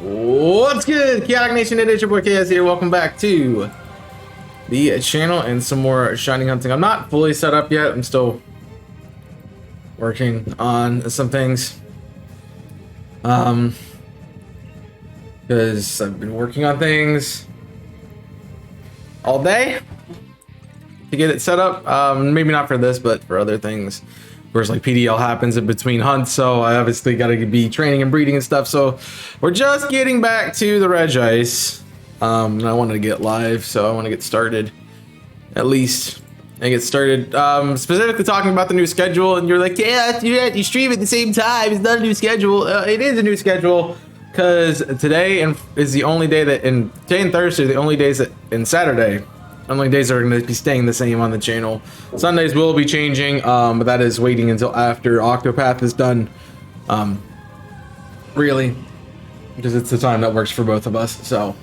What's good, Chaotic Nation? It is your boy KS here. Welcome back to the channel and some more shiny hunting. I'm not fully set up yet. I'm still working on some things. Because I've been working on things all day to get it set up. Maybe not for this, but for other things. Of course, like PDL happens in between hunts, so I obviously got to be training and breeding and stuff. So we're just getting back to the Regice. And I wanted to get live, so I want to get started. At least I get started. Specifically talking about the new schedule, and you're like, yeah, you stream at the same time. It's not a new schedule. It is a new schedule because today is the only day that, and today and Thursday are the only days that, and Saturday. Only days are going to be staying the same on the channel. Sundays will be changing, but that is waiting until after Octopath is done. Really, because it's the time that works for both of us. So,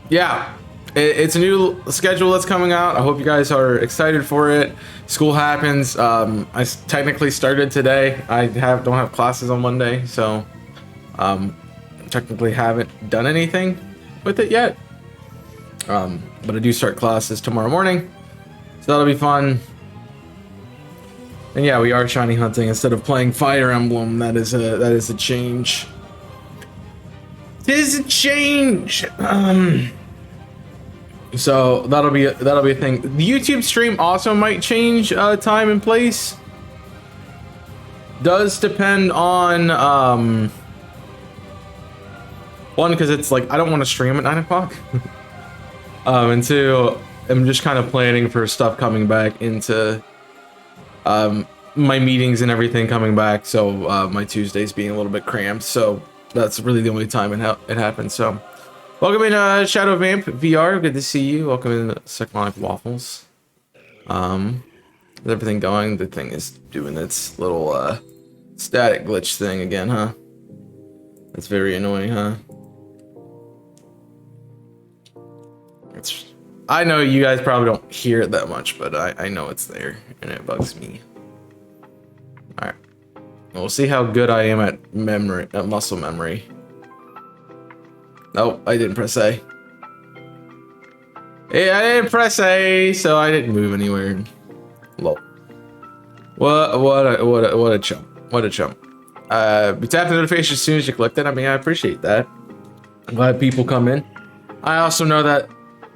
yeah, it's a new schedule that's coming out. I hope you guys are excited for it. School happens. I technically started today. I don't have classes on Monday, so technically haven't done anything with it yet. But I do start classes tomorrow morning, so that'll be fun. And yeah, we are shiny hunting instead of playing Fire Emblem. That is a change. Tis a change. So that'll be a thing. The YouTube stream also might change time and place. Does depend on one, because it's like I don't want to stream at 9 o'clock. And two, I'm just kind of planning for stuff coming back into my meetings and everything coming back. So my Tuesdays being a little bit cramped. So that's really the only time it happens. So welcome in Shadow Vamp VR. Good to see you. Welcome in Second Life Waffles. Is everything going? The thing is doing its little static glitch thing again, huh? That's very annoying, huh? I know you guys probably don't hear it that much, but I know it's there, and it bugs me. Alright. We'll see how good I am at muscle memory. Nope, I didn't press A. Yeah, I didn't press A, so I didn't move anywhere. Lol. What a chump. What a chump. You tap the notification as soon as you clicked it. I mean, I appreciate that. I'm glad people come in. I also know that,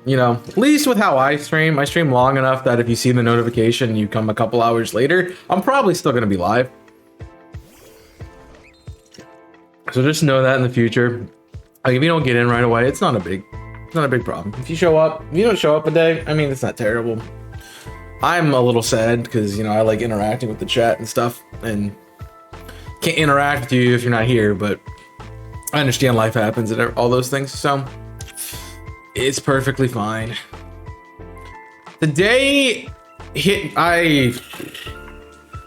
you know, at least with how I stream long enough that if you see the notification and you come a couple hours later, I'm probably still going to be live. So just know that in the future. Like, if you don't get in right away, it's not a big problem. If you show up, if you don't show up a day, I mean, it's not terrible. I'm a little sad because, you know, I like interacting with the chat and stuff, and can't interact with you if you're not here, but I understand life happens and all those things, so it's perfectly fine. Today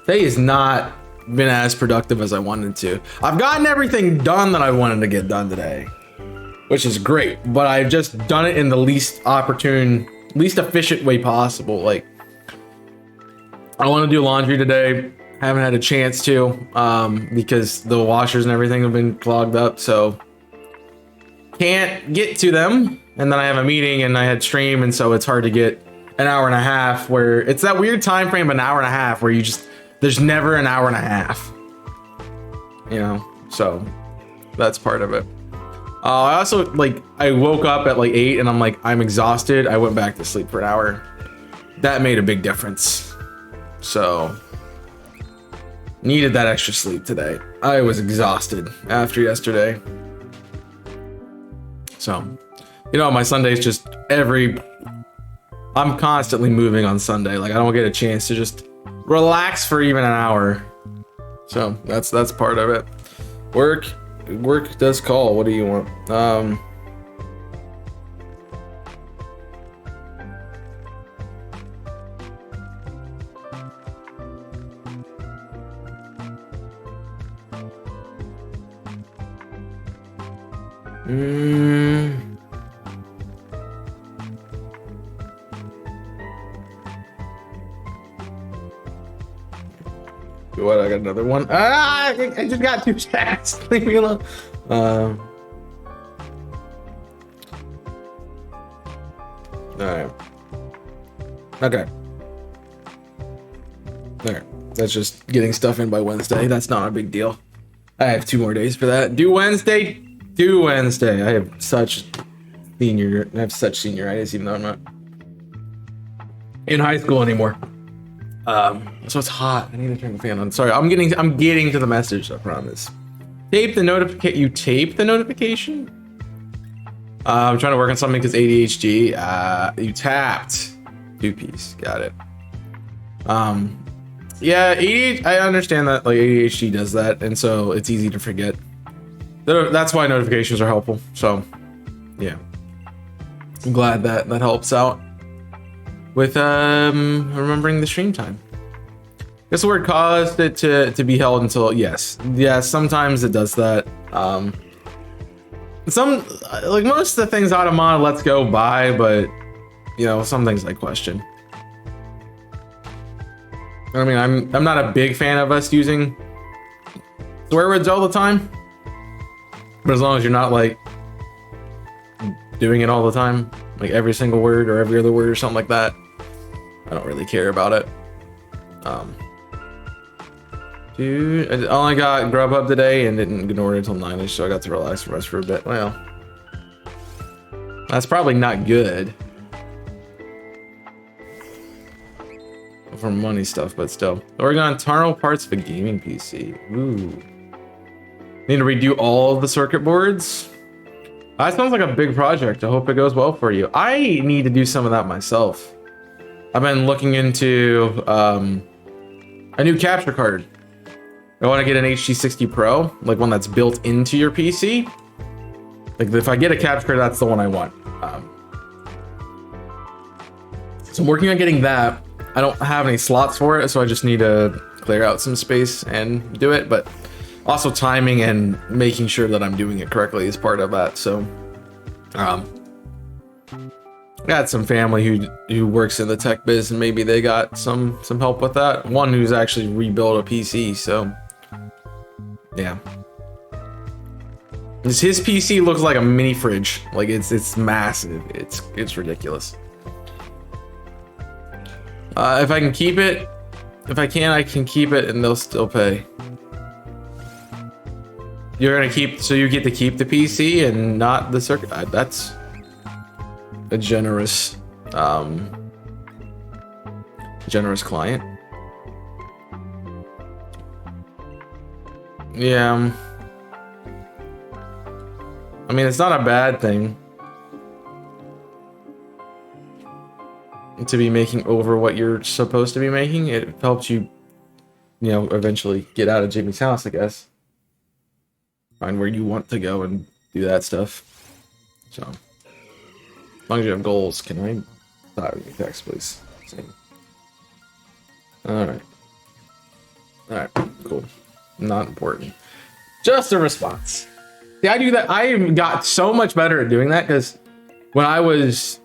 has not been as productive as I wanted to. I've gotten everything done that I wanted to get done today, which is great, but I've just done it in the least efficient way possible. Like, I want to do laundry today. Haven't had a chance to, because the washers and everything have been clogged up, so can't get to them. And then I have a meeting and I had stream, and so it's hard to get an hour and a half, where it's that weird time frame of an hour and a half where there's never an hour and a half, you know, so that's part of it. I also, like, I woke up at like 8 and I'm like, I'm exhausted. I went back to sleep for an hour. That made a big difference. So needed that extra sleep today. I was exhausted after yesterday. So, you know, my Sunday's just I'm constantly moving on Sunday. Like, I don't get a chance to just relax for even an hour. So that's part of it. Work does call. What do you want? What? I got another one. I just got 2 chats. Leave me alone. All right. Okay. All right. That's just getting stuff in by Wednesday. That's not a big deal. I have 2 more days for that. Do Wednesday. Do Wednesday. I have such senioritis, even though I'm not in high school anymore. So it's hot. I need to turn the fan on. Sorry, I'm getting to the message, I promise. Tape the notification. You tape the notification? I'm trying to work on something because ADHD. You tapped. 2-piece. Got it. Yeah, ADHD, I understand that like ADHD does that, and so it's easy to forget. That's why notifications are helpful. So, yeah, I'm glad that helps out with remembering the stream time. Guess the word caused it to be held until yes. Sometimes it does that. Some like most of the things Automata lets go by, but you know, some things I question. I mean, I'm not a big fan of us using swear words all the time, but as long as you're not like doing it all the time, like every single word or every other word or something like that, I don't really care about it. Dude, I only got Grubhub today and didn't get ordered until 9ish, so I got to relax and rest for a bit. Well, that's probably not good for money stuff, but still. Oregon internal parts of a gaming PC. Ooh. Need to redo all of the circuit boards? That sounds like a big project. I hope it goes well for you. I need to do some of that myself. I've been looking into a new capture card. I want to get an HD60 Pro, like one that's built into your PC. Like if I get a capture card, that's the one I want. So I'm working on getting that. I don't have any slots for it, so I just need to clear out some space and do it. But also timing and making sure that I'm doing it correctly is part of that. So, I got some family who works in the tech biz, and maybe they got some help with that. One who's actually rebuilt a PC, so yeah. His PC looks like a mini fridge. Like it's massive. It's ridiculous. If I can keep it, I can keep it, and they'll still pay. You're gonna keep, so you get to keep the PC and not the circuit. That's a generous client. Yeah. I mean, it's not a bad thing to be making over what you're supposed to be making. It helps you, you know, eventually get out of Jimmy's house, I guess. Find where you want to go and do that stuff. So, as long as you have goals, can I stop with your text, please? Alright. Alright, cool. Not important. Just a response. See, I do that. I got so much better at doing that because when I was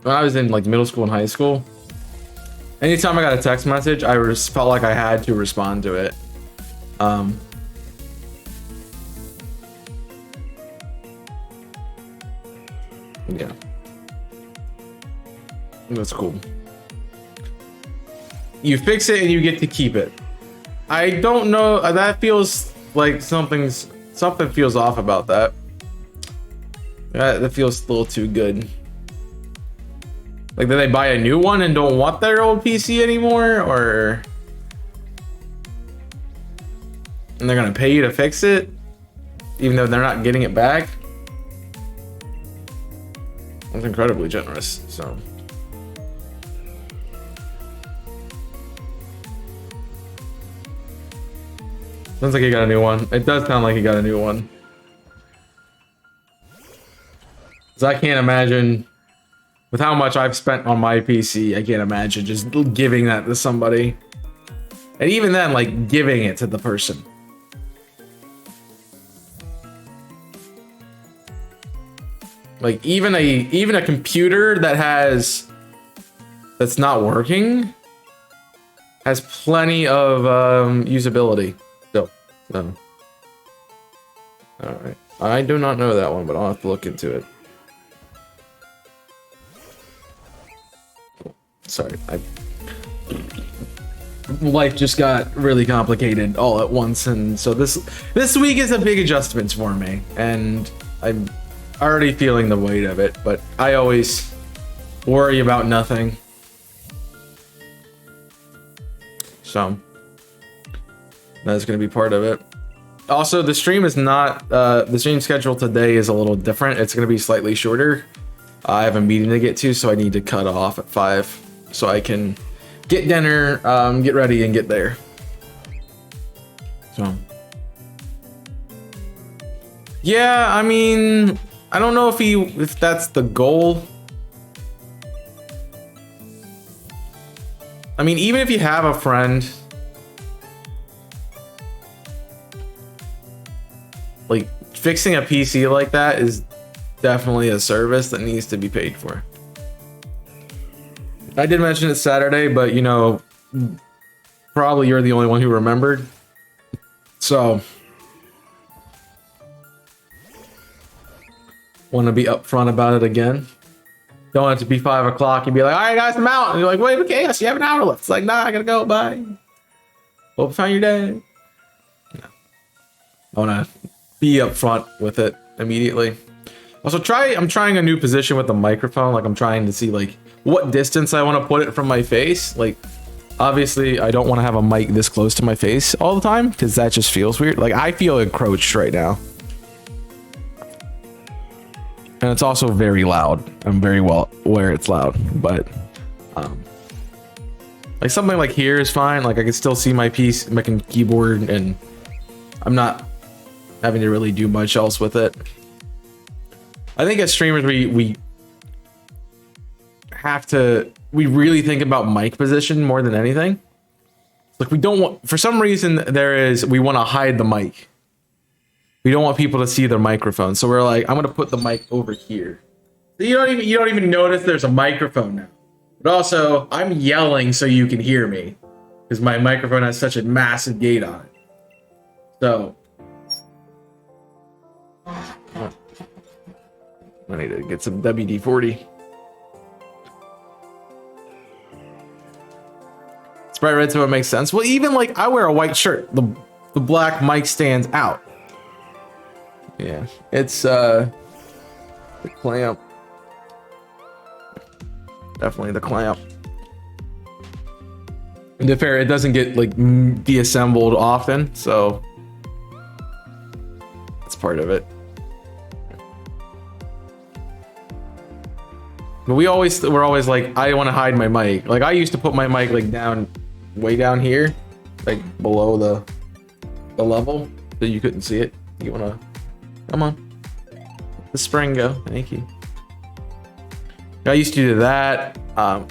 in like middle school and high school, anytime I got a text message, I just felt like I had to respond to it. Yeah. That's cool. You fix it and you get to keep it. I don't know, that feels like something feels off about that. That feels a little too good. Like, did they buy a new one and don't want their old PC anymore, or and they're gonna pay you to fix it even though they're not getting it back? That's incredibly generous. So sounds like he got a new one. It does sound like he got a new one. Cause I can't imagine, with how much I've spent on my PC, I can't imagine just giving that to somebody. And even then, like, giving it to the person. Like, even a computer that's not working has plenty of usability still. So, all right, I do not know that one, but I'll have to look into it. sorry. Life just got really complicated all at once, and so this week is a big adjustment for me, and I'm already feeling the weight of it. But I always worry about nothing, so that's going to be part of it. Also, the stream is not the stream schedule today is a little different. It's going to be slightly shorter. I have a meeting to get to, so I need to cut off at 5 so I can get dinner, get ready, and get there. So, yeah, I mean, I don't know if that's the goal. I mean, even if you have a friend, like fixing a PC like that is definitely a service that needs to be paid for. I did mention it Saturday, but you know, probably you're the only one who remembered. So, want to be upfront about it again. Don't have to be 5 o'clock and be like, all right, guys, I'm out. And you're like, wait, okay, so you have an hour left. It's like, nah, I gotta go. Bye. Hope you find your day. No. I want to be upfront with it immediately. Also, I'm trying a new position with the microphone. Like, I'm trying to see like what distance I want to put it from my face. Like, obviously, I don't want to have a mic this close to my face all the time because that just feels weird. Like, I feel encroached right now. And it's also very loud. I'm very well aware it's loud, but like something like here is fine. Like I can still see my piece, my keyboard, and I'm not having to really do much else with it. I think as streamers, we really think about mic position more than anything. Like we don't want, for some reason, we want to hide the mic. We don't want people to see their microphone, so we're like, I'm gonna put the mic over here. So you don't even notice there's a microphone now. But also, I'm yelling so you can hear me because my microphone has such a massive gate on it. So I need to get some WD-40. It's bright red, so it makes sense. Well, even like I wear a white shirt, the black mic stands out. Yeah, it's the clamp. Definitely the clamp. And to be fair, it doesn't get like deassembled often, so that's part of it. But we're always like, I want to hide my mic. Like I used to put my mic like way down here, like below the level, so you couldn't see it. You wanna? Come on. The spring go. Thank you. I used to do that. But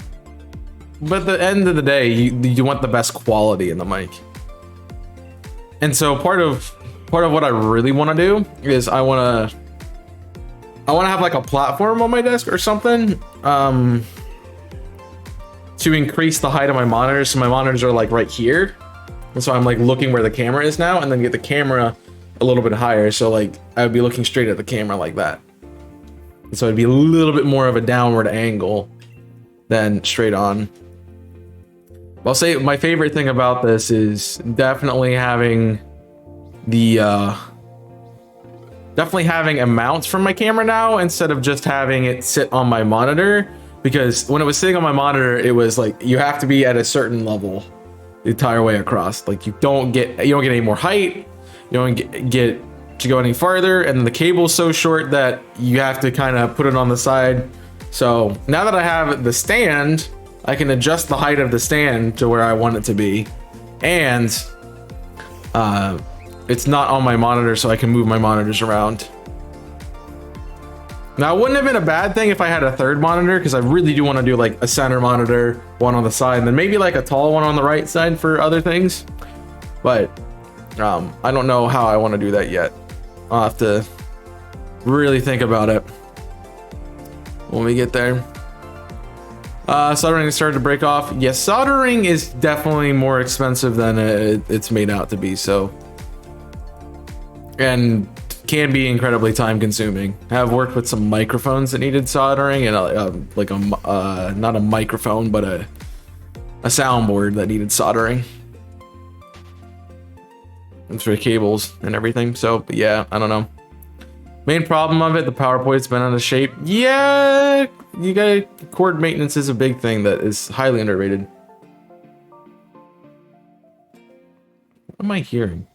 at the end of the day, you want the best quality in the mic. And so part of what I really want to do is I want to have like a platform on my desk or something to increase the height of my monitors. So my monitors are like right here. And so I'm like looking where the camera is now, and then get the camera a little bit higher, so like I would be looking straight at the camera like that. So it'd be a little bit more of a downward angle than straight on. I'll say my favorite thing about this is definitely having a mount from my camera now instead of just having it sit on my monitor, because when it was sitting on my monitor, it was like you have to be at a certain level the entire way across. Like you don't get any more height. You don't get to go any farther, and the cable's so short that you have to kind of put it on the side. So now that I have the stand, I can adjust the height of the stand to where I want it to be, and it's not on my monitor, so I can move my monitors around. Now, it wouldn't have been a bad thing if I had a third monitor, because I really do want to do like a center monitor, one on the side, and then maybe like a tall one on the right side for other things. But I don't know how I want to do that yet. I'll have to really think about it when we get there. Soldering started to break off. Yes, soldering is definitely more expensive than it's made out to be. So, and can be incredibly time consuming. I've worked with some microphones that needed soldering, and like not a microphone, but a soundboard that needed soldering. And for cables and everything. So yeah, I don't know. Main problem of it, the PowerPoint's been out of shape. Yeah, you gotta, cord maintenance is a big thing that is highly underrated. What am I hearing?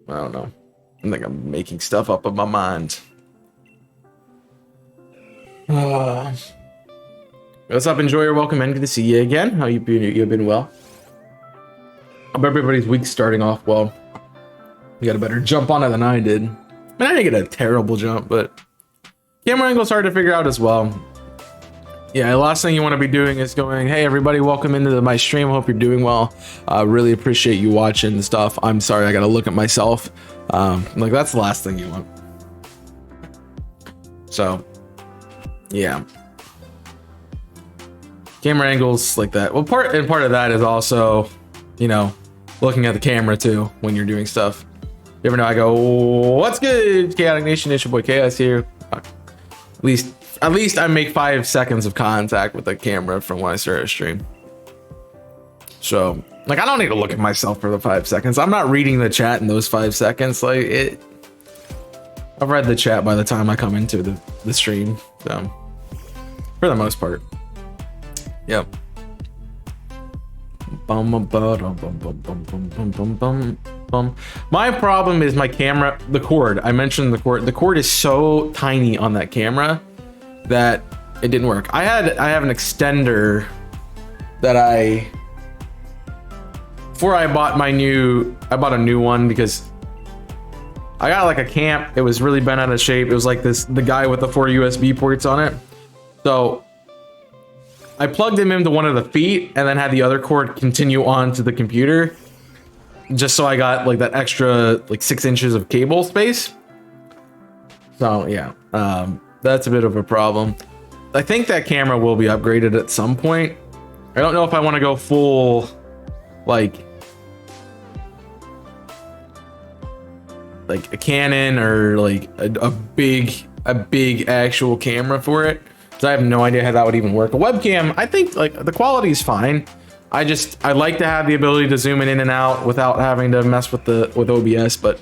I don't know. I think I'm making stuff up in my mind. What's up, Enjoyer? Welcome in. Good to see you again. How you been? You've been well. Hope everybody's week's starting off well. You got a better jump on it than I did. I mean, I didn't get a terrible jump, but camera angle's hard to figure out as well. Yeah, the last thing you want to be doing is going, hey, everybody, welcome into my stream. Hope you're doing well. Really appreciate you watching the stuff. I'm sorry, I got to look at myself. Like, that's the last thing you want. So, yeah. Camera angles like that. Well, part of that is also, you know, looking at the camera too when you're doing stuff. You ever know, I go, what's good, Chaotic Nation? It's your boy Chaos here. At least I make 5 seconds of contact with the camera from when I start a stream. So, like, I don't need to look at myself for the 5 seconds. I'm not reading the chat in those 5 seconds. Like, I've read the chat by the time I come into the stream. So, for the most part. Yep. My problem is my camera, the cord. I mentioned the cord. The cord is so tiny on that camera that it didn't work. I have an extender that before I bought a new one because I got like a camp. It was really bent out of shape. It was like the guy with the 4 USB ports on it. So I plugged him into one of the feet and then had the other cord continue on to the computer, just so I got like that extra like 6 inches of cable space. So yeah, that's a bit of a problem. I think that camera will be upgraded at some point. I don't know if I want to go full like a Canon or like a big actual camera for it. So I have no idea how that would even work. A webcam, I think like the quality is fine. I like to have the ability to zoom in and out without having to mess with OBS, but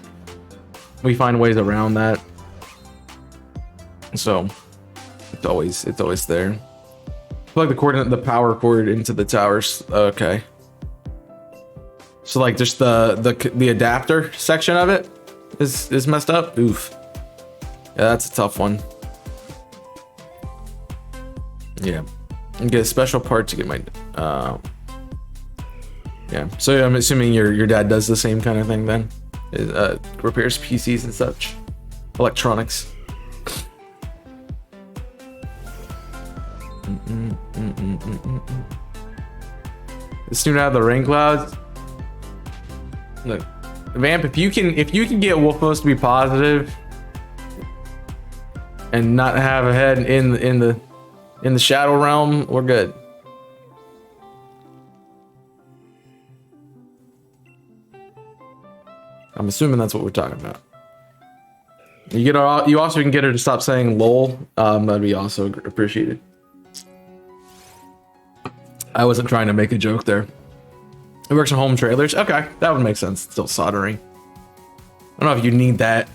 we find ways around that. So it's always there. Plug the power cord into the towers. Okay. So like just the adapter section of it is messed up. Oof. Yeah, that's a tough one. Yeah. And get a special part to get my yeah. So I'm assuming your dad does the same kind of thing then. Repairs PCs and such. Electronics. The student out of the rain clouds. Look, Vamp, if you can get Wolfos to be positive and not have a head in the shadow realm, we're good. I'm assuming that's what we're talking about. You also can get her to stop saying lol. That'd be also appreciated. I wasn't trying to make a joke there. It works on home trailers. Okay, that would make sense. Still soldering. I don't know if you need that.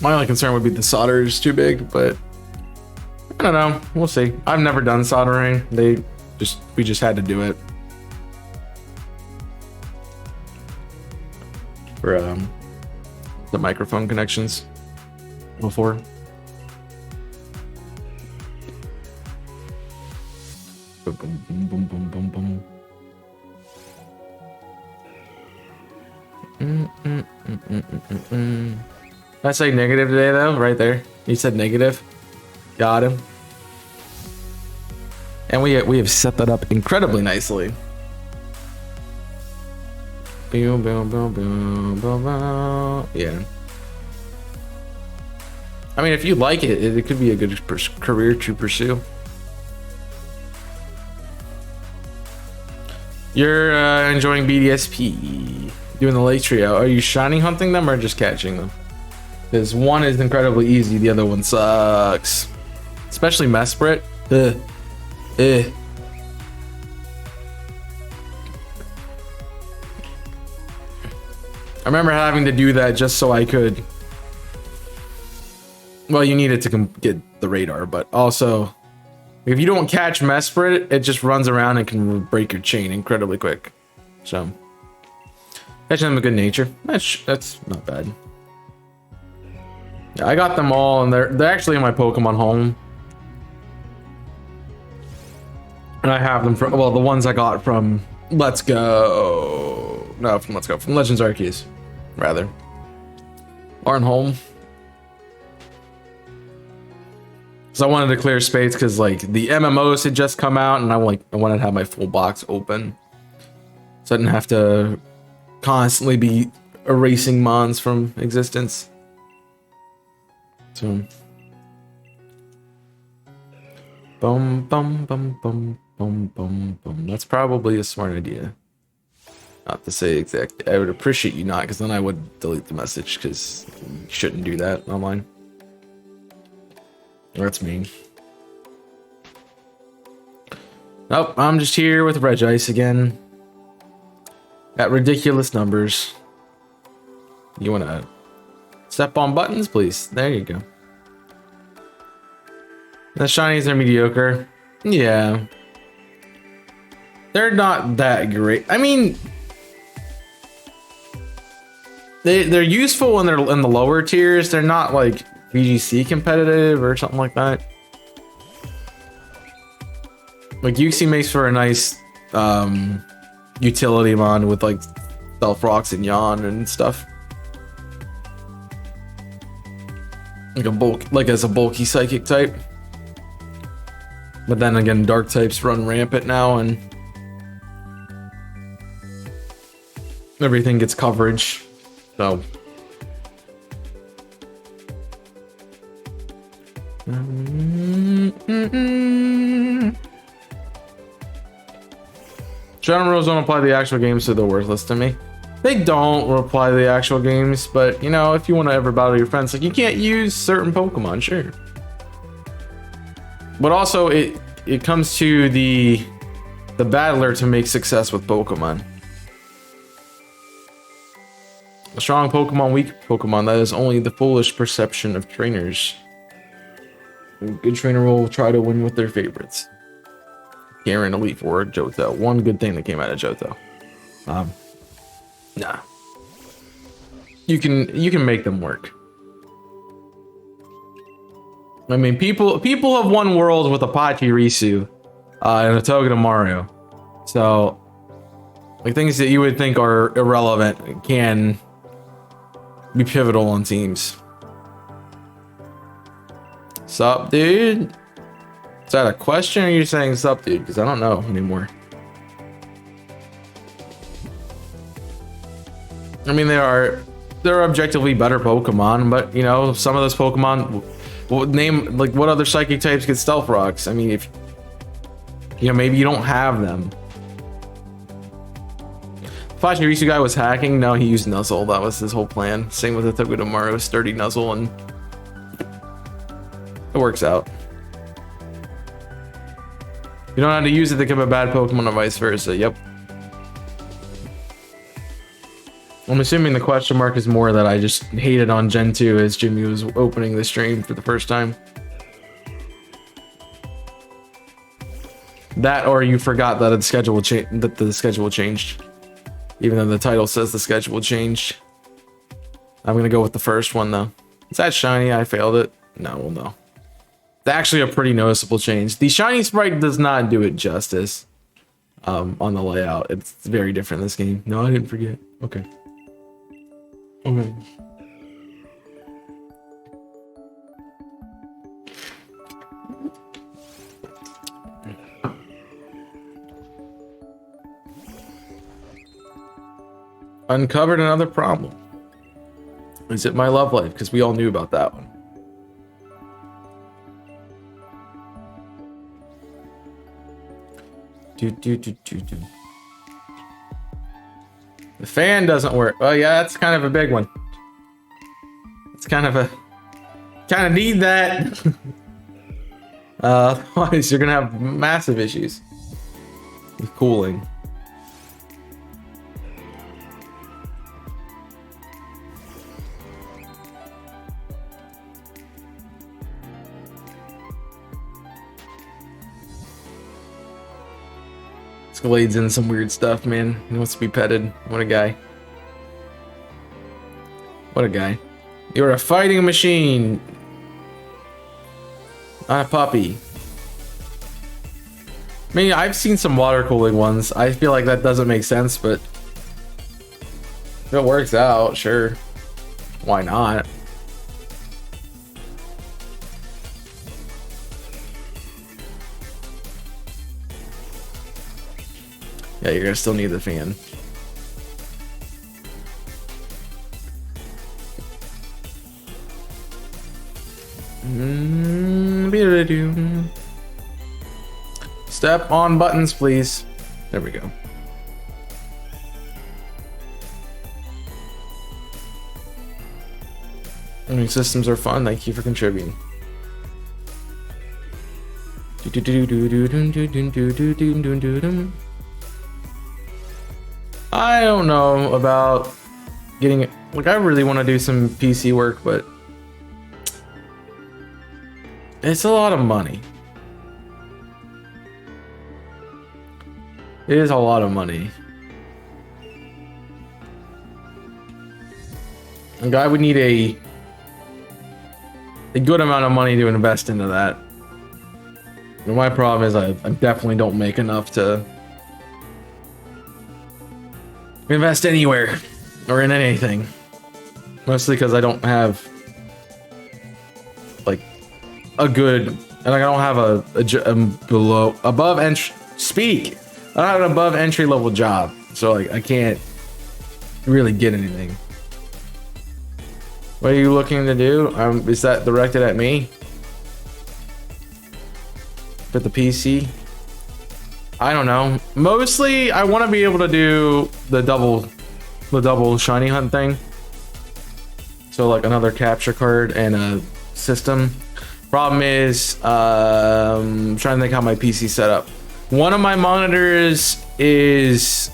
My only concern would be the solder is too big, but I don't know. We'll see. I've never done soldering. We just had to do it for the microphone connections before. Boom, boom, boom, boom, boom, boom. Did I say negative today though? Right there. You said negative. Got him. And we have set that up incredibly nicely. Boom, boom, boom, boom, boom, boom. Yeah. I mean, if you like it, it could be a good career to pursue. You're enjoying BDSP. Doing the lake trio. Are you shiny hunting them or just catching them? Because one is incredibly easy, the other one sucks. Especially Mesprit. I remember having to do that just so I could... Well, you needed to get the radar, but also... If you don't catch Mesprit, it just runs around and can break your chain incredibly quick. So... Catching them with good nature. That's not bad. Yeah, I got them all, and they're actually in my Pokemon home. And I have them from, well, the ones I got from Let's Go. No, from Let's Go. From Legends Arceus, rather. Aren't home. So I wanted to clear space because, like, the MMOs had just come out, and I wanted to have my full box open. So I didn't have to constantly be erasing mons from existence. So. Boom, boom, boom, boom. Boom, boom, boom. That's probably a smart idea. Not to say exactly. I would appreciate you not, because then I would delete the message, because you shouldn't do that online. That's mean. Nope, I'm just here with Regice again. At ridiculous numbers. You want to step on buttons, please? There you go. The shinies are mediocre. Yeah. They're not that great. I mean, they're useful when they're in the lower tiers. They're not like VGC competitive or something like that. Like Uxie makes for a nice utility mon with like Stealth Rocks and Yawn and stuff. Like as a bulky psychic type. But then again, dark types run rampant now and everything gets coverage. So Shadow rules don't apply to the actual games, so they're worthless to me. They don't apply to the actual games, but you know, if you want to ever battle your friends, like you can't use certain Pokemon, sure. But also it comes to the battler to make success with Pokemon. A strong Pokemon, weak Pokemon, that is only the foolish perception of trainers. A good trainer will try to win with their favorites. Garen, Elite Four, Johto. One good thing that came out of Johto. Nah. You can make them work. I mean, people have won worlds with Apache Risu and a Togedemaru Mario. So, like things that you would think are irrelevant can be pivotal on teams. Sup, dude? Is that a question or are you saying sup, dude? Because I don't know anymore. I mean, they're objectively better Pokemon, but you know, some of those Pokemon, name like what other psychic types get Stealth Rocks? I mean, if you know, maybe you don't have them. Apache Risu guy was hacking. No, he used Nuzzle. That was his whole plan. Same with the Togedemaru, sturdy Nuzzle, and it works out. You don't know how to use it to become a bad Pokemon or vice versa. Yep. I'm assuming the question mark is more that I just hated on Gen 2 as Jimmy was opening the stream for the first time. That or you forgot that the schedule changed. Even though the title says the schedule changed. I'm gonna go with the first one though. Is that shiny? I failed it. No, well, no. It's actually a pretty noticeable change. The shiny sprite does not do it justice on the layout. It's very different in this game. No, I didn't forget. Okay. Okay. Uncovered another problem. Is it my love life? Because we all knew about that one. The fan doesn't work. Oh yeah, that's kind of a big one. It's kind of need that. Otherwise you're gonna have massive issues with cooling. Glade's in some weird stuff, man. He wants to be petted. What a guy. What a guy. You're a fighting machine. Not a puppy. I mean, I've seen some water cooling ones. I feel like that doesn't make sense, but if it works out, sure. Why not? Yeah, you're gonna still need the fan. Step on buttons, please. There we go. New systems are fun. Thank you for contributing. I don't know about getting it. Like, I really want to do some PC work, but it's a lot of money. It is a lot of money. And I would need a good amount of money to invest into that. And my problem is I definitely don't make enough to invest anywhere or in anything. Mostly because I don't have like a good, and like I don't have above entry. Speak. I don't have an above entry level job, so like I can't really get anything. What are you looking to do? Is that directed at me? With the PC? I don't know. Mostly, I want to be able to do the double shiny hunt thing. So like another capture card and a system. Problem is, I'm trying to think how my PC set up. One of my monitors is,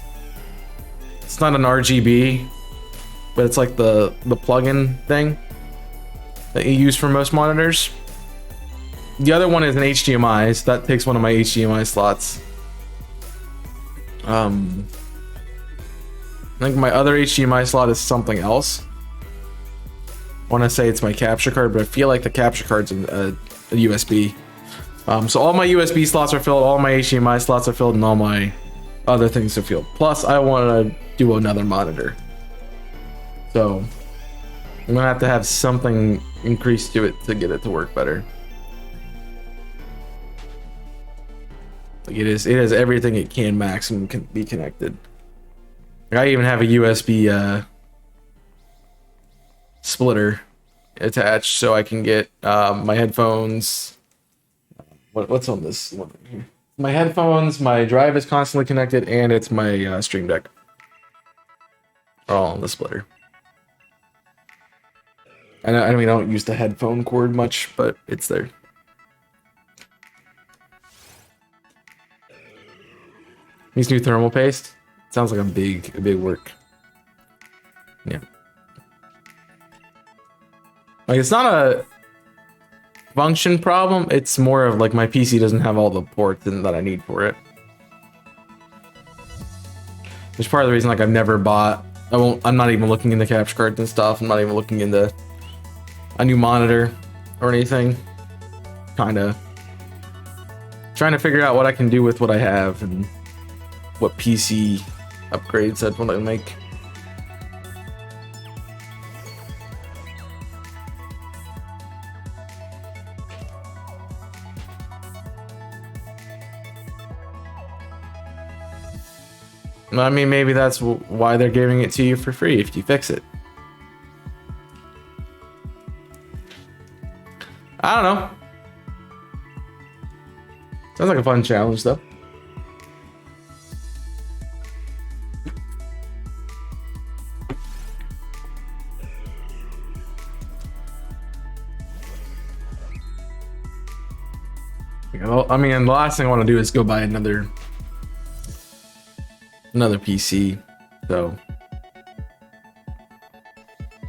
it's not an RGB, but it's like the plug-in thing that you use for most monitors. The other one is an HDMI, so that takes one of my HDMI slots. I think my other HDMI slot is something else. I want to say it's my capture card, but I feel like the capture card's a USB. So all my USB slots are filled, all my HDMI slots are filled, and all my other things are filled. Plus, I want to do another monitor. So I'm gonna have to have something increased to it to get it to work better. Like it has everything it can maximum can be connected. I even have a USB splitter attached so I can get my headphones. What's on this one here? My headphones, my drive is constantly connected, and it's my Stream Deck. All on the splitter. And I mean, I don't use the headphone cord much, but it's there. These new thermal paste. Sounds like a big work. Yeah. Like, it's not a function problem. It's more of like my PC doesn't have all the ports that I need for it. Which is part of the reason like I've never bought. I'm not even looking into capture cards and stuff. I'm not even looking into a new monitor or anything. Kinda trying to figure out what I can do with what I have and what PC upgrades I'd want to make. I mean, maybe that's why they're giving it to you for free if you fix it. I don't know. Sounds like a fun challenge, though. I mean, the last thing I want to do is go buy another PC. So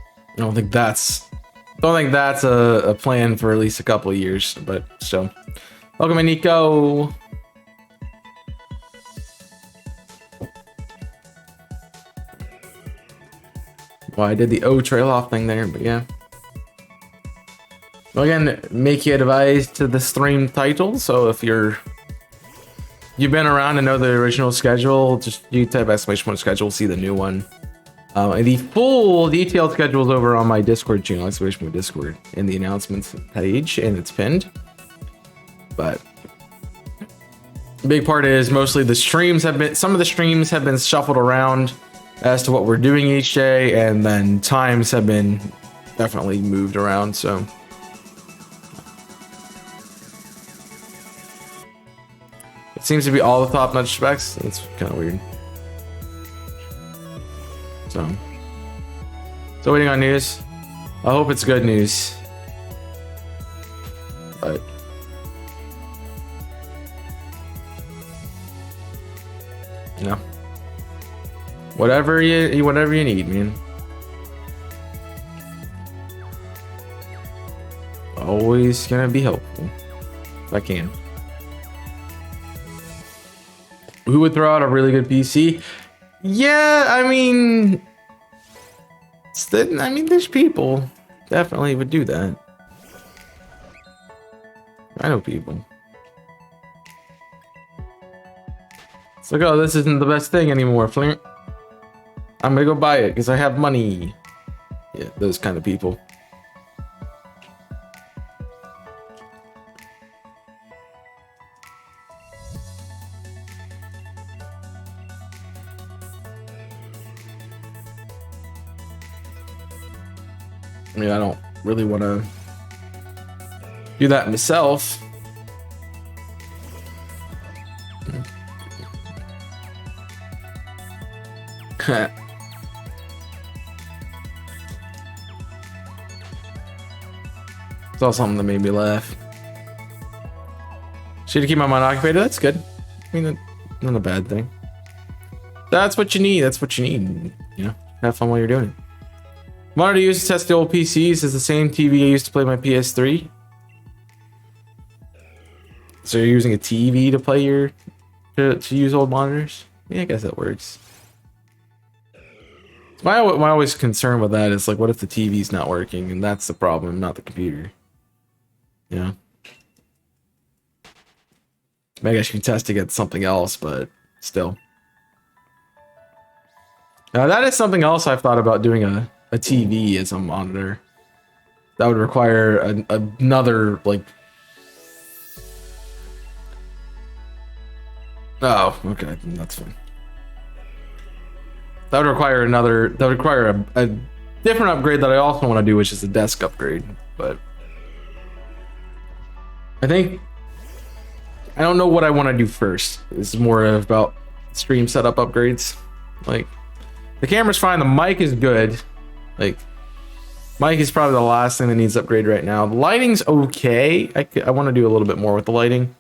I don't think that's a plan for at least a couple of years. But still, welcome in, Nico. Well, I did the O trail off thing there, but yeah. Well, again, make you advised to the stream title. So if you've been around and know the original schedule, just you type !schedule, see the new one. And the full detailed schedule is over on my Discord channel, !Discord, in the announcements page, and it's pinned. But the big part is mostly some of the streams have been shuffled around as to what we're doing each day, and then times have been definitely moved around. So it seems to be all the top-notch specs. It's kind of weird. So waiting on news. I hope it's good news. But you know, whatever you need, man. Always gonna be helpful if I can. Who would throw out a really good PC? Yeah, I mean, there's people definitely would do that. I know people. It's like, oh, this isn't the best thing anymore, Flint. I'm gonna go buy it because I have money. Yeah, those kind of people. I mean, I don't really want to do that myself. Saw something that made me laugh. Should keep my mind occupied. That's good. I mean, that's not a bad thing. That's what you need. That's what you need. You know, have fun while you're doing it. Monitor to use to test the old PCs is the same TV I used to play my PS3. So you're using a TV to play to use old monitors? Yeah, I guess that works. My always concern with that is like, what if the TV's not working and that's the problem, not the computer? Yeah. Maybe I should test against something else, but still. That is something else I've thought about doing a TV as a monitor. That would require another like. Oh, okay, that's fine. That would require a different upgrade that I also want to do, which is a desk upgrade. But I don't know what I want to do first. It's more about stream setup upgrades. Like, the camera's fine, the mic is good. Like, mic is probably the last thing that needs upgrade right now. The lighting's okay. I want to do a little bit more with the lighting,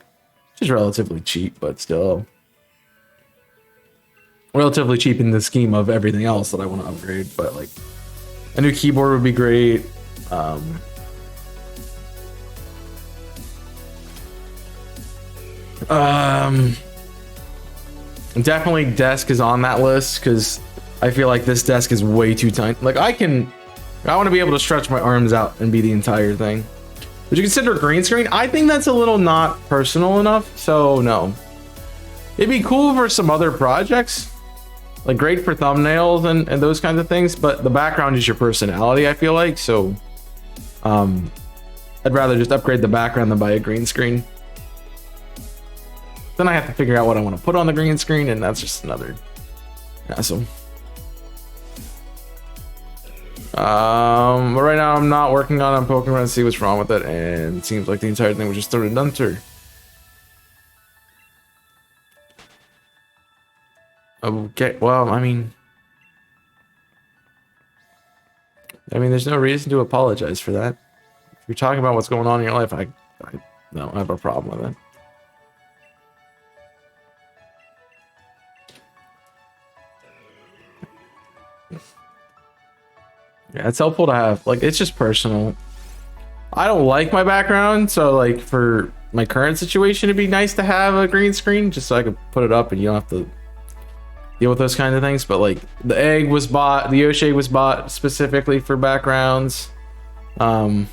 which is relatively cheap, but still relatively cheap in the scheme of everything else that I want to upgrade. But like, a new keyboard would be great. Definitely desk is on that list because I feel like this desk is way too tiny. Like, I want to be able to stretch my arms out and be the entire thing. Would you consider a green screen? I think that's a little not personal enough, so no. It'd be cool for some other projects, like great for thumbnails and those kinds of things, but the background is your personality, I feel like, so I'd rather just upgrade the background than buy a green screen. Then I have to figure out what I want to put on the green screen, and that's just another hassle. But right now I'm not working on it. I'm poking around to see what's wrong with it, and it seems like the entire thing was just a redundant. Okay, well, I mean, there's no reason to apologize for that. If you're talking about what's going on in your life, I don't have a problem with it. Yeah, it's helpful to have. Like, it's just personal. I don't like my background, so like for my current situation, it'd be nice to have a green screen just so I could put it up and you don't have to deal with those kinds of things. But like the Yoshi egg was bought specifically for backgrounds. All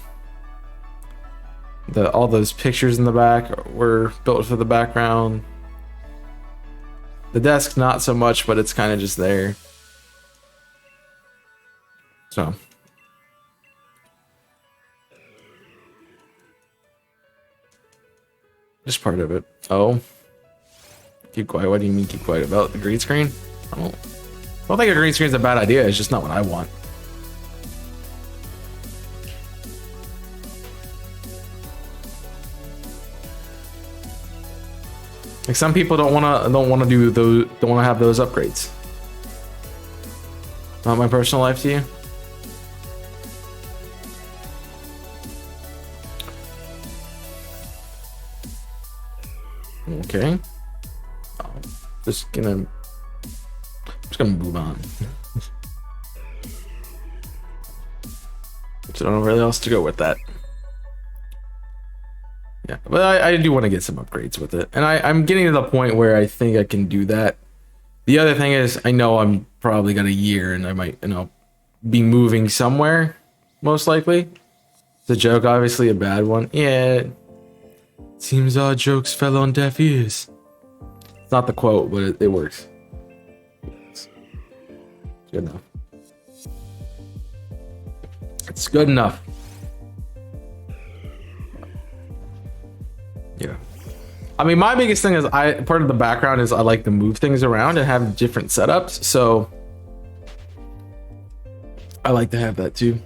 those pictures in the back were built for the background. The desk not so much, but it's kind of just there. So just part of it. Oh, keep quiet. What do you mean keep quiet about the green screen? I don't think a green screen is a bad idea. It's just not what I want. Like some people don't want to have those upgrades. Not my personal life to you. Okay. I'm just gonna move on. So I don't know really else to go with that. Yeah, but I do want to get some upgrades with it, and I'm getting to the point where I think I can do that. The other thing is, I know I'm probably got a year, and I might, be moving somewhere, most likely. It's a joke, obviously a bad one. Yeah, seems our jokes fell on deaf ears. It's not the quote, but it works. It's good enough. It's good enough. Yeah. I mean, my biggest thing is part of the background is I like to move things around and have different setups. So I like to have that too.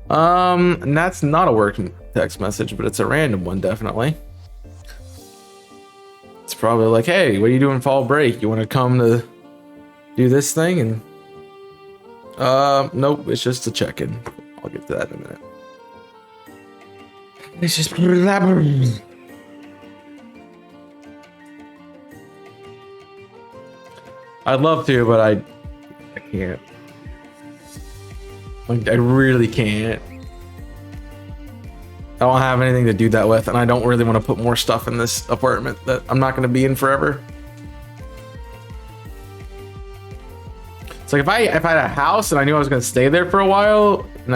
And that's not a work text message, but it's a random one, definitely. It's probably like, hey, what are you doing fall break? You want to come to do this thing? And nope, it's just a check-in. I'll get to that in a minute. It's just I'd love to, but I can't. Like, I really can't. I don't have anything to do that with, and I don't really want to put more stuff in this apartment that I'm not going to be in forever. It's like if I had a house and I knew I was going to stay there for a while, and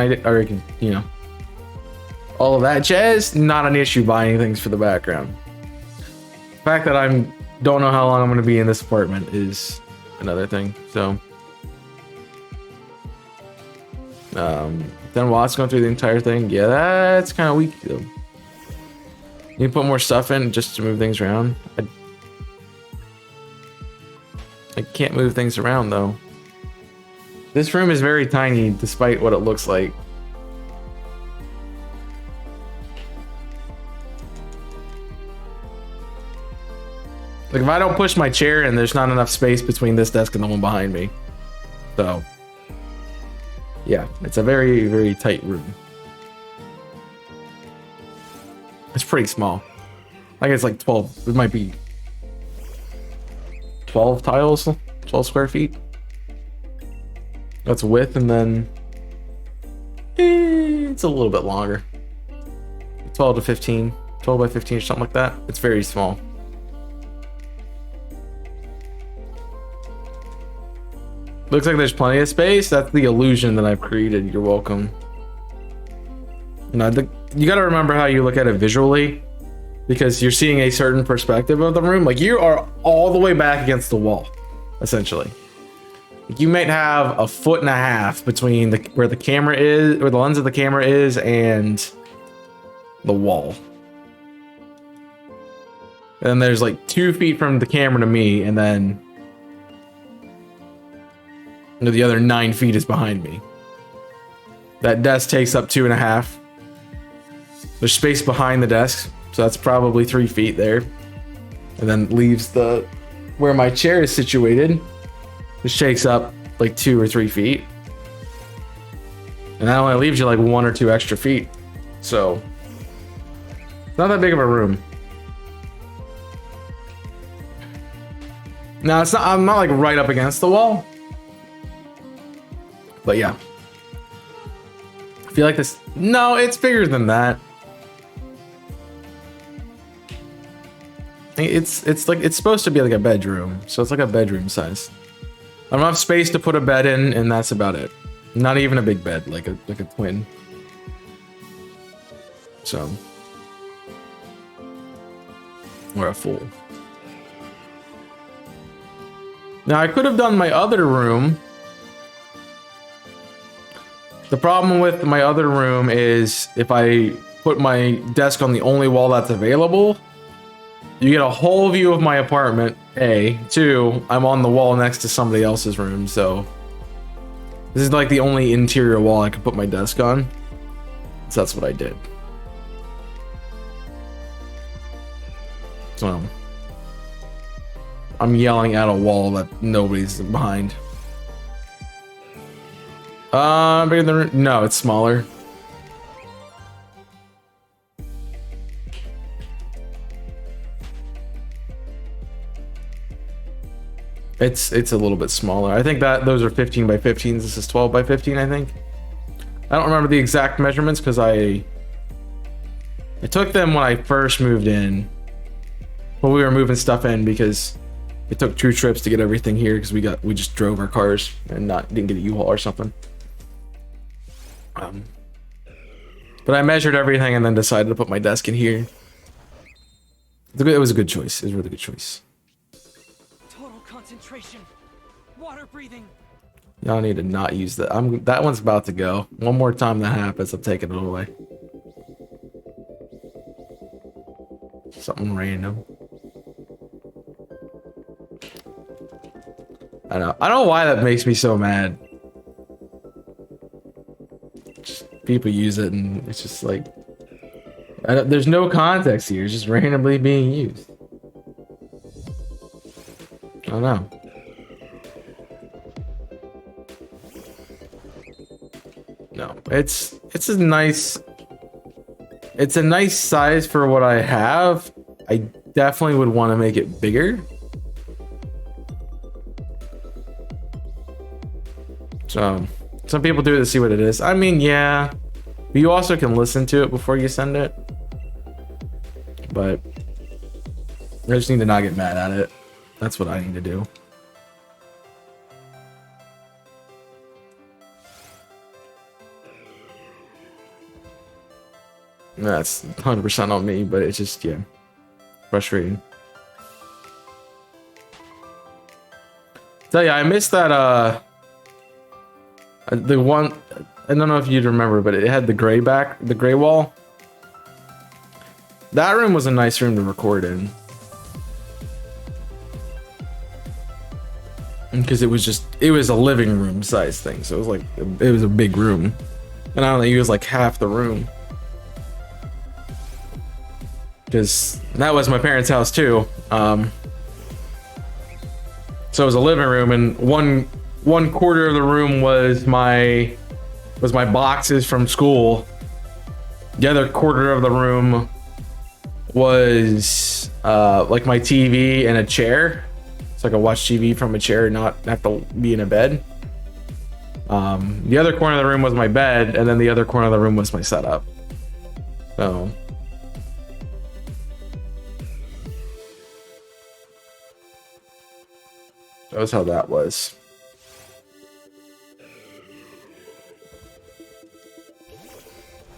all of that jazz, not an issue buying things for the background. The fact that don't know how long I'm going to be in this apartment is another thing. So then Watts going through the entire thing, yeah, that's kind of weak though. You put more stuff in just to move things around. I can't move things around though. This room is very tiny despite what it looks like. Like if I don't push my chair in, there's not enough space between this desk and the one behind me. So yeah, it's a very, very tight room. It's pretty small. I guess like 12, it might be 12 tiles, 12 square feet. That's width, and then it's a little bit longer. 12 to 15, 12 by 15 or something like that. It's very small. Looks like there's plenty of space. That's the illusion that I've created. You're welcome. You got to remember how you look at it visually, because you're seeing a certain perspective of the room. Like you are all the way back against the wall, essentially. You might have 1.5 feet between where the camera is, where the lens of the camera is, and the wall. And then there's like 2 feet from the camera to me, and then the other 9 feet is behind me. That desk takes up 2.5. There's space behind the desk, so that's probably 3 feet there, and then leaves where my chair is situated, which takes up like 2 or 3 feet, and that only leaves you like 1 or 2 extra feet. So it's not that big of a room. Now it's not. I'm not like right up against the wall. But yeah. I feel like this... No, it's bigger than that. It's like, it's supposed to be like a bedroom, so it's like a bedroom size. I don't have space to put a bed in, and that's about it. Not even a big bed, like a twin. So, or a full. Now I could have done my other room. The problem with my other room is if I put my desk on the only wall that's available, you get a whole view of my apartment, A. 2, I'm on the wall next to somebody else's room, so this is like the only interior wall I could put my desk on. So that's what I did. So I'm yelling at a wall that nobody's behind. Bigger than... No, it's smaller. It's a little bit smaller. I think that those are 15 by 15s. This is 12 by 15, I think. I don't remember the exact measurements because I took them when I first moved in. When we were moving stuff in, because it took 2 trips to get everything here because we just drove our cars and didn't get a U-Haul or something. But I measured everything and then decided to put my desk in here. It was a good choice. It was a really good choice. Total concentration. Water breathing. Y'all need to not use that. That one's about to go. One more time that happens, I'm taking it away. Something random. I don't know why that makes me so mad. Just people use it and it's just like... there's no context here. It's just randomly being used. I don't know. No, it's a nice size for what I have. I definitely would want to make it bigger. So some people do it to see what it is. I mean, yeah, but you also can listen to it before you send it. But I just need to not get mad at it. That's what I need to do. That's 100% on me, but it's just, yeah, frustrating. Tell ya, I missed that, the one, I don't know if you'd remember, but it had the gray wall. That room was a nice room to record in. Because it was a living room size thing, so it was a big room. And I don't think it was like half the room. Because that was my parents' house too. So it was a living room, and one quarter of the room was my boxes from school. The other quarter of the room was like my TV and a chair, so I could watch TV from a chair and not have to be in a bed. The other corner of the room was my bed, and then the other corner of the room was my setup. So that was how that was.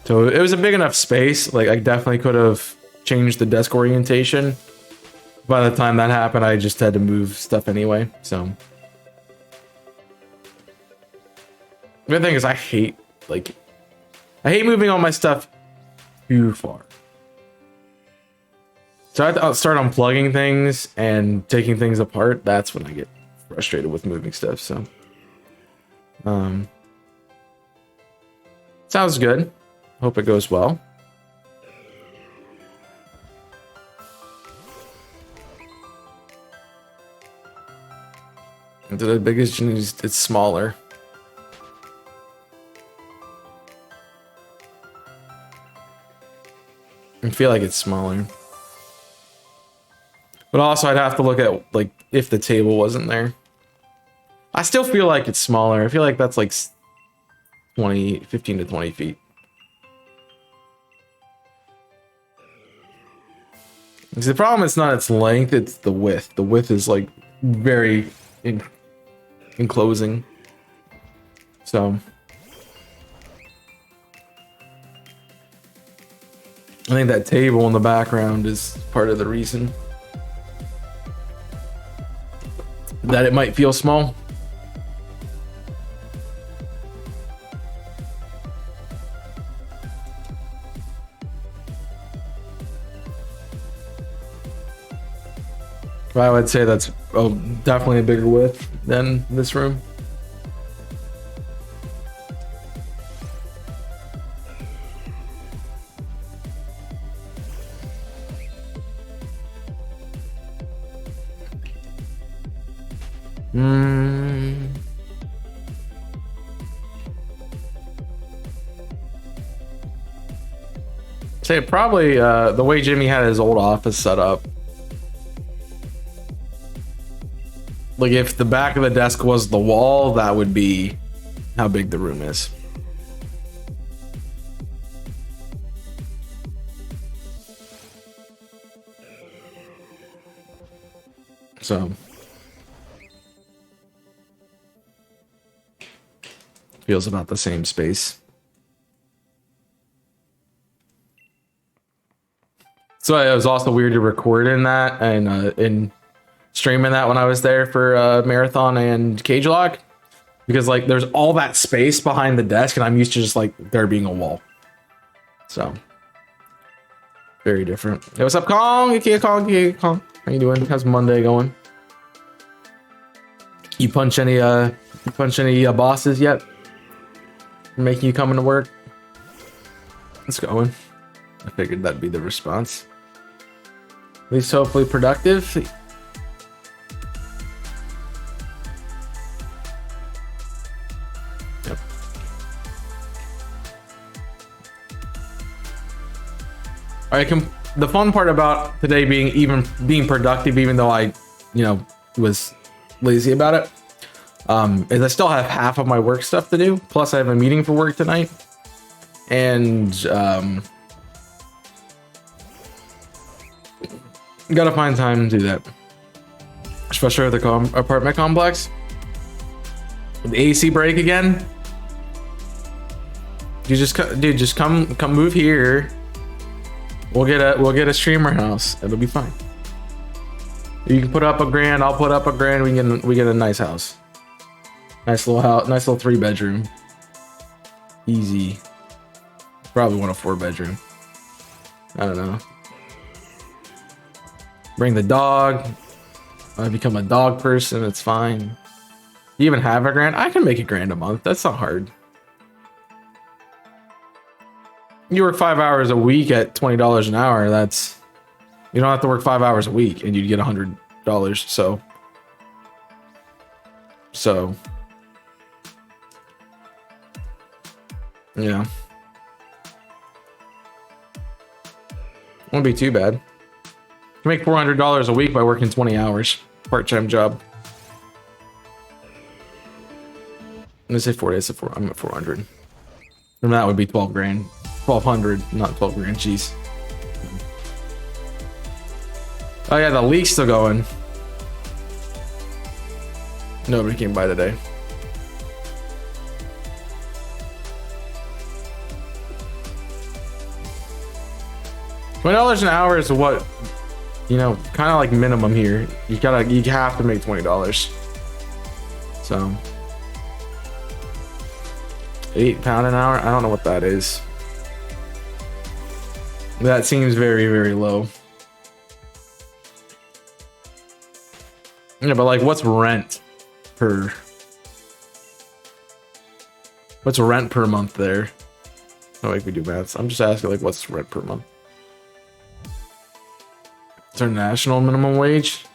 So it was a big enough space. Like, I definitely could have changed the desk orientation. By the time that happened, I just had to move stuff anyway. So the thing is, I hate moving all my stuff too far. So I have to start unplugging things and taking things apart. That's when I get frustrated with moving stuff. So sounds good. Hope it goes well. And the biggest news, it's smaller. I feel like it's smaller. But also I'd have to look at like if the table wasn't there. I still feel like it's smaller. I feel like that's like 15 to 20 feet. The problem is not its length, it's the width. The width is like very enclosing. So I think that table in the background is part of the reason that it might feel small. I would say that's definitely a bigger width than this room. Say probably the way Jimmy had his old office set up. Like if the back of the desk was the wall, that would be how big the room is. So feels about the same space. So it was also weird to record in that and in streaming that when I was there for Marathon and Cage Lock, because like there's all that space behind the desk and I'm used to just like there being a wall. So very different. Hey, what's up, Kong? Hey, Kong. Hey, Kong. How you doing? How's Monday going? You punch any bosses yet? Making you come into work? It's going. I figured that'd be the response. At least hopefully productive. Yep. All right, the fun part about today being productive, even though I, was lazy about it, is I still have half of my work stuff to do. Plus I have a meeting for work tonight. And gotta find time to do that, especially with the apartment complex. The AC break again. You just come move here. We'll get a streamer house. It'll be fine. You can put up $1,000. I'll put up $1,000. We get a nice house. Nice little house. Nice little 3-bedroom. Easy. Probably want a 4-bedroom. I don't know. Bring the dog. I become a dog person. It's fine. You even have $1,000? I can make $1,000 a month. That's not hard. You work 5 hours a week at $20 an hour. That's, you don't have to work 5 hours a week and you'd get $100. So yeah, won't be too bad. You make $400 a week by working 20 hours, part-time job. Let's say 4 days. I'm at 400. And that would be 12 grand. 1,200, not 12 grand. Jeez. Oh yeah, the leak's still going. Nobody came by today. $20 an hour is what, kind of like minimum here. You have to make $20. So £8 an hour. I don't know what that is. That seems very, very low. Yeah, but like, what's rent per month there? Oh, like we do maths. I'm just asking, like, what's rent per month? It's our national minimum wage.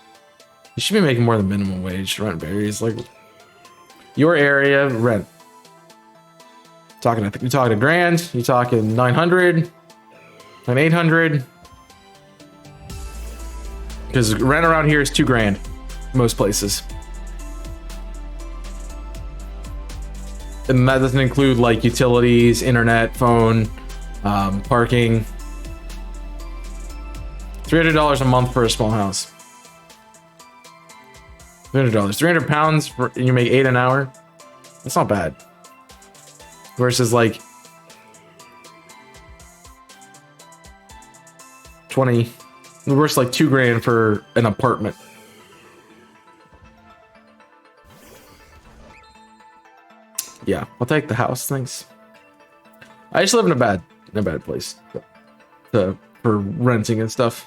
You should be making more than minimum wage. Rent varies. Like your area rent. I think you're talking $1,000. You're talking 900 and 800. Because rent around here is $2,000. Most places. And that doesn't include like utilities, internet, phone, parking. $300 a month for a small house. $300. 300 pounds for, you make 8 an hour. That's not bad. Versus like 20. Versus like $2,000 for an apartment. Yeah, I'll take the house. Thanks. I just live in a bad place for renting and stuff.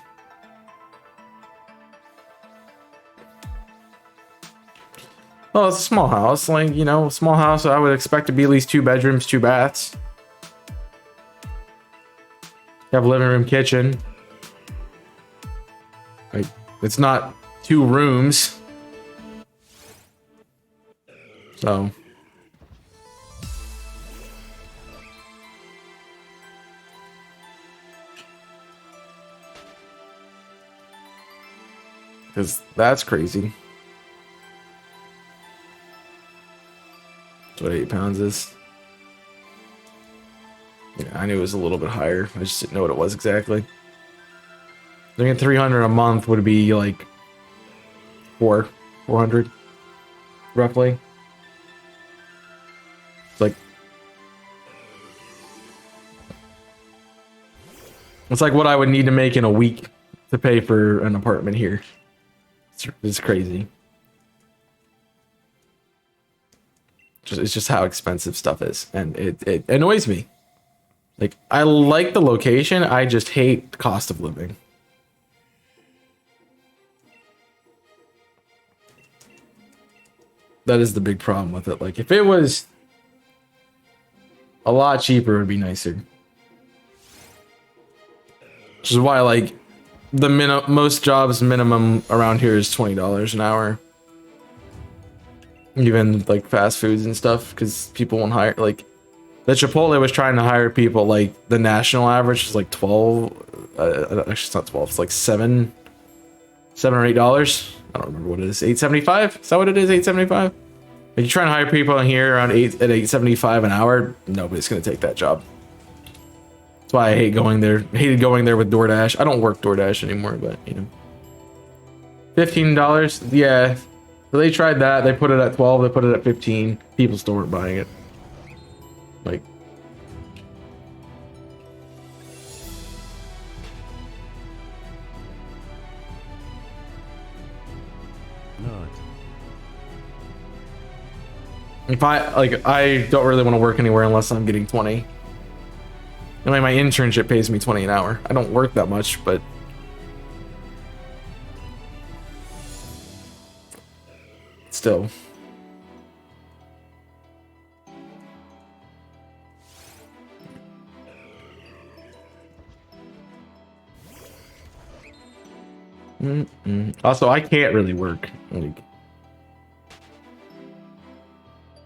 Well, it's a small house, like, you know, small house. I would expect to be at least 2 bedrooms, 2 baths. You have a living room, kitchen. Like, it's not 2 rooms. So. Because that's crazy. That's what 8 pounds is. Yeah, I knew it was a little bit higher. I just didn't know what it was exactly. Thinking 300 a month would be like 400 roughly. It's like what I would need to make in a week to pay for an apartment here. It's crazy. It's just how expensive stuff is, and it annoys me. Like, I like the location, I just hate the cost of living. That is the big problem with it. Like, if it was a lot cheaper, it would be nicer. Which is why, like, the most jobs minimum around here is $20 an hour. Even like fast foods and stuff, because people won't hire. Like, the Chipotle was trying to hire people. Like, the national average is like 12. Actually, it's not 12. It's like $7 or $8. I don't remember what it is. $8.75. Is that what it is? $8.75. Like, you try and hire people in here around $8.75 an hour. Nobody's gonna take that job. That's why I hate going there. Hated going there with DoorDash. I don't work DoorDash anymore, but you know, $15. Yeah. So they tried that. They put it at 12. They put it at 15. People still weren't buying it. Like, Not. if I don't really want to work anywhere unless I'm getting 20. I mean, my internship pays me 20 an hour. I don't work that much, but still. Also, I can't really work. Like,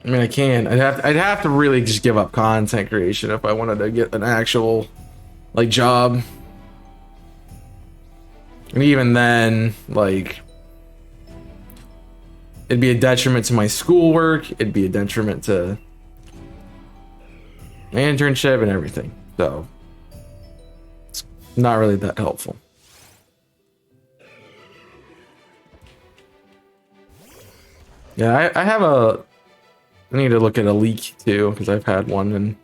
I mean, I can. I'd have to really just give up content creation if I wanted to get an actual like job. And even then, like, it'd be a detriment to my schoolwork. It'd be a detriment to my internship and everything. So it's not really that helpful. Yeah, I need to look at a leak too, because I've had one and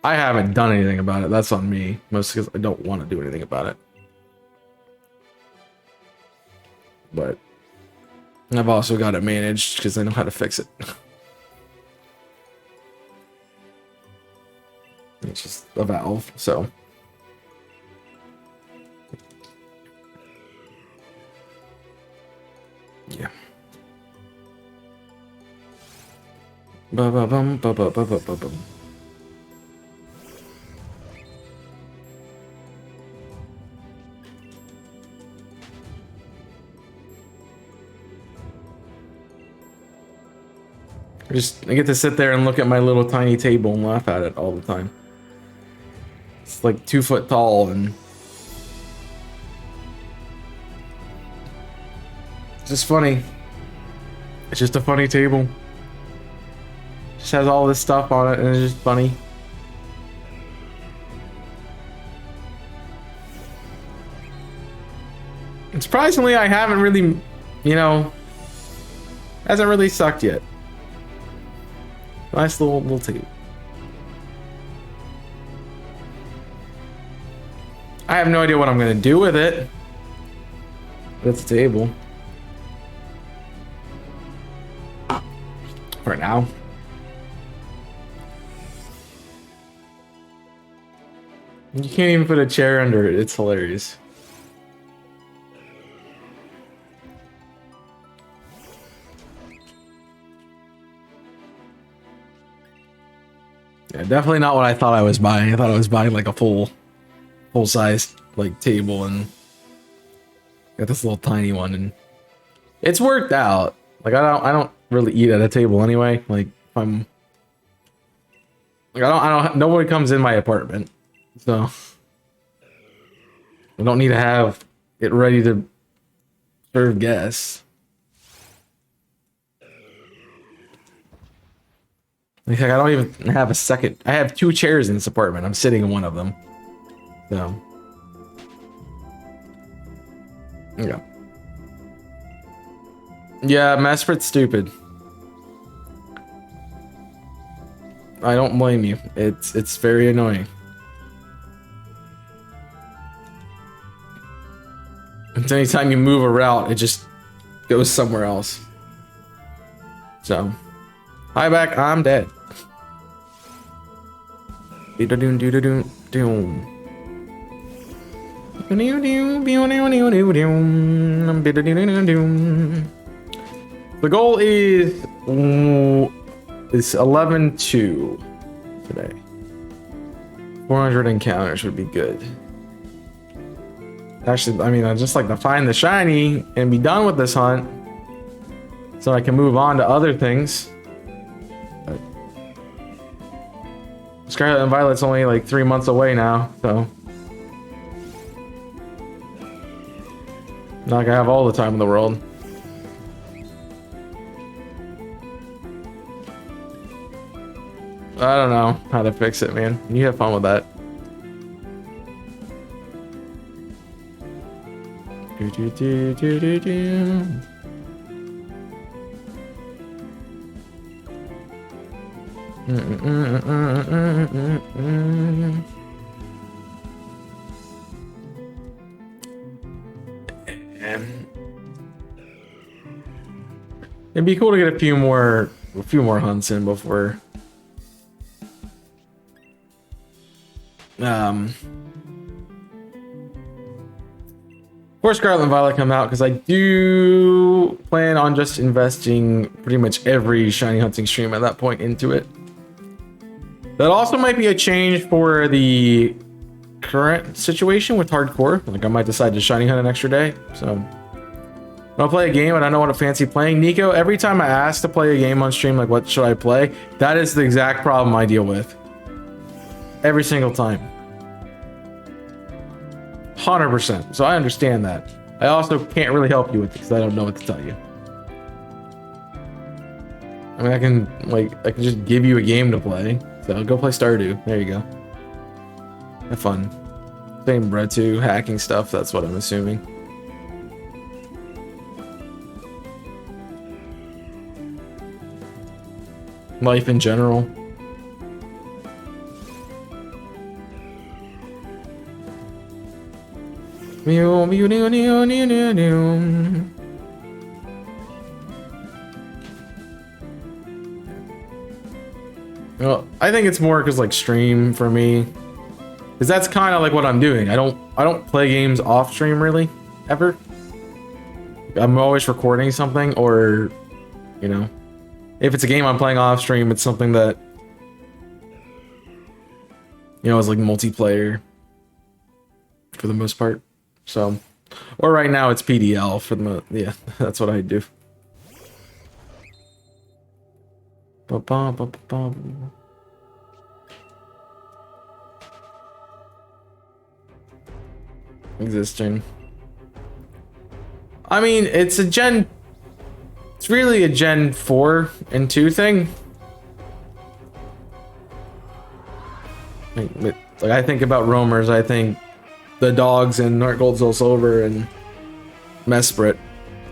I haven't done anything about it. That's on me, mostly because I don't want to do anything about it. But I've also got it managed because I know how to fix it. It's just a valve, so. Yeah. Ba-ba-bum, ba-ba-ba-ba-ba-bum. I get to sit there and look at my little tiny table and laugh at it all the time. It's like 2 foot tall and it's just funny. It's just a funny table. Just has all this stuff on it, and it's just funny. And surprisingly, I haven't really, you know, hasn't really sucked yet. Nice little table. I have no idea what I'm gonna do with it. But it's a table. For now. You can't even put a chair under it. It's hilarious. Yeah, definitely not what I thought I was buying. I thought I was buying like a full size like table, and got this little tiny one, and it's worked out. Like I don't really eat at a table anyway. Like if I'm like I don't nobody comes in my apartment, so I don't need to have it ready to serve guests. Like I don't even have a second. I have 2 chairs in this apartment. I'm sitting in one of them. So yeah. Yeah, Mesprit's stupid. I don't blame you. It's very annoying. And anytime you move a route, it just goes somewhere else. So hi back, I'm dead. The goal is 11-2 today. 400 encounters would be good. Actually, I mean, I just like to find the shiny and be done with this hunt, so I can move on to other things. But Scarlet and Violet's only like 3 months away now, so not gonna have all the time in the world. I don't know how to fix it, man. You have fun with that. It'd be cool to get a few more hunts in before before Scarlet and Violet come out, because I do plan on just investing pretty much every shiny hunting stream at that point into it. That also might be a change for the current situation with hardcore. Like I might decide to shiny hunt an extra day. So I'll play a game and I don't want to fancy playing. Nico, every time I ask to play a game on stream, like what should I play? That is the exact problem I deal with. Every single time. 100%. So I understand that. I also can't really help you with it because I don't know what to tell you. I mean, I can just give you a game to play. So go play Stardew. There you go. Have fun. Same bread too, hacking stuff. That's what I'm assuming. Life in general. Well, I think it's more because like stream for me, because that's kind of like what I'm doing. I don't play games off stream really ever. I'm always recording something, or you know, if it's a game I'm playing off stream, it's something that you know is like multiplayer for the most part. So, or right now it's PDL for the yeah, that's what I do. Existing. I mean, it's really a Gen 4 and 2 thing. Like I think about roamers, I think the dogs in Heart Gold Soul Silver and Mesprit.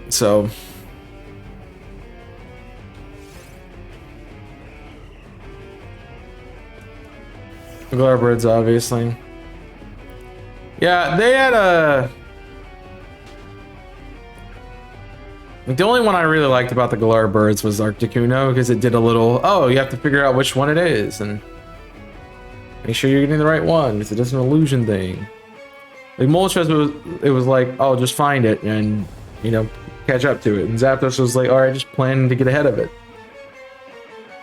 So Glarbirds, obviously. Yeah, they had a. The only one I really liked about the Glarbirds was Articuno because it did a little. Oh, you have to figure out which one it is and make sure you're getting the right one because it does an illusion thing. Like Moltres was like, oh, just find it and catch up to it. And Zapdos was like, all right, just plan to get ahead of it.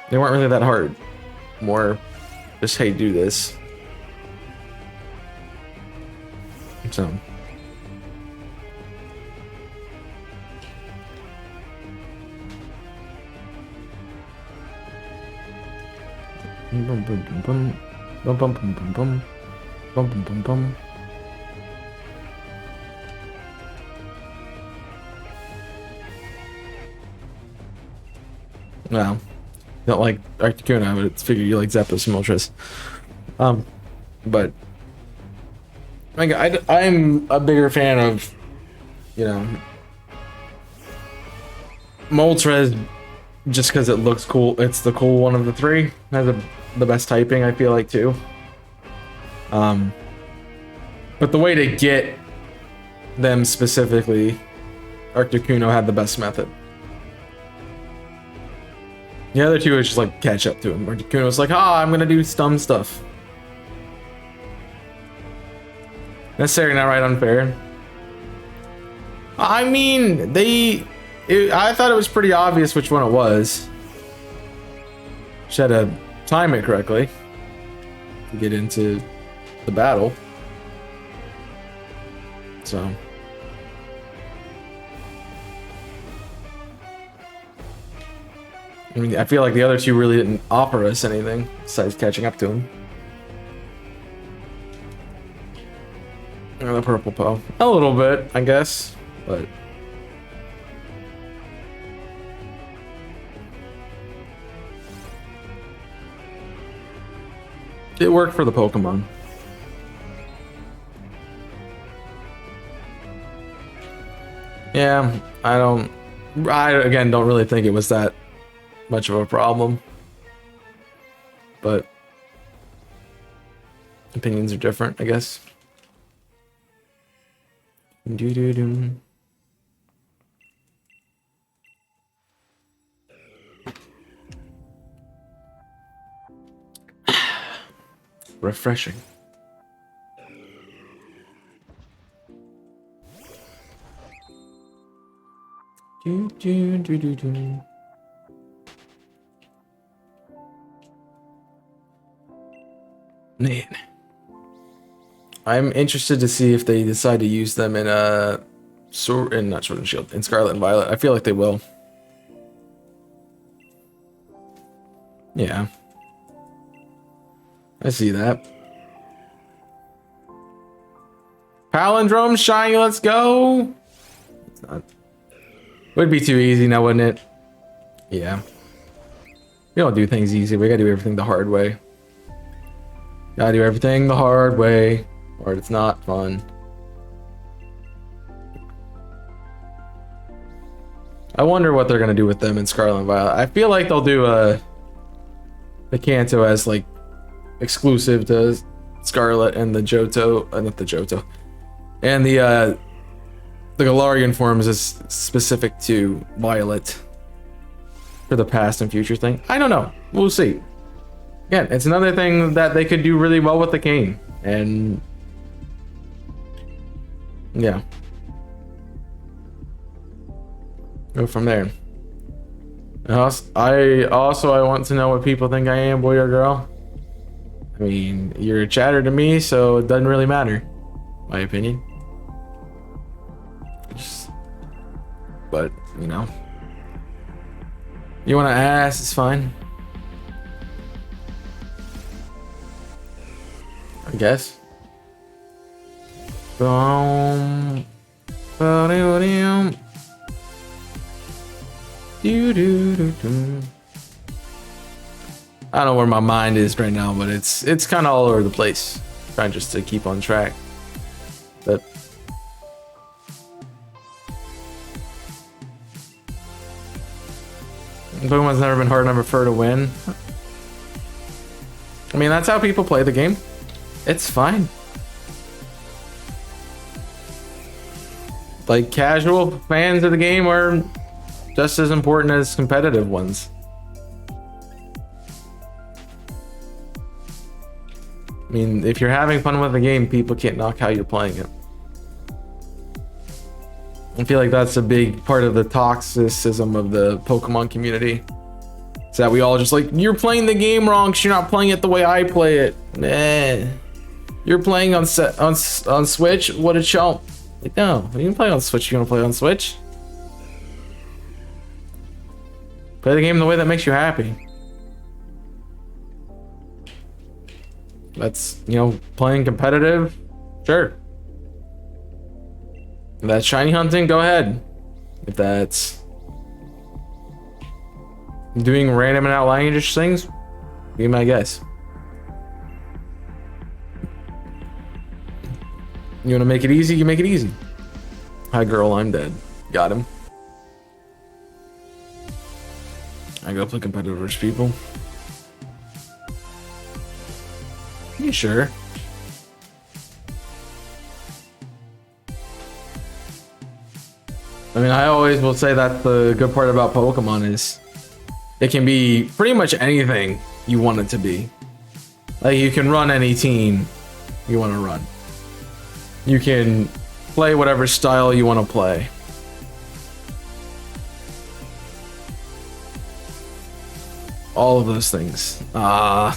They weren't really that hard. More, just hey, do this. So. Bum bum bum bum bum bum bum bum bum bum bum bum bum. Well, not like Articuno, but it's figured you like Zapdos and Moltres. But like I'm a bigger fan of, Moltres just because it looks cool. It's the cool one of the three. Has the best typing, I feel like, too. But the way to get them specifically, Articuno had the best method. The other two is just like catch up to him. Articuno was like, I'm gonna do dumb stuff. Necessary, not right, unfair. I mean, I thought it was pretty obvious which one it was. Just had to time it correctly to get into the battle. So. I mean, I feel like the other two really didn't offer us anything besides catching up to him. Or the purple Poe. A little bit, I guess, but. It worked for the Pokemon. Yeah, I again don't really think it was that much of a problem. But opinions are different, I guess. Doo-doo-doo. Refreshing. Do, do, do, do, do. Man. I'm interested to see if they decide to use them in not Sword and Shield, in Scarlet and Violet. I feel like they will. Yeah. I see that. Palindrome shiny, let's go. It's not. Would be too easy now, wouldn't it? Yeah. We don't do things easy. We gotta do everything the hard way. Gotta do everything the hard way, or it's not fun. I wonder what they're gonna do with them in Scarlet and Violet. I feel like they'll do the Kanto as like exclusive to Scarlet and the Johto, not the Johto, and the Galarian forms is specific to Violet for the past and future thing. I don't know. We'll see. Again, it's another thing that they could do really well with the game, and yeah, go from there. I want to know what people think I am, boy or girl. I mean, you're a chatter to me, so it doesn't really matter, my opinion. But you want to ask, it's fine. I guess. Boom. Do do do do. I don't know where my mind is right now, but it's kind of all over the place. Trying just to keep on track. But Pokemon's never been hard enough for her to win. I mean, that's how people play the game. It's fine. Like, casual fans of the game are just as important as competitive ones. I mean, if you're having fun with the game, people can't knock how you're playing it. I feel like that's a big part of the toxicism of the Pokemon community. It's that we all just like, you're playing the game wrong because you're not playing it the way I play it. Nah. You're playing on Switch? What a chump. Like, no, you can play on Switch. You want to play on Switch? Play the game the way that makes you happy. That's, you know, playing competitive. Sure. If that's shiny hunting, go ahead. If that's doing random and outlandish things, be my guess. You want to make it easy, you make it easy. Hi girl, I'm dead. Got him. I go play competitive with people. You sure? I mean, I always will say that the good part about Pokemon is it can be pretty much anything you want it to be. Like, you can run any team you want to run. You can play whatever style you want to play. All of those things. I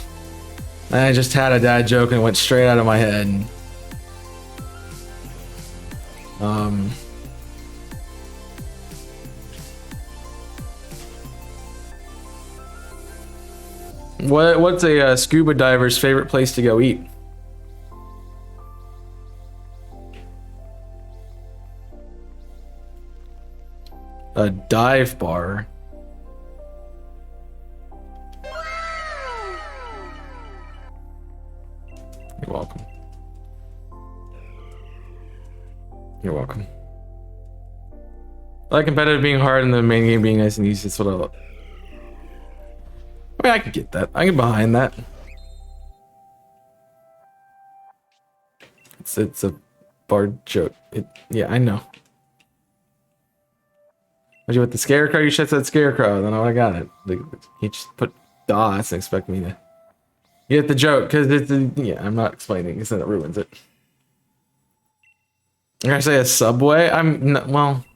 just had a dad joke and it went straight out of my head. What's a scuba diver's favorite place to go eat? A dive bar. You're welcome. You're welcome. I like competitive being hard and the main game being nice and easy. That's what I love. I mean, I could get that. I can get behind that. It's a bard joke. Yeah, I know. What you with the scarecrow? You should have said scarecrow. Then I would have got it. Like, you just put dots and expect me to get the joke, because it's yeah. I'm not explaining because then it ruins it. I'm gonna say a subway. Well,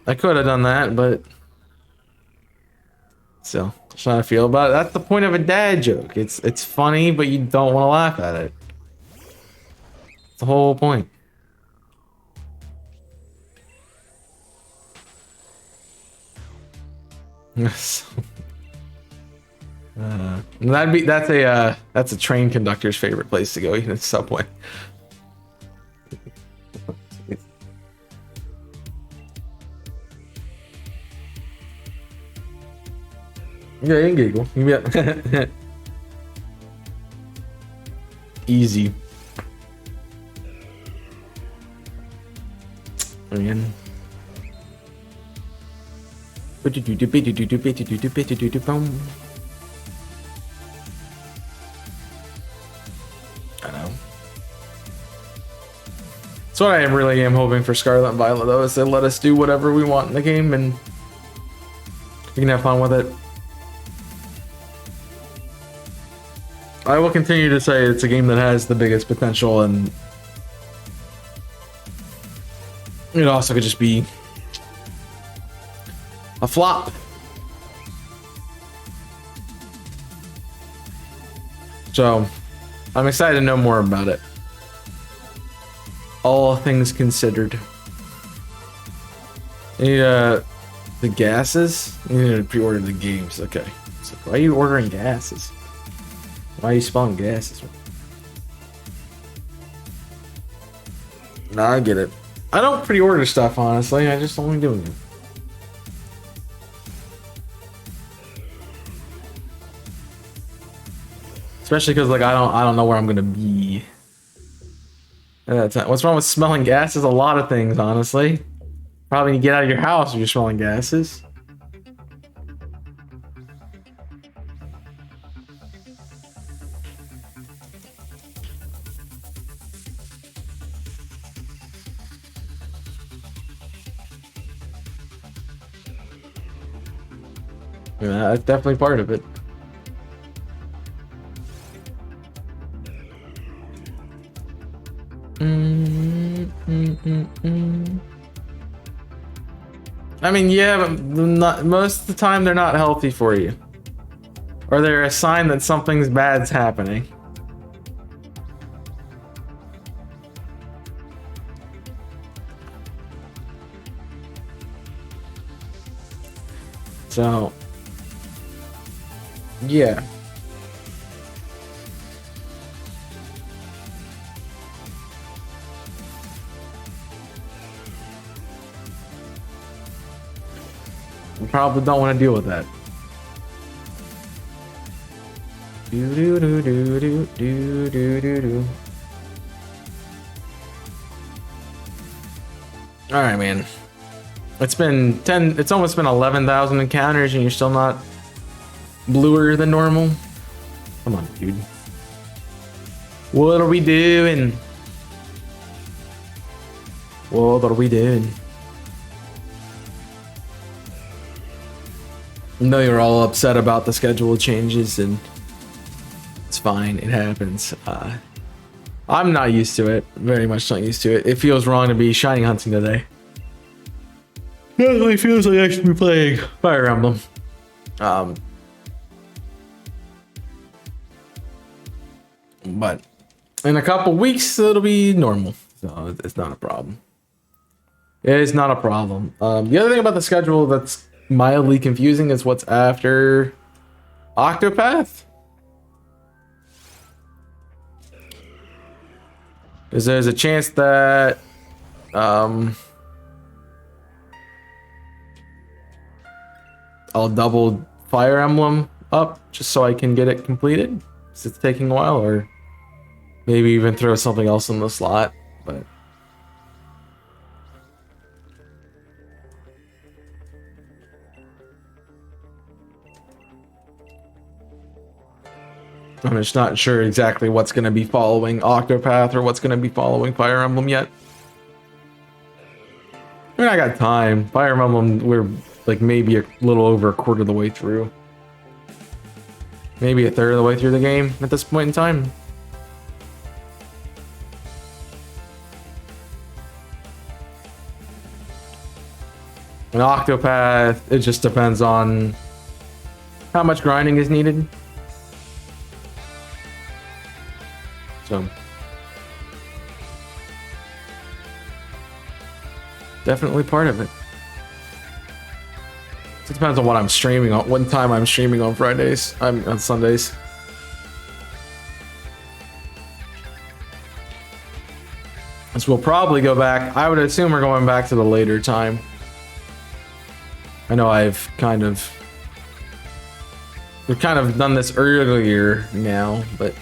I could have done that, but still, that's how I feel about it. That's the point of a dad joke. It's funny, but you don't want to laugh at it. It's the whole point. Yes. That's a train conductor's favorite place to go eat in a subway. Yeah, you can giggle. Yeah. Easy. Man. I know. That's what I really am hoping for Scarlet and Violet, though, is they let us do whatever we want in the game and we can have fun with it. I will continue to say it's a game that has the biggest potential, and it also could just be a flop. So I'm excited to know more about it. All things considered. The gases? You need to pre-order the games. Okay. So why are you ordering gases? Why are you spelling gases? Nah, I get it. I don't pre-order stuff, honestly. I just only do it. Especially because like I don't know where I'm gonna be at that time. What's wrong with smelling gases? A lot of things, honestly. Probably need to get out of your house if you're smelling gases. Yeah, that's definitely part of it. I mean, yeah, but most of the time they're not healthy for you. Or they're a sign that something's bad's happening. So, yeah. You probably don't want to deal with that. Do do do do do do do do do. All right, man. It's been 10. It's almost been 11,000 encounters, and you're still not bluer than normal. Come on, dude. What are we doing? What are we doing? I know you're all upset about the schedule changes, and it's fine. It happens. I'm not used to it. Very much not used to it. It feels wrong to be shiny hunting today. It feels like I should be playing Fire Emblem. But in a couple weeks, it'll be normal. So it's not a problem. It's not a problem. The other thing about the schedule that's mildly confusing is what's after Octopath. Because there's a chance that I'll double Fire Emblem up just so I can get it completed. It's taking a while, or maybe even throw something else in the slot, but I'm just not sure exactly what's going to be following Octopath or what's going to be following Fire Emblem yet. I mean, I got time. Fire Emblem, we're like maybe a little over a quarter of the way through. Maybe a third of the way through the game at this point in time. An Octopath, it just depends on how much grinding is needed. So definitely part of it. It depends on what I'm streaming on, what time I'm streaming on Fridays. I'm on Sundays. So we'll probably go back. I would assume we're going back to the later time. I know we've kind of done this earlier now, but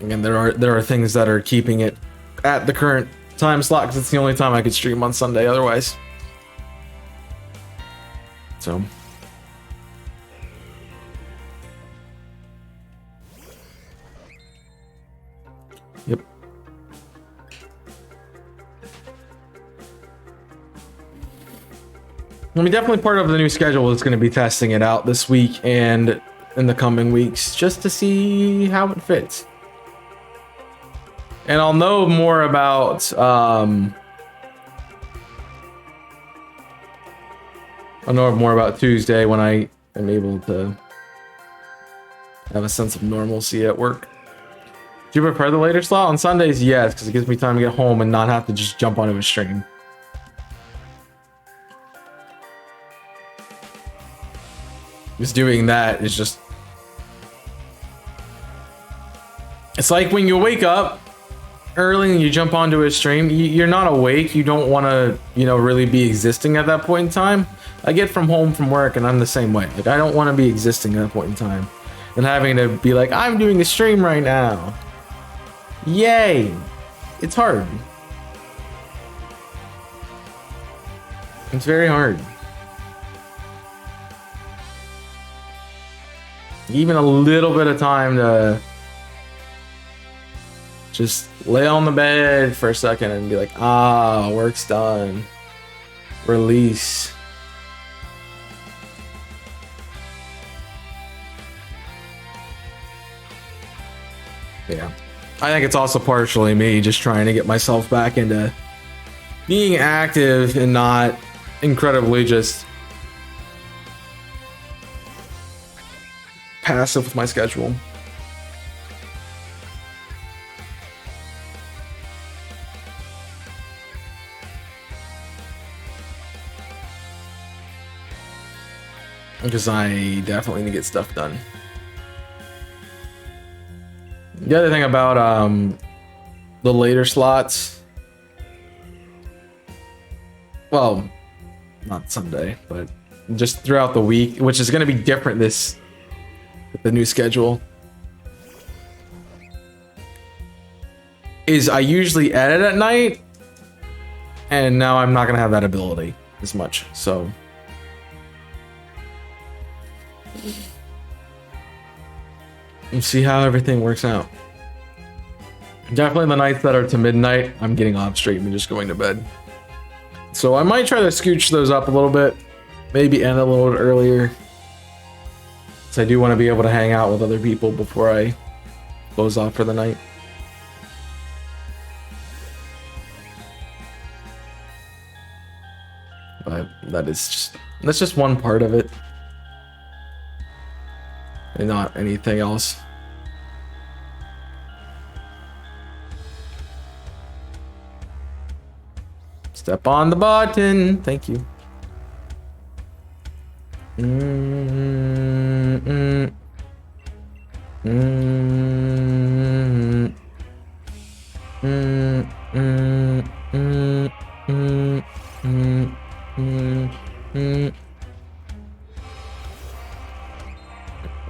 again, there are things that are keeping it at the current time slot because it's the only time I could stream on Sunday otherwise. So yep. I mean, definitely part of the new schedule is going to be testing it out this week and in the coming weeks just to see how it fits. And I'll know more about Tuesday when I am able to have a sense of normalcy at work. Do you prefer the later slot? On Sundays, yes, because it gives me time to get home and not have to just jump onto a stream. Just doing that is just... It's like when you wake up early and you jump onto a stream, you're not awake. You don't want to, really be existing at that point in time. I get from home from work and I'm the same way. Like, I don't want to be existing at that point in time and having to be like, I'm doing a stream right now. Yay. It's hard. It's very hard. Even a little bit of time to just lay on the bed for a second and be like, ah, work's done. Release. Yeah. I think it's also partially me just trying to get myself back into being active and not incredibly just passive with my schedule. Because I definitely need to get stuff done. The other thing about the later slots, well, not Sunday, but just throughout the week, which is going to be different with the new schedule, is I usually edit at night, and now I'm not going to have that ability as much, so we'll see how everything works out. Definitely the nights that are to midnight, I'm getting off stream and just going to bed. So I might try to scooch those up a little bit, maybe end a little bit earlier. So I do want to be able to hang out with other people before I close off for the night. But that's just one part of it. And not anything else. Step on the button. Thank you.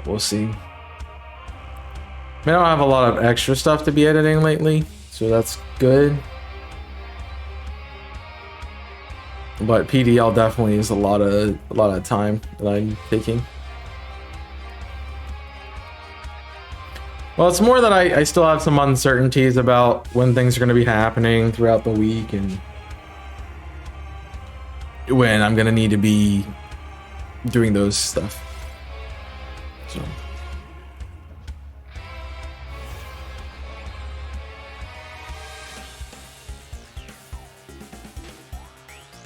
We'll see. I don't have a lot of extra stuff to be editing lately, so that's good. But PDL definitely is a lot of time that I'm taking. Well, it's more that I still have some uncertainties about when things are going to be happening throughout the week and when I'm going to need to be doing those stuff. So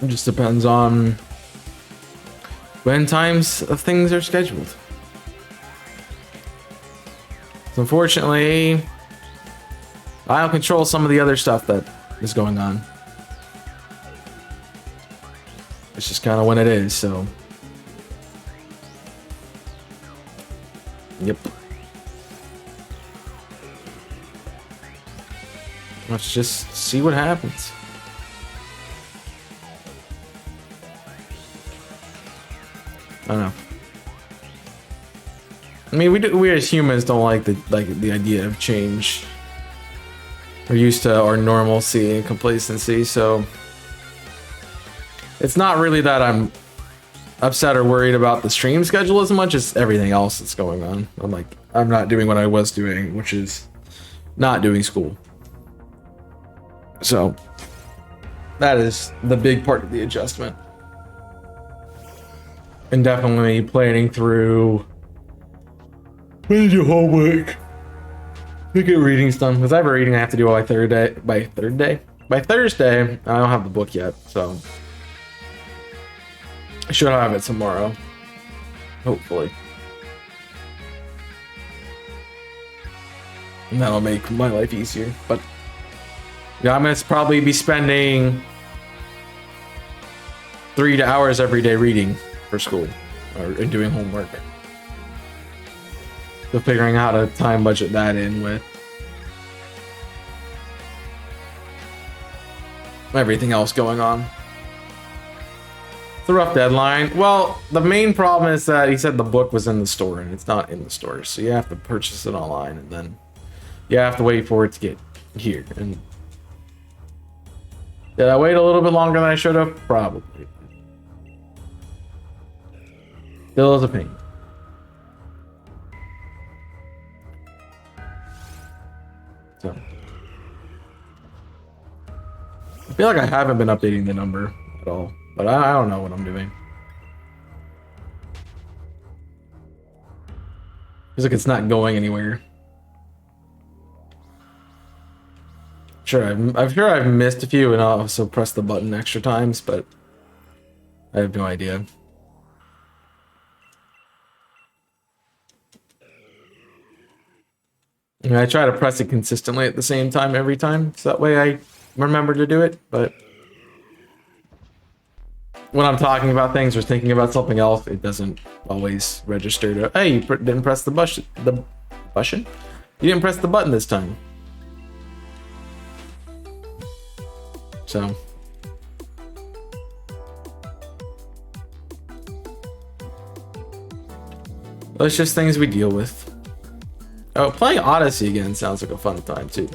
it just depends on when times of things are scheduled. So unfortunately, I'll control some of the other stuff that is going on. It's just kind of when it is, so. Yep. Let's just see what happens. I don't know. I mean, we as humans don't like the idea of change. We're used to our normalcy and complacency, so it's not really that I'm upset or worried about the stream schedule as much as everything else that's going on. I'm not doing what I was doing, which is not doing school. So that is the big part of the adjustment. And definitely planning through when you do homework to get readings done. Because I have a reading I have to do by Thursday. By Thursday, I don't have the book yet, so I should have it tomorrow. Hopefully. And that'll make my life easier. But yeah, I'm gonna probably be spending 3 hours every day reading for school and doing homework. So figuring out how to time budget that in with everything else going on. It's a rough deadline. Well, the main problem is that he said the book was in the store and it's not in the store, so you have to purchase it online and then you have to wait for it to get here. And did I wait a little bit longer than I should have? Probably. Still is a pain. So I feel like I haven't been updating the number at all, but I don't know what I'm doing. Feels like it's not going anywhere. Sure, I'm sure I've missed a few and I'll also press the button extra times, but I have no idea. And I try to press it consistently at the same time every time, so that way I remember to do it, but when I'm talking about things or thinking about something else, it doesn't always register to, hey, you didn't press the button. You didn't press the button this time. So that's just things we deal with. Oh, playing Odyssey again sounds like a fun time too.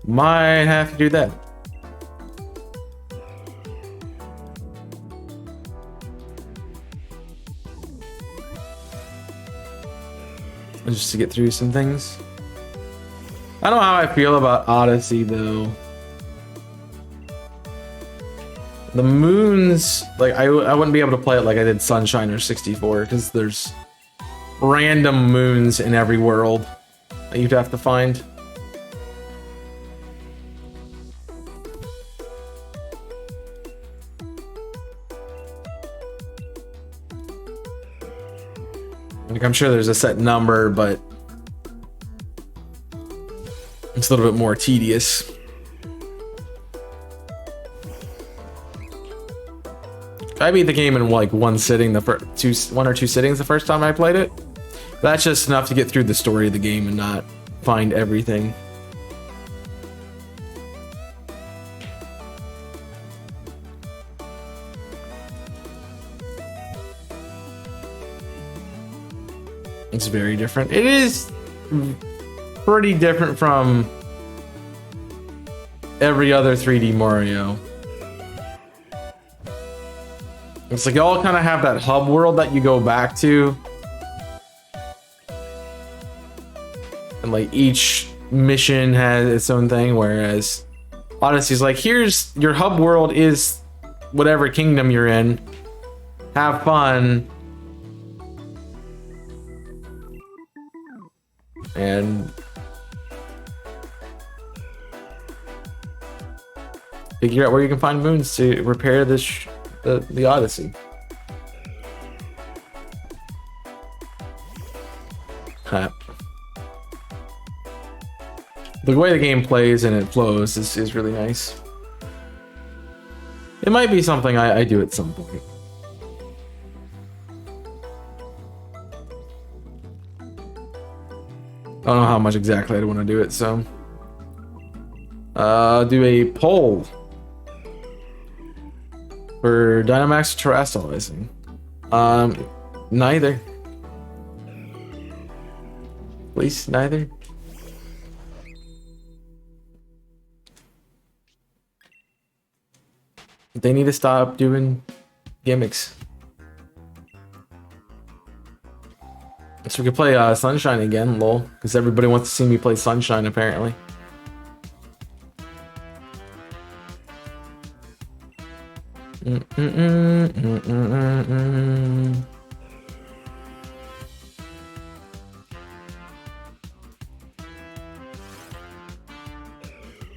Might have to do that. Just to get through some things. I don't know how I feel about Odyssey though. The moons, like I wouldn't be able to play it like I did Sunshine or 64 because there's random moons in every world that you'd have to find. Like I'm sure there's a set number, but it's a little bit more tedious. I beat the game in like one sitting, one or two sittings the first time I played it. That's just enough to get through the story of the game and not find everything. It's very different. It is pretty different from every other 3D Mario. It's like y'all kind of have that hub world that you go back to. And like each mission has its own thing, whereas Odyssey's like, here's your hub world is whatever kingdom you're in. Have fun. And figure out where you can find moons to repair this the Odyssey. The way the game plays and it flows is really nice. It might be something I do at some point. I don't know how much exactly I want to do it, so do a poll for Dynamax terrestrializing. Neither. Please, neither. They need to stop doing gimmicks. So we can play Sunshine again, lol, because everybody wants to see me play Sunshine apparently.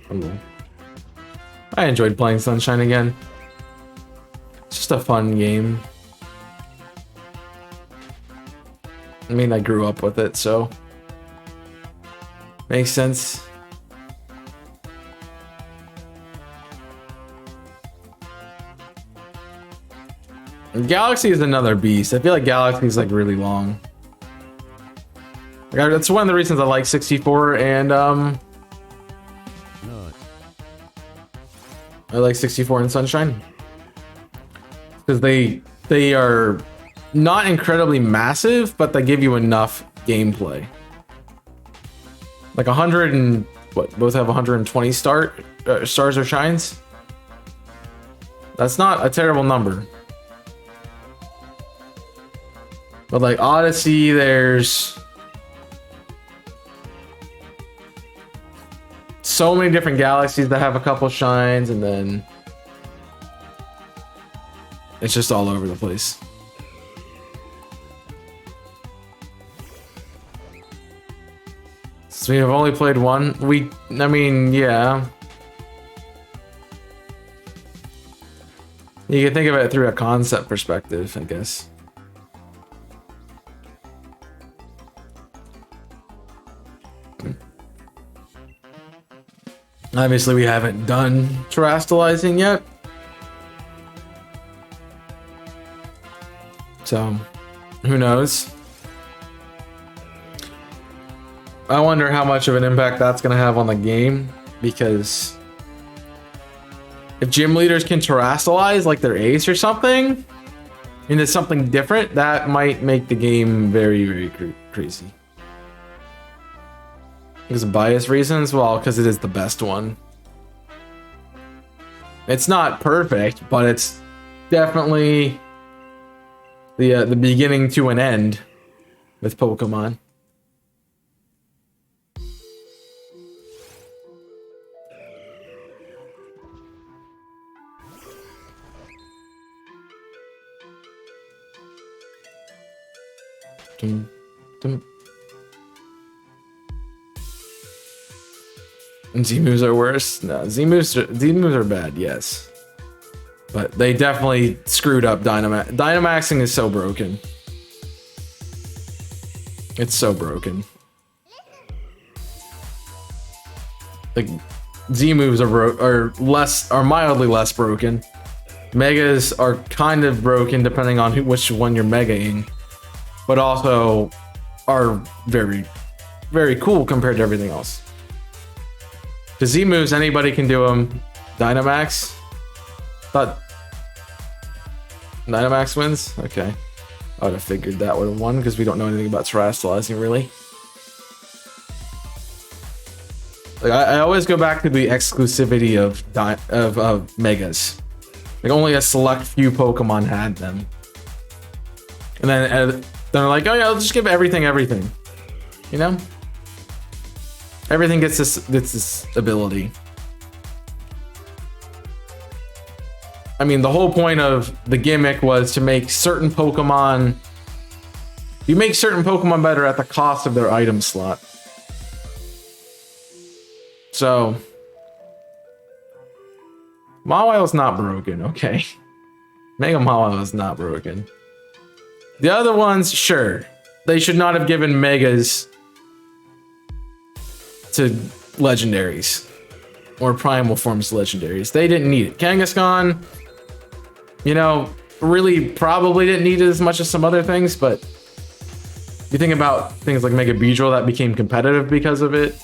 Hello. I enjoyed playing Sunshine again. It's just a fun game. I mean, I grew up with it, so makes sense. Galaxy is another beast. I feel like Galaxy is like really long. Like, that's one of the reasons I like 64 and I like 64 and Sunshine. because they are not incredibly massive, but they give you enough gameplay. Like 100 and what? Both have 120 stars or shines. That's not a terrible number. But like Odyssey, there's so many different galaxies that have a couple shines, and then it's just all over the place. So we have only played one. I mean, yeah. You can think of it through a concept perspective, I guess. Obviously, we haven't done terastallizing yet. So, who knows? I wonder how much of an impact that's going to have on the game, because if gym leaders can terastallize like their ace or something into something different, that might make the game very, very crazy. Because of bias reasons? Well, because it is the best one. It's not perfect, but it's definitely the beginning to an end with Pokemon. Dum, dum. Z-moves are worse? No, Z-moves are bad, yes. But they definitely screwed up Dynamax. Dynamaxing is so broken. It's so broken. Like, Z-moves are mildly less broken. Megas are kind of broken depending on which one you're megaing, but also are very, very cool compared to everything else. The Z moves, anybody can do them. Dynamax? Thought Dynamax wins? Okay. I would have figured that would have won because we don't know anything about terastallizing really. Like I always go back to the exclusivity of Megas. Like only a select few Pokemon had them. And then they're like, oh yeah, let's just give everything. You know? Everything gets this ability. I mean, the whole point of the gimmick was to make certain Pokemon... You make certain Pokemon better at the cost of their item slot. So... Mawile's not broken, okay? Mega Mawile is not broken. The other ones, sure. They should not have given Megas to legendaries or primal forms to legendaries. They didn't need it. Kangaskhan, you know, really probably didn't need it as much as some other things, but you think about things like Mega Beedrill that became competitive because of it.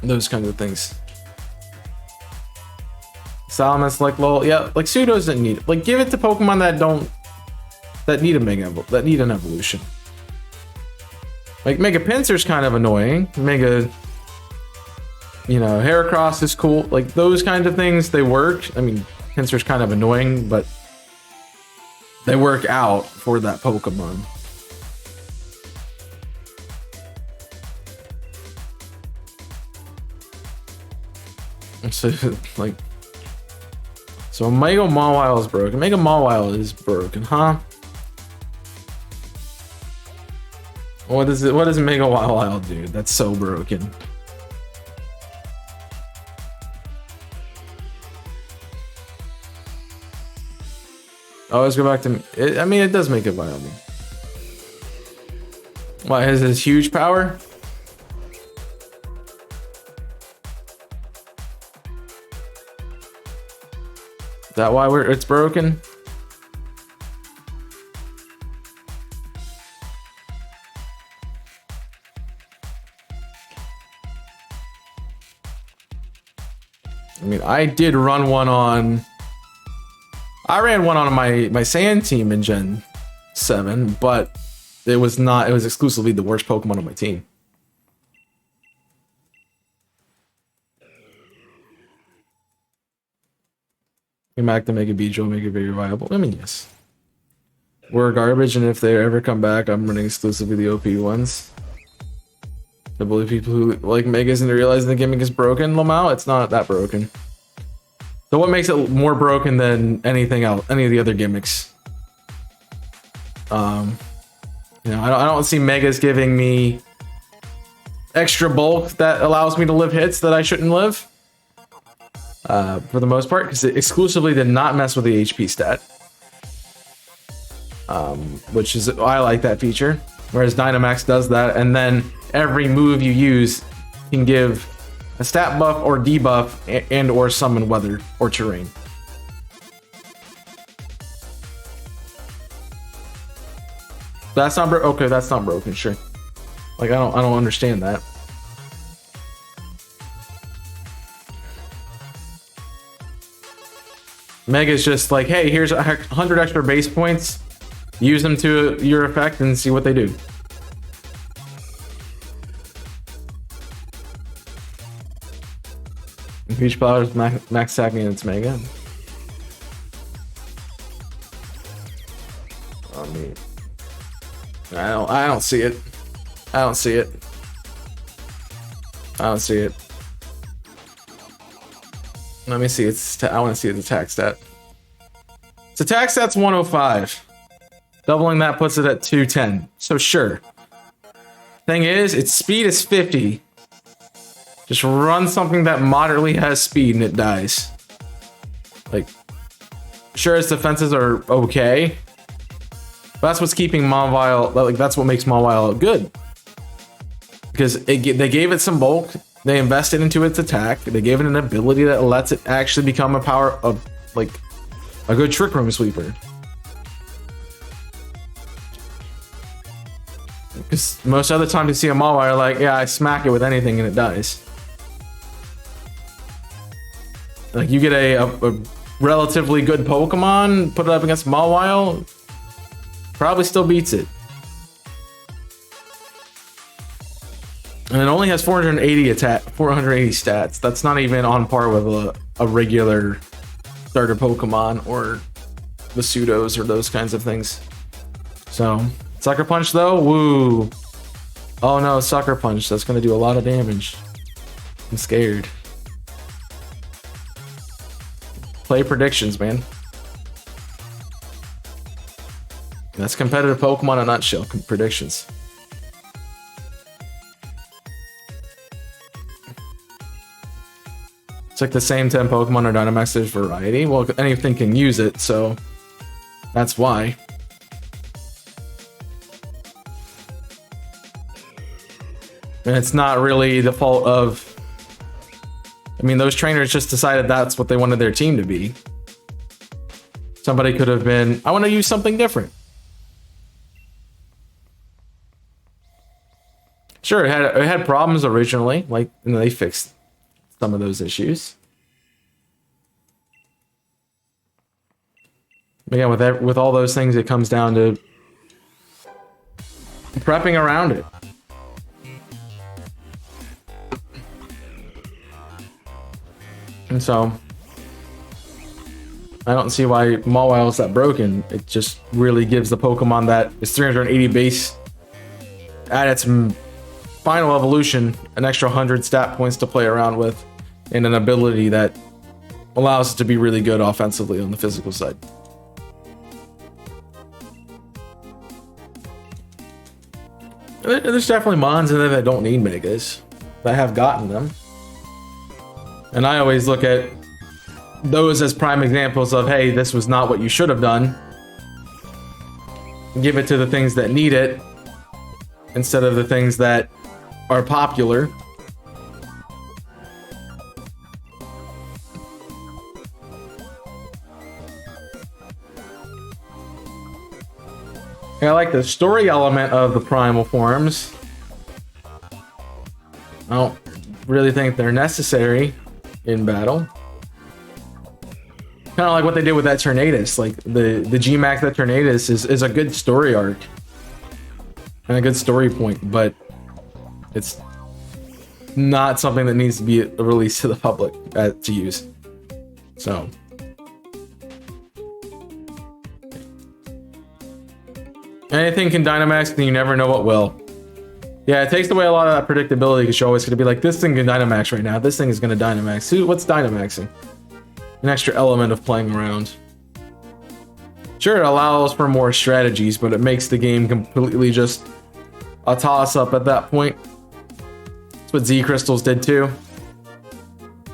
Those kinds of things. Salamis, like lol, yeah, like Pseudos didn't need it. Like give it to Pokemon that need an evolution. Like Mega Pinsir's kind of annoying. Mega, you know, Heracross is cool. Like those kind of things, they work. I mean, Pinsir's kind of annoying, but they work out for that Pokemon. So like, so Mega Mawile is broken. Mega Mawile is broken, huh? What does Mega Mawile do? That's so broken. I always go back to it. I mean, it does make it viable. Why has this huge power? Is that why it's broken? mean, I did run one on... I ran one on my sand team in Gen 7, but it was not... It was exclusively the worst Pokemon on my team. Come back to make a Beedrill, make it very viable. I mean, yes. We're garbage, and if they ever come back, I'm running exclusively the OP ones. I believe people who like Megas and realize the gimmick is broken, Lamau. It's not that broken. So what makes it more broken than anything else, any of the other gimmicks? You know, I don't see Megas giving me extra bulk that allows me to live hits that I shouldn't live. For the most part, because it exclusively did not mess with the HP stat. Which is, I like that feature. Whereas Dynamax does that, and then every move you use can give a stat buff or debuff and or summon weather or terrain. That's not okay, that's not broken, sure. Like I don't understand that. Mega's just like, hey, here's 100 extra base points. Use them to your effect and see what they do. Peach Powder's max attacking its Mega. I mean, I don't see it. I don't see it. I don't see it. Let me see. I want to see its attack stat. Its attack stat's 105. Doubling that puts it at 210. So sure. Thing is, its speed is 50. Just run something that moderately has speed and it dies. Like, sure, its defenses are okay. But that's what's keeping Mawile, like that's what makes Mawile good. Because they gave it some bulk. They invested into its attack. They gave it an ability that lets it actually become a power of, like, a good Trick Room sweeper. Because most other times you see a Mawile, like, yeah, I smack it with anything and it dies. Like, you get a relatively good Pokemon, put it up against Mawile, probably still beats it. And it only has 480 stats. That's not even on par with a regular starter Pokemon or the pseudos or those kinds of things. So, Sucker Punch though, woo. Oh no, Sucker Punch, that's gonna do a lot of damage. I'm scared. Play predictions, man. That's competitive Pokemon in a nutshell, predictions. It's like the same 10 Pokemon or Dynamax, there's variety. Well, anything can use it, so that's why. And it's not really the fault of... I mean, those trainers just decided that's what they wanted their team to be. Somebody could have been, I want to use something different. Sure, it had problems originally, like, and they fixed some of those issues. Again, with all those things, it comes down to prepping around it. And so, I don't see why Mawile is that broken. It just really gives the Pokemon that is 380 base at its final evolution an extra 100 stat points to play around with, and an ability that allows it to be really good offensively on the physical side. There's definitely mons in there that don't need Megas, that have gotten them. And I always look at those as prime examples of, hey, this was not what you should have done. Give it to the things that need it instead of the things that are popular. I like the story element of the primal forms. I don't really think they're necessary in battle. Kind of like what they did with that Tornadus. Like the Gmax that Tornadus is a good story arc and a good story point, but it's not something that needs to be released to the public to use. So anything can Dynamax, and you never know what will. Yeah, it takes away a lot of that predictability because you're always going to be like, this thing can Dynamax right now. This thing is going to Dynamax. What's Dynamaxing? An extra element of playing around. Sure, it allows for more strategies, but it makes the game completely just a toss-up at that point. That's what Z Crystals did too.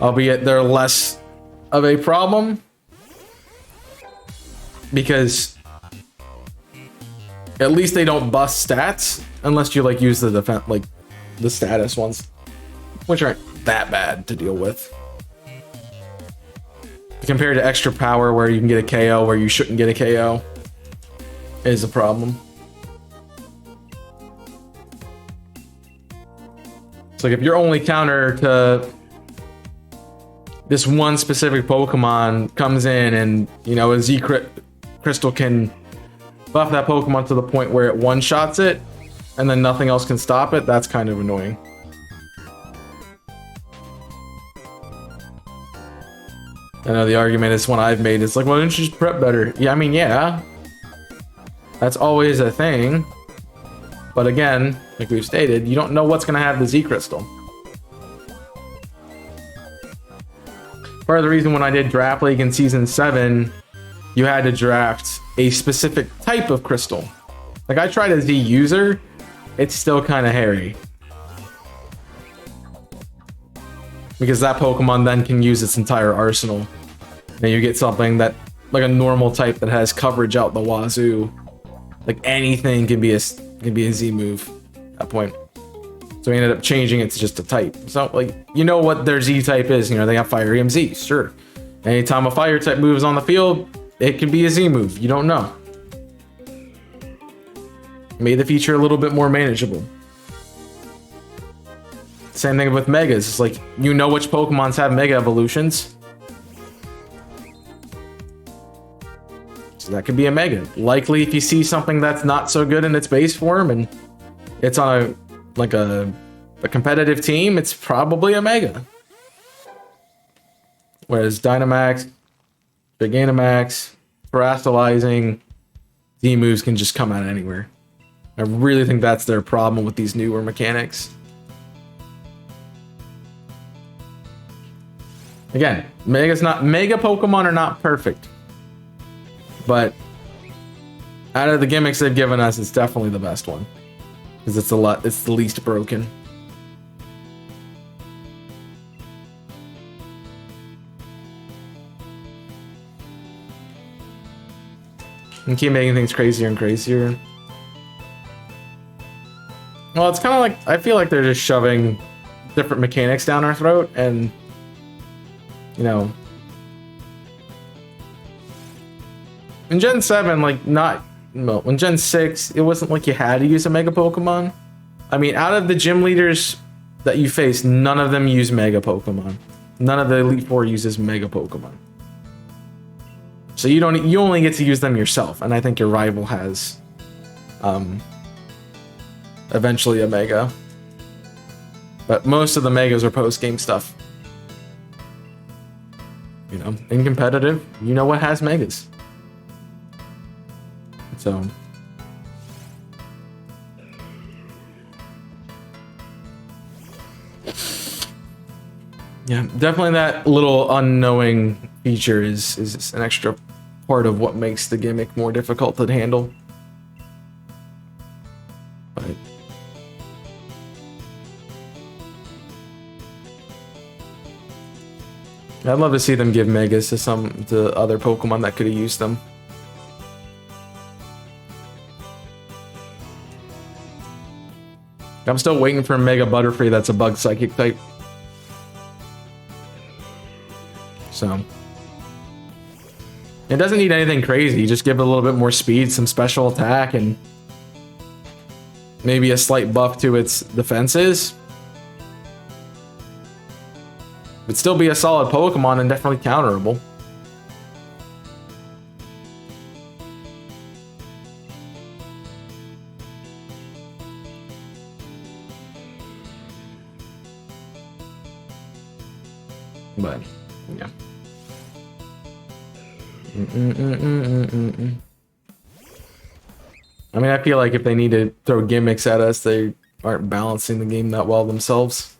Albeit they're less of a problem. Because at least they don't bust stats unless you like use the defense, like the status ones, which aren't that bad to deal with. Compared to extra power where you can get a KO where you shouldn't get a KO is a problem. It's like if your only counter to this one specific Pokemon comes in and, you know, a Z Crystal can buff that Pokemon to the point where it one-shots it and then nothing else can stop it, that's kind of annoying. I know the argument is one I've made. It's like, why don't you just prep better? Yeah, I mean, yeah. That's always a thing. But again, like we've stated, you don't know what's going to have the Z Crystal. Part of the reason when I did Draft League in Season 7, you had to draft a specific type of crystal. Like I tried a Z user, it's still kind of hairy. Because that Pokemon then can use its entire arsenal. And you get something that, like a normal type that has coverage out the wazoo. Like anything can be a Z move at that point. So we ended up changing it to just a type. So like, you know what their Z type is. You know, they have Fire EMZ, sure. Anytime a fire type moves on the field, it can be a Z move. You don't know. Made the feature a little bit more manageable. Same thing with Megas. It's like, you know which Pokemons have Mega Evolutions. So that could be a Mega. Likely if you see something that's not so good in its base form and it's on a competitive team, it's probably a Mega. Whereas Dynamax, Gigantamax, Terastallizing, Z moves can just come out anywhere. I really think that's their problem with these newer mechanics. Again, Mega Pokemon are not perfect. But out of the gimmicks they've given us, it's definitely the best one. Because it's the least broken. And keep making things crazier and crazier. Well, it's kind of like, I feel like they're just shoving different mechanics down our throat and, you know, in Gen 7, like, well, in Gen 6, it wasn't like you had to use a Mega Pokemon. I mean, out of the gym leaders that you face, none of them use Mega Pokemon. None of the Elite Four uses Mega Pokemon. So you only get to use them yourself, and I think your rival has eventually a Mega. But most of the Megas are post-game stuff. You know, in competitive, you know what has Megas. So yeah, definitely that little unknowing feature is an extra part of what makes the gimmick more difficult to handle. But I'd love to see them give Megas to other Pokemon that could have used them. I'm still waiting for a Mega Butterfree that's a Bug Psychic type. So it doesn't need anything crazy. Just give it a little bit more speed, some special attack, and maybe a slight buff to its defenses. It'd still be a solid Pokemon and definitely counterable. But yeah. I mean, I feel like if they need to throw gimmicks at us, they aren't balancing the game that well themselves.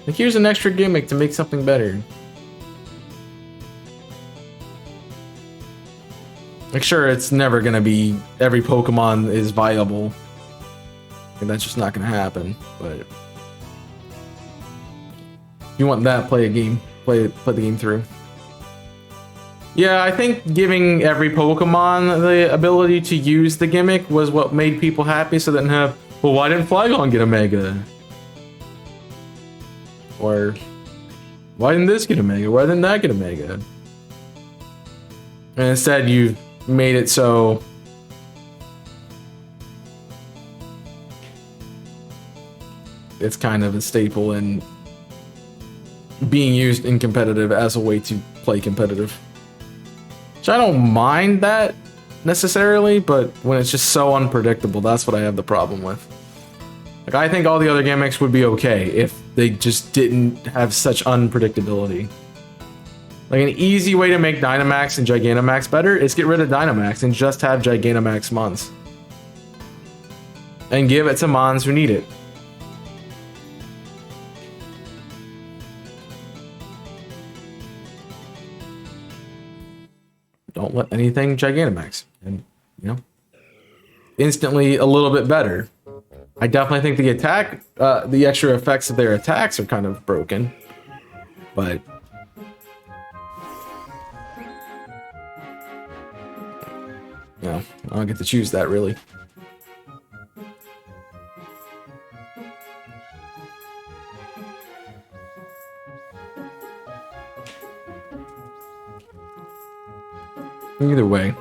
Like, here's an extra gimmick to make something better. Like, sure, it's never gonna be every Pokemon is viable. And that's just not gonna happen. But if you want that, play a game. Play the game through. Yeah, I think giving every Pokemon the ability to use the gimmick was what made people happy, so they didn't have, well, why didn't Flygon get a Mega? Or, why didn't this get a Mega? Why didn't that get a Mega? And instead, you made it so it's kind of a staple in being used in competitive as a way to play competitive. Which I don't mind that necessarily, but when it's just so unpredictable, that's what I have the problem with. Like, I think all the other gimmicks would be okay if they just didn't have such unpredictability. Like, an easy way to make Dynamax and Gigantamax better is get rid of Dynamax and just have Gigantamax Mons. And give it to Mons who need it. Don't let anything Gigantamax. And, you know, instantly a little bit better. I definitely think the attack, the extra effects of their attacks are kind of broken. But you know, I don't get to choose that, really. Either way,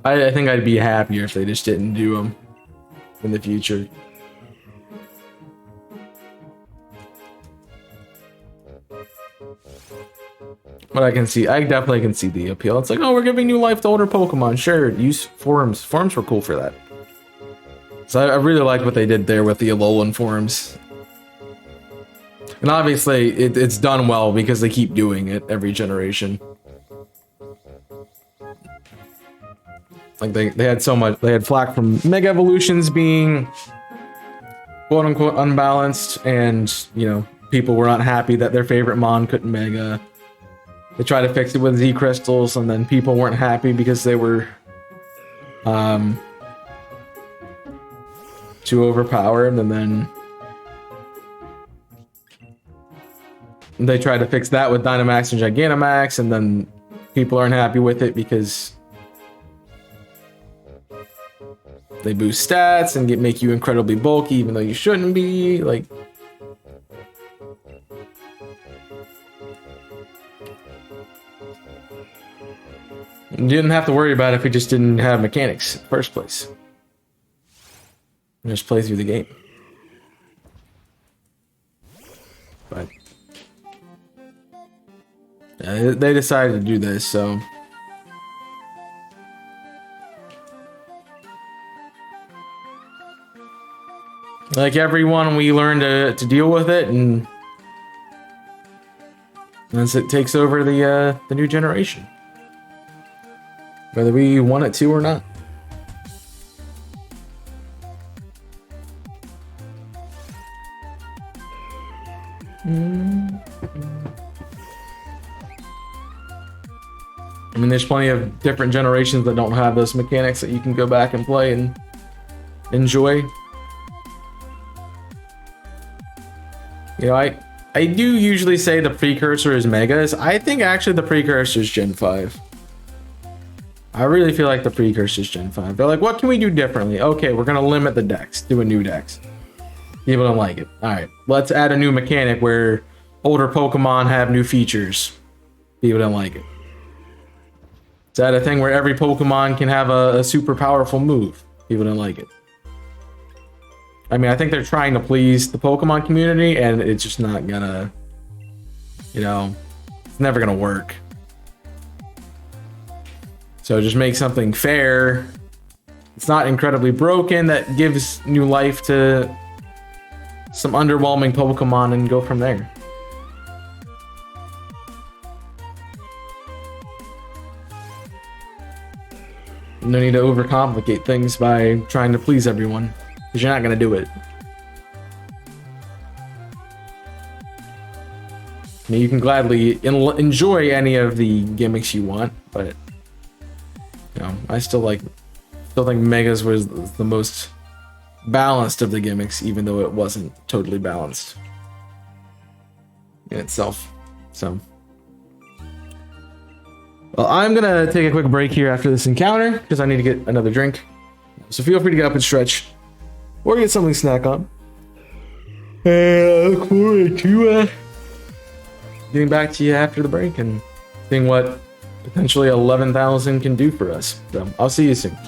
I think I'd be happier if they just didn't do them in the future. But I definitely can see the appeal. It's like, oh, we're giving new life to older Pokemon. Sure, use forums. Forums were cool for that. So I really like what they did there with the Alolan forums. And obviously, it's done well because they keep doing it every generation. Like, they had so much, they had flack from Mega Evolutions being quote unquote unbalanced, and, you know, people were not happy that their favorite Mon couldn't Mega. They tried to fix it with Z crystals, and then people weren't happy because they were too overpowered, and then they tried to fix that with Dynamax and Gigantamax, and then people aren't happy with it because they boost stats and make you incredibly bulky even though you shouldn't be. Like, you didn't have to worry about it if we just didn't have mechanics in the first place. Just play through the game. But they decided to do this, so like everyone, we learn to deal with it, and as it takes over the new generation, whether we want it to or not. I mean, there's plenty of different generations that don't have those mechanics that you can go back and play and enjoy. You know, I do usually say the precursor is Megas. I think actually the precursor is Gen 5. I really feel like the precursor is Gen 5. They're like, what can we do differently? Okay, we're gonna limit the dex, do a new dex. People don't like it. Alright, let's add a new mechanic where older Pokemon have new features. People don't like it. Let's add a thing where every Pokemon can have a super powerful move. People don't like it. I mean, I think they're trying to please the Pokemon community, and it's just not gonna, you know, it's never gonna work. So just make something fair. It's not incredibly broken, that gives new life to some underwhelming Pokemon, and go from there. No need to overcomplicate things by trying to please everyone, because you're not gonna do it. I mean, you can gladly enjoy any of the gimmicks you want, but you know, I still think Megas was the most balanced of the gimmicks, even though it wasn't totally balanced in itself. So, well, I'm gonna take a quick break here after this encounter because I need to get another drink. So feel free to get up and stretch, or get something to snack on. And I look forward to getting back to you after the break and seeing what potentially 11,000 can do for us. So I'll see you soon.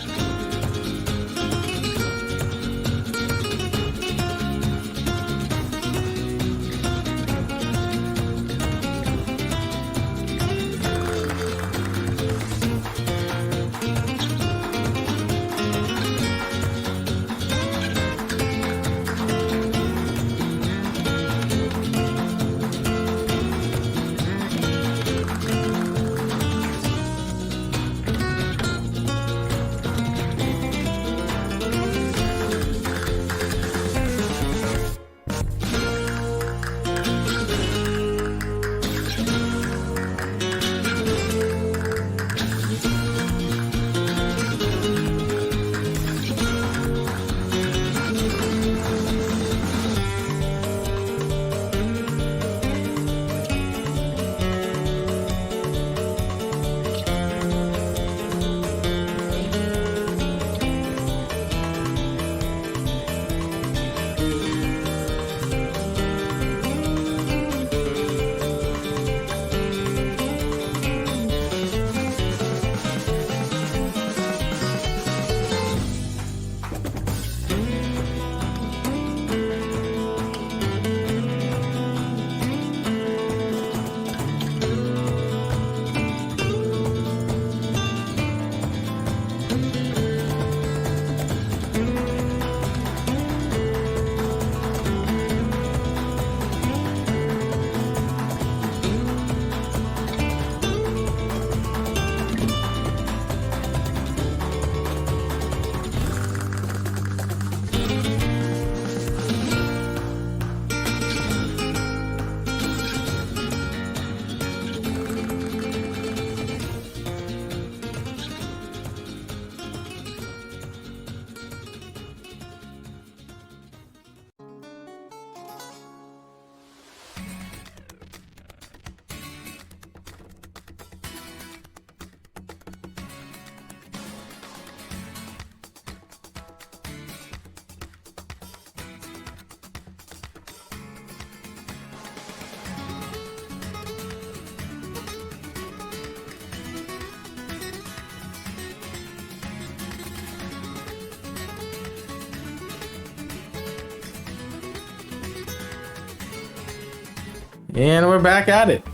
And we're back at it.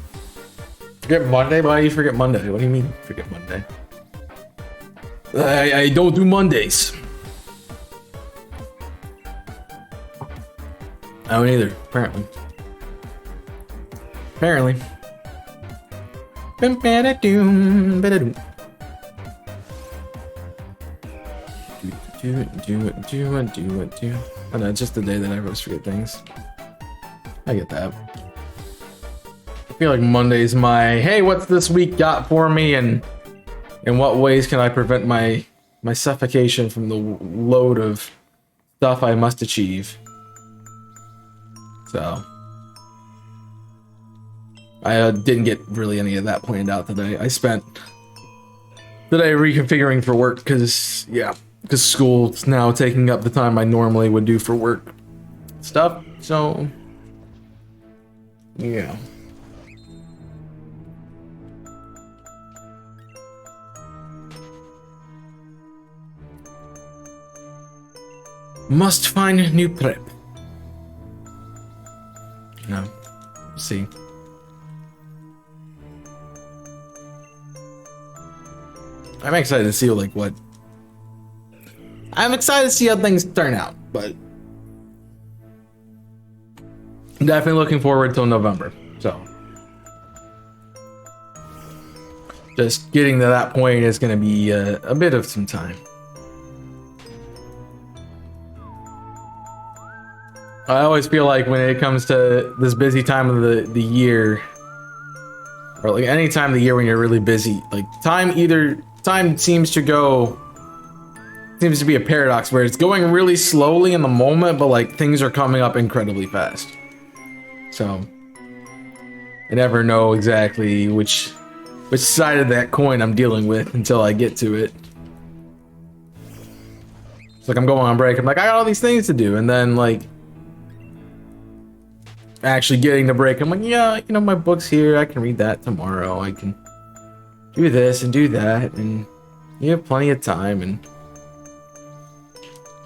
Forget Monday? Why do you forget Monday? What do you mean forget Monday? I don't do Mondays. I don't either, apparently. Apparently. Do. Oh no, it's just the day that I always forget things. I get that. I feel like Monday's my, hey, what's this week got for me, and in what ways can I prevent my suffocation from the load of stuff I must achieve. So I didn't get really any of that pointed out today. I spent today reconfiguring for work because school's now taking up the time I normally would do for work stuff. So yeah. Must find new prep. No. See. I'm excited to see what I'm excited to see how things turn out, but I'm definitely looking forward till November. So just getting to that point is going to be a bit of some time. I always feel like when it comes to this busy time of the year, or like any time of the year when you're really busy, like time seems to be a paradox where it's going really slowly in the moment, but like things are coming up incredibly fast. So I never know exactly which side of that coin I'm dealing with until I get to it. It's like I'm going on break, I'm like, I got all these things to do, and then like actually getting to break, I'm like, yeah, you know, my book's here, I can read that tomorrow, I can do this and do that, and you have plenty of time. And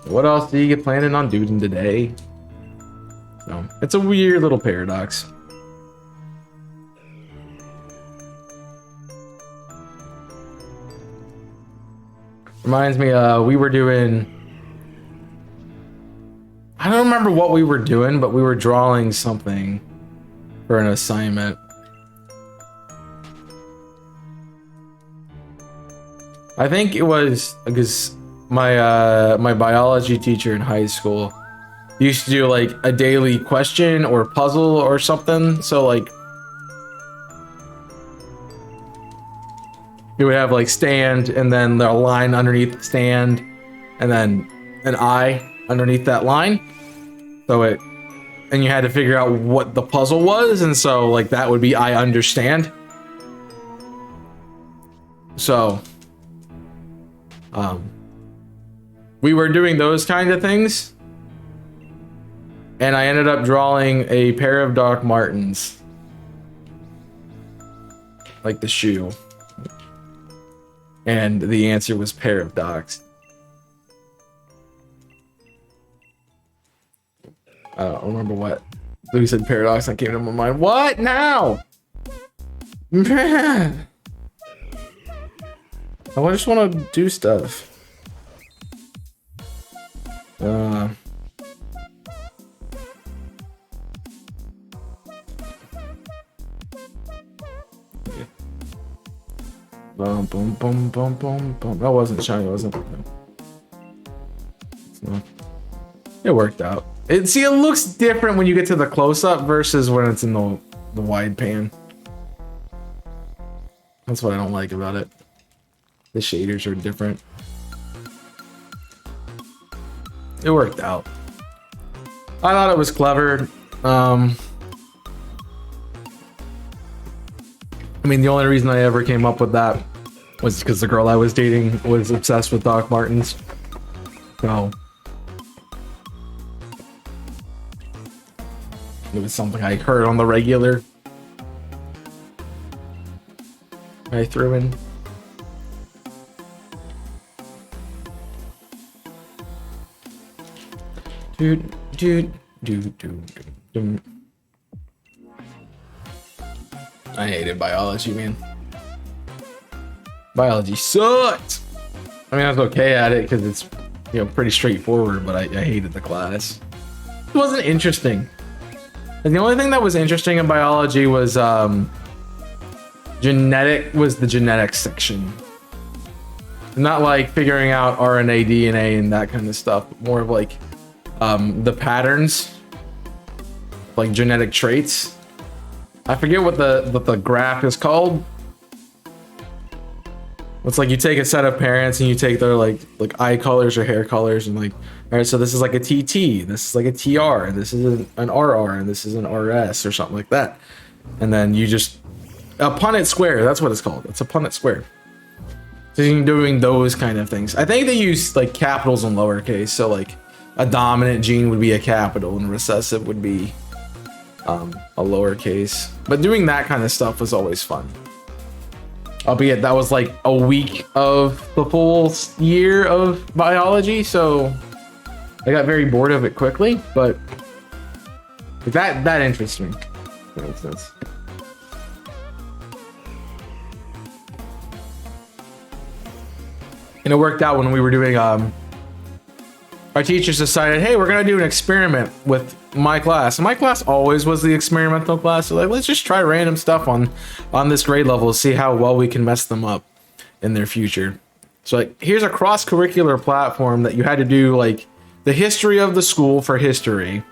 what else do you get planning on doing today? So it's a weird little paradox. Reminds me, we were doing, I don't remember what we were doing, but we were drawing something for an assignment. I think it was because my biology teacher in high school used to do like a daily question or puzzle or something. So like you would have like stand, and then the line underneath the stand, and then an eye underneath that line. And you had to figure out what the puzzle was, and so like that would be I understand. So we were doing those kind of things, and I ended up drawing a pair of Doc Martens, like the shoe, and the answer was pair of Docs. I don't remember what. Louis said paradox, that came to my mind. What now? Man. I just want to do stuff. Boom, boom, boom, boom, boom, boom. That wasn't shiny, was it? So, it worked out. See, it looks different when you get to the close-up versus when it's in the wide pan. That's what I don't like about it. The shaders are different. It worked out. I thought it was clever. I mean, the only reason I ever came up with that was because the girl I was dating was obsessed with Doc Martens. So it was something I heard on the regular. I threw in. Dude. I hated biology, man. Biology sucked. I mean, I was okay at it because it's, you know, pretty straightforward, but I hated the class. It wasn't interesting. And the only thing that was interesting in biology was the genetics section. Not like figuring out RNA, DNA, and that kind of stuff, but more of like the patterns, like genetic traits. I forget what the graph is called. It's like you take a set of parents and you take their like eye colors or hair colors, and like, all right, so this is like a TT, this is like a TR, and this is an RR, and this is an RS or something like that. And then you just a Punnett square. That's what it's called. It's a Punnett square. So you're doing those kind of things. I think they use like capitals and lowercase. So like a dominant gene would be a capital and recessive would be a lowercase. But doing that kind of stuff was always fun. Albeit that was like a week of the full year of biology, so I got very bored of it quickly. But that interests me, for instance. And it worked out when we were doing our teachers decided, hey, we're gonna do an experiment with my class. And my class always was the experimental class. So like, let's just try random stuff on this grade level to see how well we can mess them up in their future. So like, here's a cross-curricular platform that you had to do like the history of the school for history.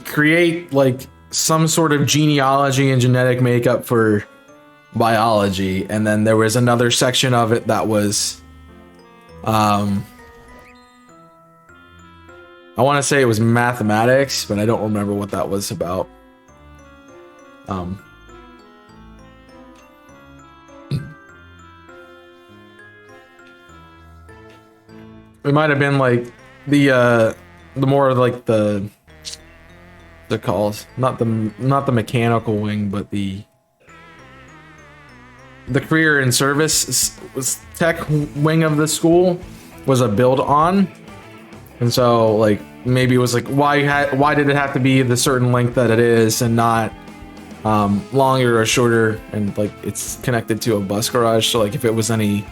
Create like some sort of genealogy and genetic makeup for biology, and then there was another section of it that was I want to say it was mathematics, but I don't remember what that was about. It might have been like the more like the calls, not the mechanical wing, but the career and service was tech wing of the school was a build on. And so like maybe it was like why did it have to be the certain length that it is and not longer or shorter, and like it's connected to a bus garage, so like if it was any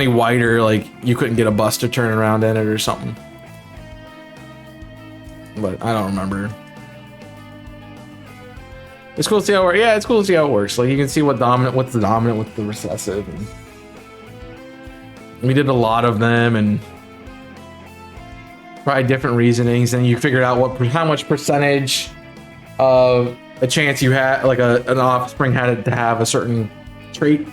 wider, like you couldn't get a bus to turn around in it or something. But I don't remember. It's cool to see how it works. Yeah, it's cool to see how it works. Like you can see what's the dominant with the recessive. And we did a lot of them and probably different reasonings, and you figured out how much percentage of a chance you had, like an offspring had to have a certain trait.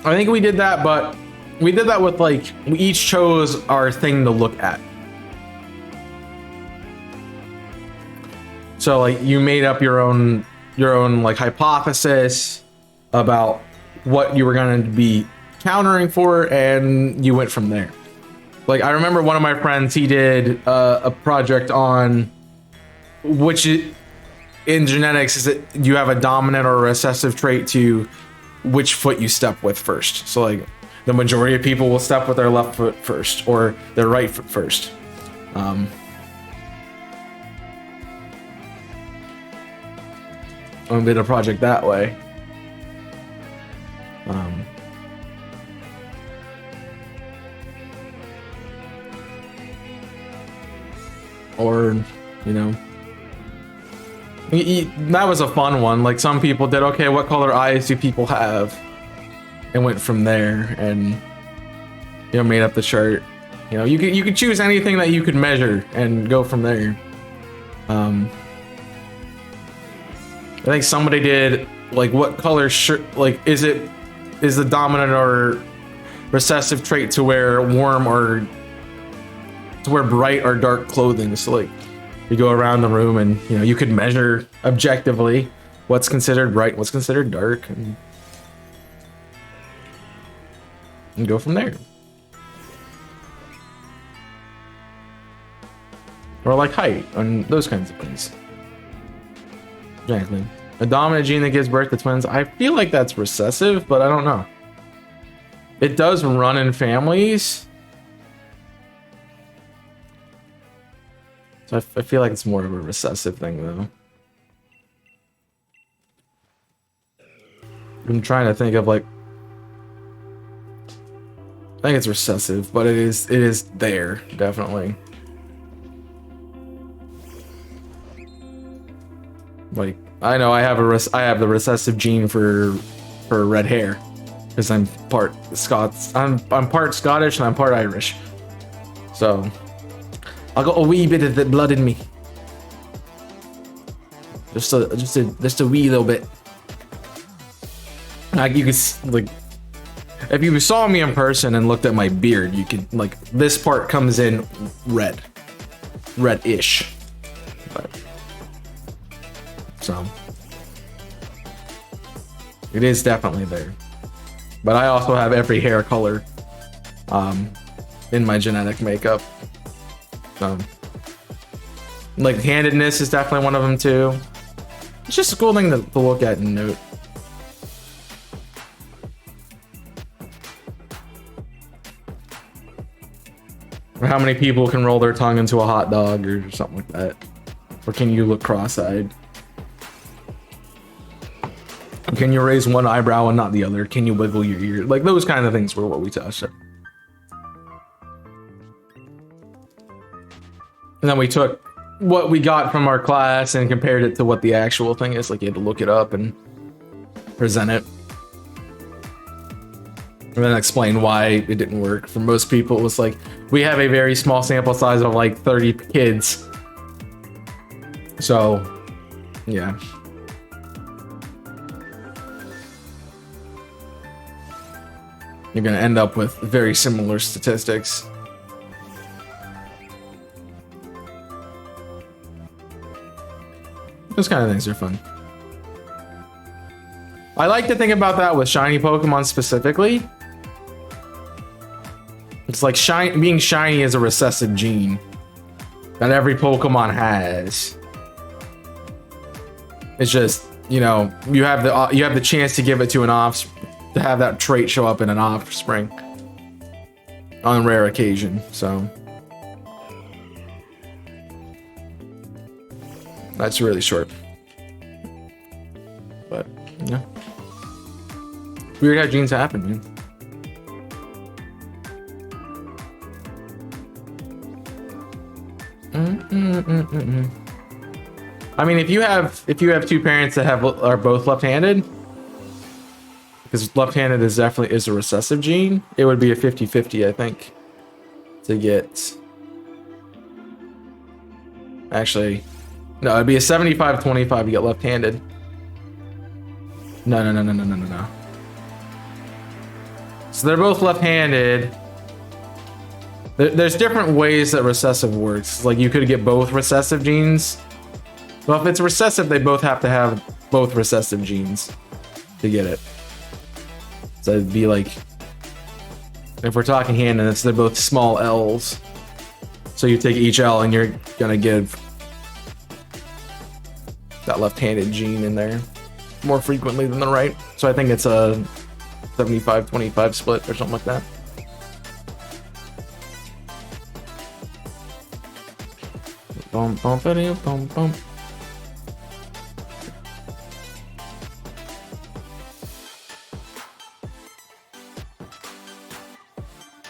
I think we did that, but we did that with like, we each chose our thing to look at. So like you made up your own like hypothesis about what you were going to be countering for, and you went from there. Like I remember one of my friends, he did a project on which in genetics is that you have a dominant or a recessive trait to which foot you step with first. So like the majority of people will step with their left foot first or their right foot first. I did a project that way. Or, you know, that was a fun one. Like some people did, okay, what color eyes do people have? And went from there and, you know, made up the chart. You know, you could choose anything that you could measure and go from there. I think somebody did like what color shirt, like is the dominant or recessive trait to wear warm or to wear bright or dark clothing. So like you go around the room and, you know, you could measure objectively what's considered bright, what's considered dark, and go from there. Or like height and those kinds of things. Exactly. A dominant gene that gives birth to twins. I feel like that's recessive, but I don't know. It does run in families. So I feel like it's more of a recessive thing though. I'm trying to think of like, I think it's recessive, but it is there, definitely. Like I know I have the recessive gene for red hair because I'm part Scots. I'm part Scottish and I'm part Irish. So I got a wee bit of the blood in me. Just a wee little bit. Like you could like, if you saw me in person and looked at my beard, you could like this part comes in red-ish. But so it is definitely there. But I also have every hair color in my genetic makeup. Like handedness is definitely one of them too. It's just a cool thing to look at and note. Or how many people can roll their tongue into a hot dog or something like that. Or can you look cross-eyed? Can you raise one eyebrow and not the other? Can you wiggle your ear? Like those kind of things were what we touched. And then we took what we got from our class and compared it to what the actual thing is. Like you had to look it up and present it. And then explain why it didn't work. For most people, it was like, we have a very small sample size of like 30 kids. So, yeah. You're gonna end up with very similar statistics. Those kind of things are fun. I like to think about that with shiny Pokemon specifically. It's like being shiny is a recessive gene that every Pokemon has. It's just, you know, you have the chance to give it to to have that trait show up in an offspring on a rare occasion. So that's really short, but yeah, weird how genes happen, man. I mean, if you have two parents that are both left-handed, because left-handed is definitely a recessive gene, it would be a 50-50, I think, to get. Actually, no, it'd be a 75-25 to get left-handed. No. So they're both left-handed. There's different ways that recessive works. Like you could get both recessive genes. Well, if it's recessive, they both have to have both recessive genes to get it. So it'd be like, if we're talking handedness, they're both small L's. So you take each L and you're gonna give that left-handed gene in there more frequently than the right. So I think it's a 75-25 split or something like that. Bum, bum, bum, bum.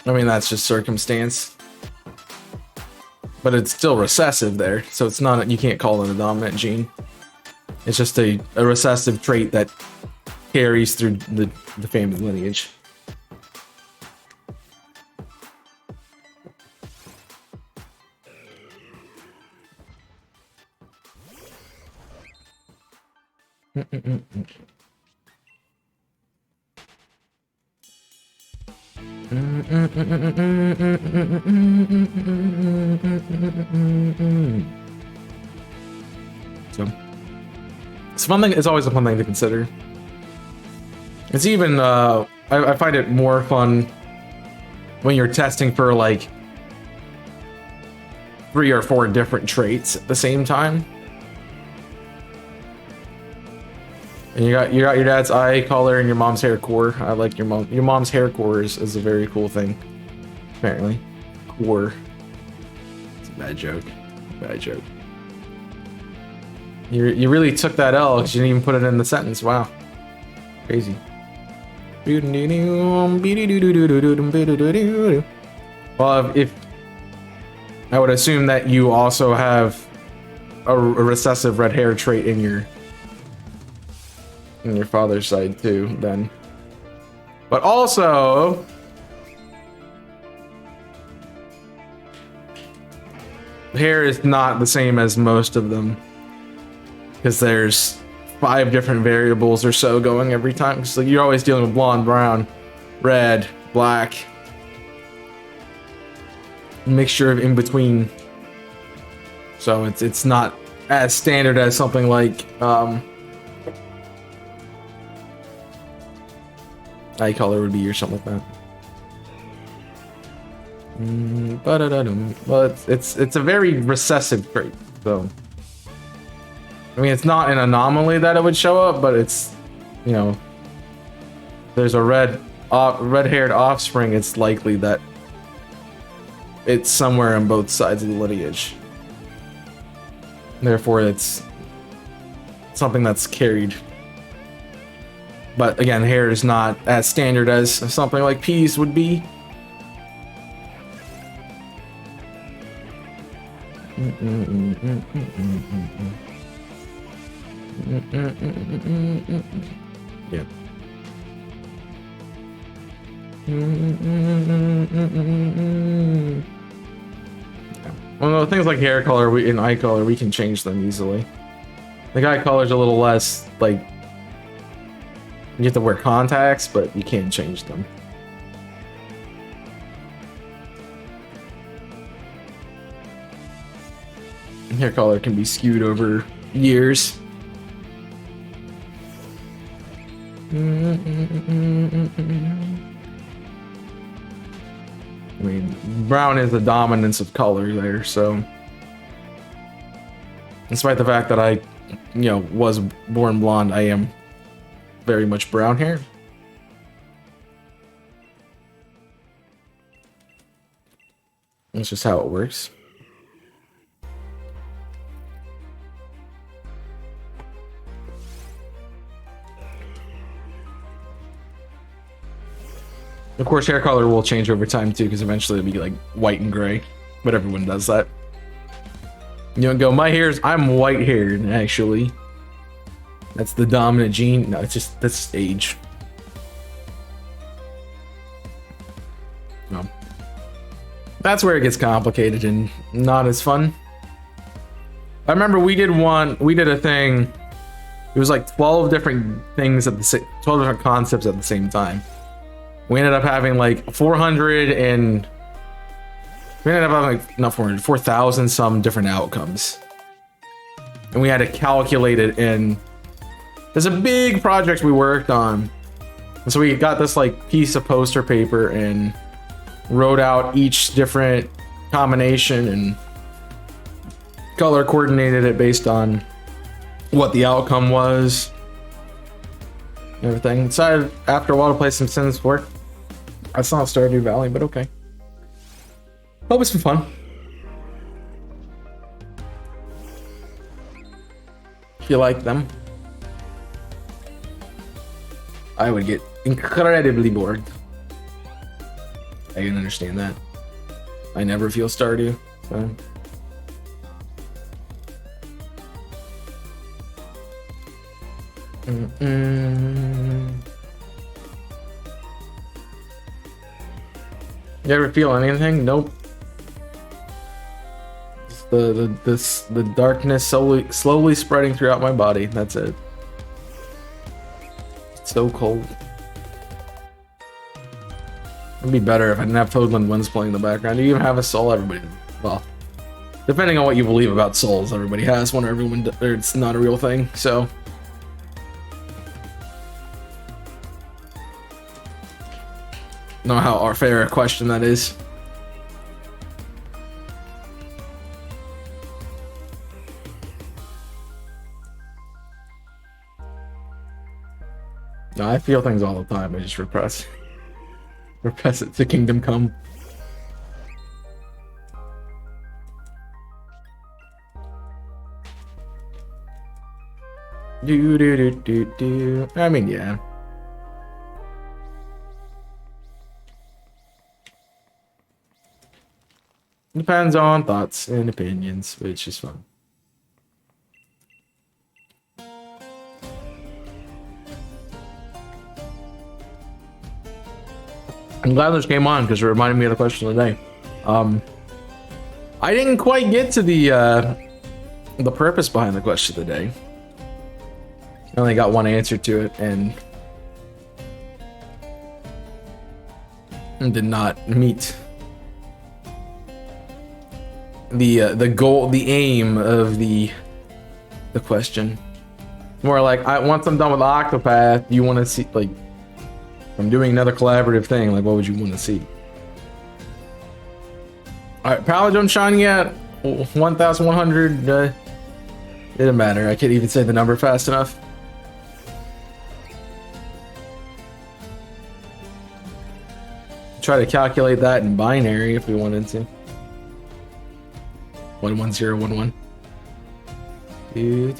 I mean, that's just circumstance, but it's still recessive there, so it's not, you can't call it a dominant gene. It's just a recessive trait that carries through the family lineage. So it's a fun thing. It's always a fun thing to consider. It's even I find it more fun when you're testing for like 3 or 4 different traits at the same time. And you got your dad's eye color and your mom's hair core. I like your mom's hair core is a very cool thing. Apparently, core. It's a bad joke. Bad joke. You really took that L because you didn't even put it in the sentence. Wow, crazy. Well, if I would assume that you also have a recessive red hair trait in your father's side too, then. But also, hair is not the same as most of them, because there's 5 different variables or so going every time. So you're always dealing with blonde, brown, red, black, mixture of in between. So it's not as standard as something like eye color would be or something like that. Well, it's a very recessive trait, so I mean, it's not an anomaly that it would show up, but it's, you know, there's a red-haired offspring, it's likely that it's somewhere on both sides of the lineage. Therefore, it's something that's carried But again, hair is not as standard as something like peas would be. Yeah. Well, no, things like hair color and eye color, we can change them easily. The eye color's a little less, like, you have to wear contacts, but you can't change them. Hair color can be skewed over years. I mean, brown is the dominance of color there, so despite the fact that I, was born blonde, I am very much brown hair. That's just how it works. Of course, hair color will change over time too, because eventually it'll be like white and gray, but everyone does that. You don't go, I'm white haired, actually. That's the dominant gene. No, that's age. No. That's where it gets complicated and not as fun. I remember we did a thing. It was like 12 different things 12 different concepts at the same time. We ended up having like 4,000 some different outcomes. And we had to calculate it in. There's a big project we worked on. And so we got this like piece of poster paper and wrote out each different combination and color coordinated it based on what the outcome was. Everything. Decided after a while to play some Sims work. That's not Stardew Valley, but okay. Hope it's some fun. If you like them. I would get incredibly bored. I can understand that. I never feel Stardew, so. You ever feel anything? Nope. It's the darkness slowly spreading throughout my body. That's it. It's so cold. It'd be better if I didn't have Toadland Winds playing in the background. Do you even have a soul? Everybody, well, depending on what you believe about souls, everybody has one, or it's not a real thing. So. Know how fair a question that is. No, I feel things all the time. I just repress it to Kingdom Come. Do. I mean, yeah. Depends on thoughts and opinions, but it's just fun. I'm glad this came on because it reminded me of the question of the day. I didn't quite get to the purpose behind the question of the day. I only got one answer to it and did not meet the goal, the aim of the question. More like, once I'm done with Octopath, you want to see, like, I'm doing another collaborative thing, like, what would you want to see? Alright, Paladin shiny at 1,100, didn't matter, I can't even say the number fast enough. Try to calculate that in binary if we wanted to. 11011. Do.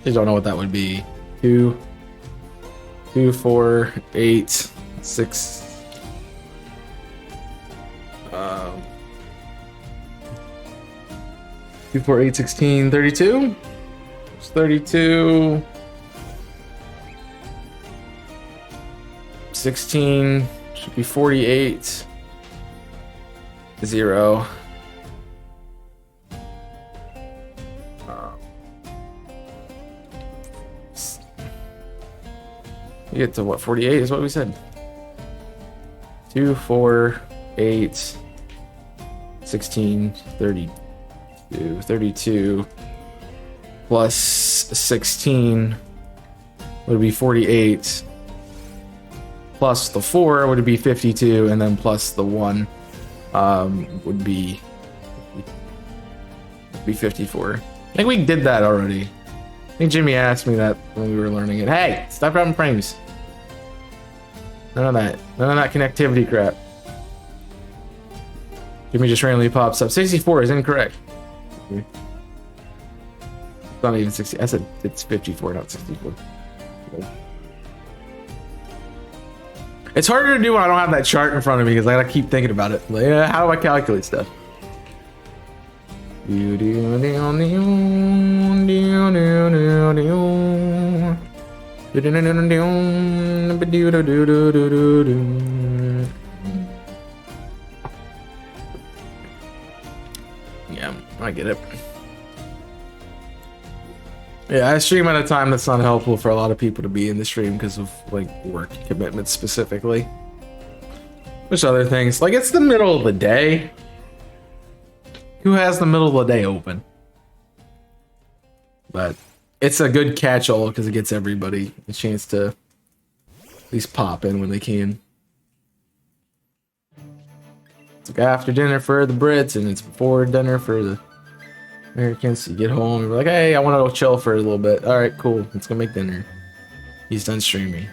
Just don't know what that would be. 2, 4, 8, 6. 2, 4, 8, 16, 32. It's 32. 16 should be 48. 0. You get to what? 48 is what we said. 2, 4, 8, 16, 32. 32 plus 16 would be 48. Plus the 4 would be 52, and then plus the 1 would be 54. I think we did that already. I think Jimmy asked me that when we were learning it. Hey, stop grabbing frames. None of that. None of that connectivity crap. Jimmy just randomly pops up. 64 is incorrect. It's not even 60. I said it's 54, not 64. It's harder to do when I don't have that chart in front of me because I gotta keep thinking about it. Like, how do I calculate stuff? Yeah, I get it. Yeah, I stream at a time that's not helpful for a lot of people to be in the stream because of like work commitments specifically. There's other things, like it's the middle of the day. Who has the middle of the day open? But it's a good catch-all because it gets everybody a chance to at least pop in when they can. It's like after dinner for the Brits and it's before dinner for the Americans. You get home and you're like, hey, I want to go chill for a little bit. All right, cool. Let's go make dinner. He's done streaming.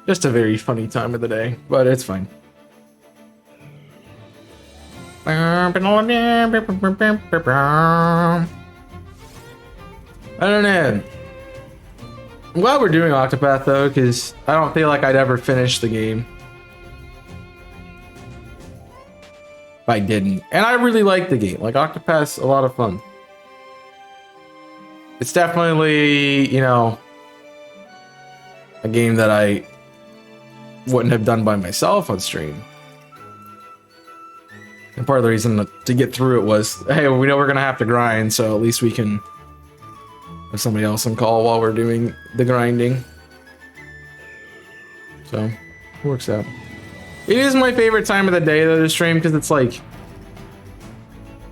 Just a very funny time of the day, but it's fine. I don't know. I'm glad we're doing Octopath though, because I don't feel like I'd ever finish the game if I didn't. And I really like the game. Like Octopath's a lot of fun. It's definitely, you know, a game that I wouldn't have done by myself on stream. And part of the reason to get through it was, hey, we know we're gonna have to grind, so at least we can have somebody else on call while we're doing the grinding. So, it works out. It is my favorite time of the day though to stream because it's like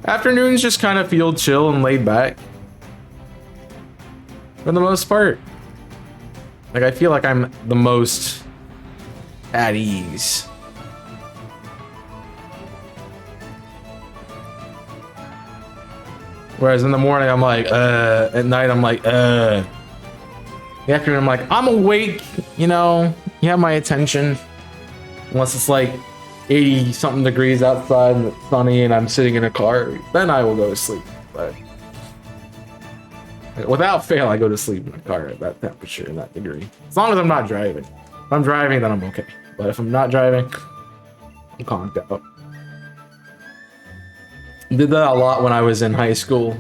afternoons just kind of feel chill and laid back for the most part. Like I feel like I'm the most at ease. Whereas in the morning I'm like, at night I'm like, The afternoon I'm like, I'm awake, you know, you have my attention. Unless it's like 80 something degrees outside and it's sunny and I'm sitting in a car, then I will go to sleep. But without fail, I go to sleep in a car at that temperature and that degree. As long as I'm not driving. If I'm driving, then I'm okay. But if I'm not driving, I'm conked out. Did that a lot when I was in high school.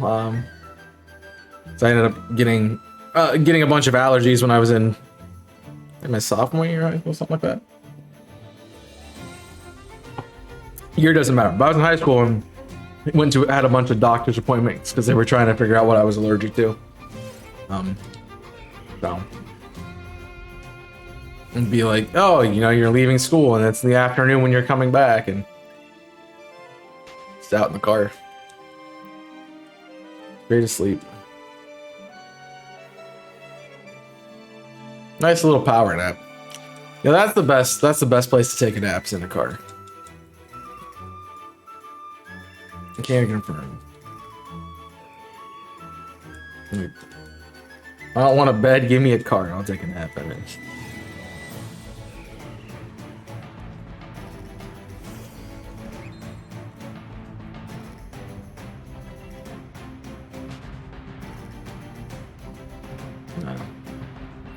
So I ended up getting a bunch of allergies when I was in my sophomore year, right? Or something like that. Year doesn't matter. But I was in high school and had a bunch of doctor's appointments because they were trying to figure out what I was allergic to. So. And be like, oh, you know, you're leaving school and it's in the afternoon when you're coming back and it's out in the car. Great to sleep. Nice little power nap. Yeah, that's the best place to take a nap is in a car. I can't confirm. I don't want a bed, give me a car. I'll take a nap in it.